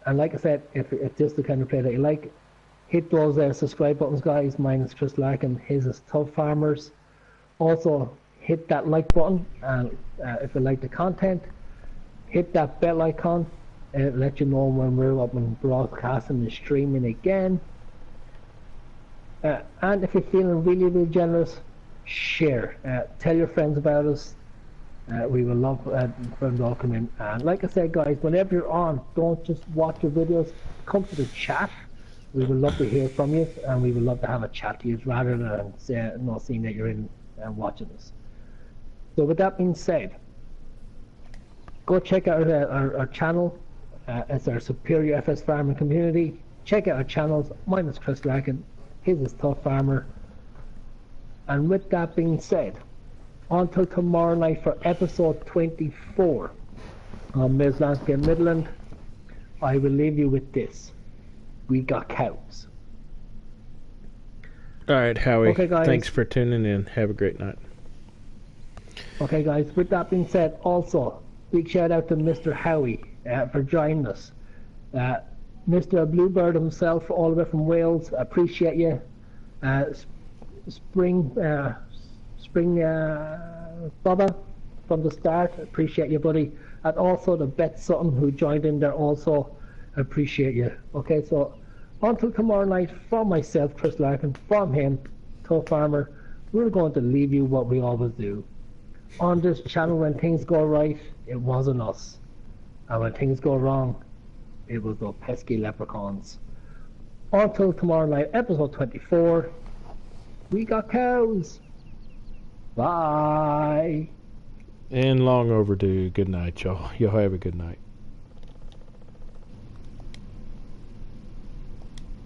And like I said, if this is the kind of play that you like, hit those subscribe buttons, guys. Mine is Chris Larkin, his is Tubb Farmers. Also, hit that like button, and if you like the content, hit that bell icon. Let you know when we're up and broadcasting and streaming again. And if you're feeling really, really generous, share. Tell your friends about us. We will love friends all come in. And like I said, guys, whenever you're on, don't just watch your videos. Come to the chat. We would love to hear from you, and we would love to have a chat to you rather than not seeing that you're in and watching us. So with that being said, go check out our channel. It's our Superior FS Farming community. Check out our channels. Mine is Chris Larkin. His is Tubb Farmer. And with that being said, until tomorrow night for episode 24 on Midland, I will leave you with this. We got cows. All right, Howie. Okay, guys. Thanks for tuning in. Have a great night. Okay, guys. With that being said, also big shout out to Mr. Howie for joining us. Mr. Bluebird himself, all the way from Wales. Appreciate you. Spring Bubba from the start. Appreciate you, buddy. And also the Bet Sutton who joined in there also. Appreciate you. Okay, so until tomorrow night, from myself, Chris Larkin, from him, Tubb Farmer, we're going to leave you what we always do. On this channel, when things go right, it wasn't us. And when things go wrong, it was those pesky leprechauns. Until tomorrow night, episode 24, we got cows. Bye. And long overdue. Good night, y'all. Y'all have a good night.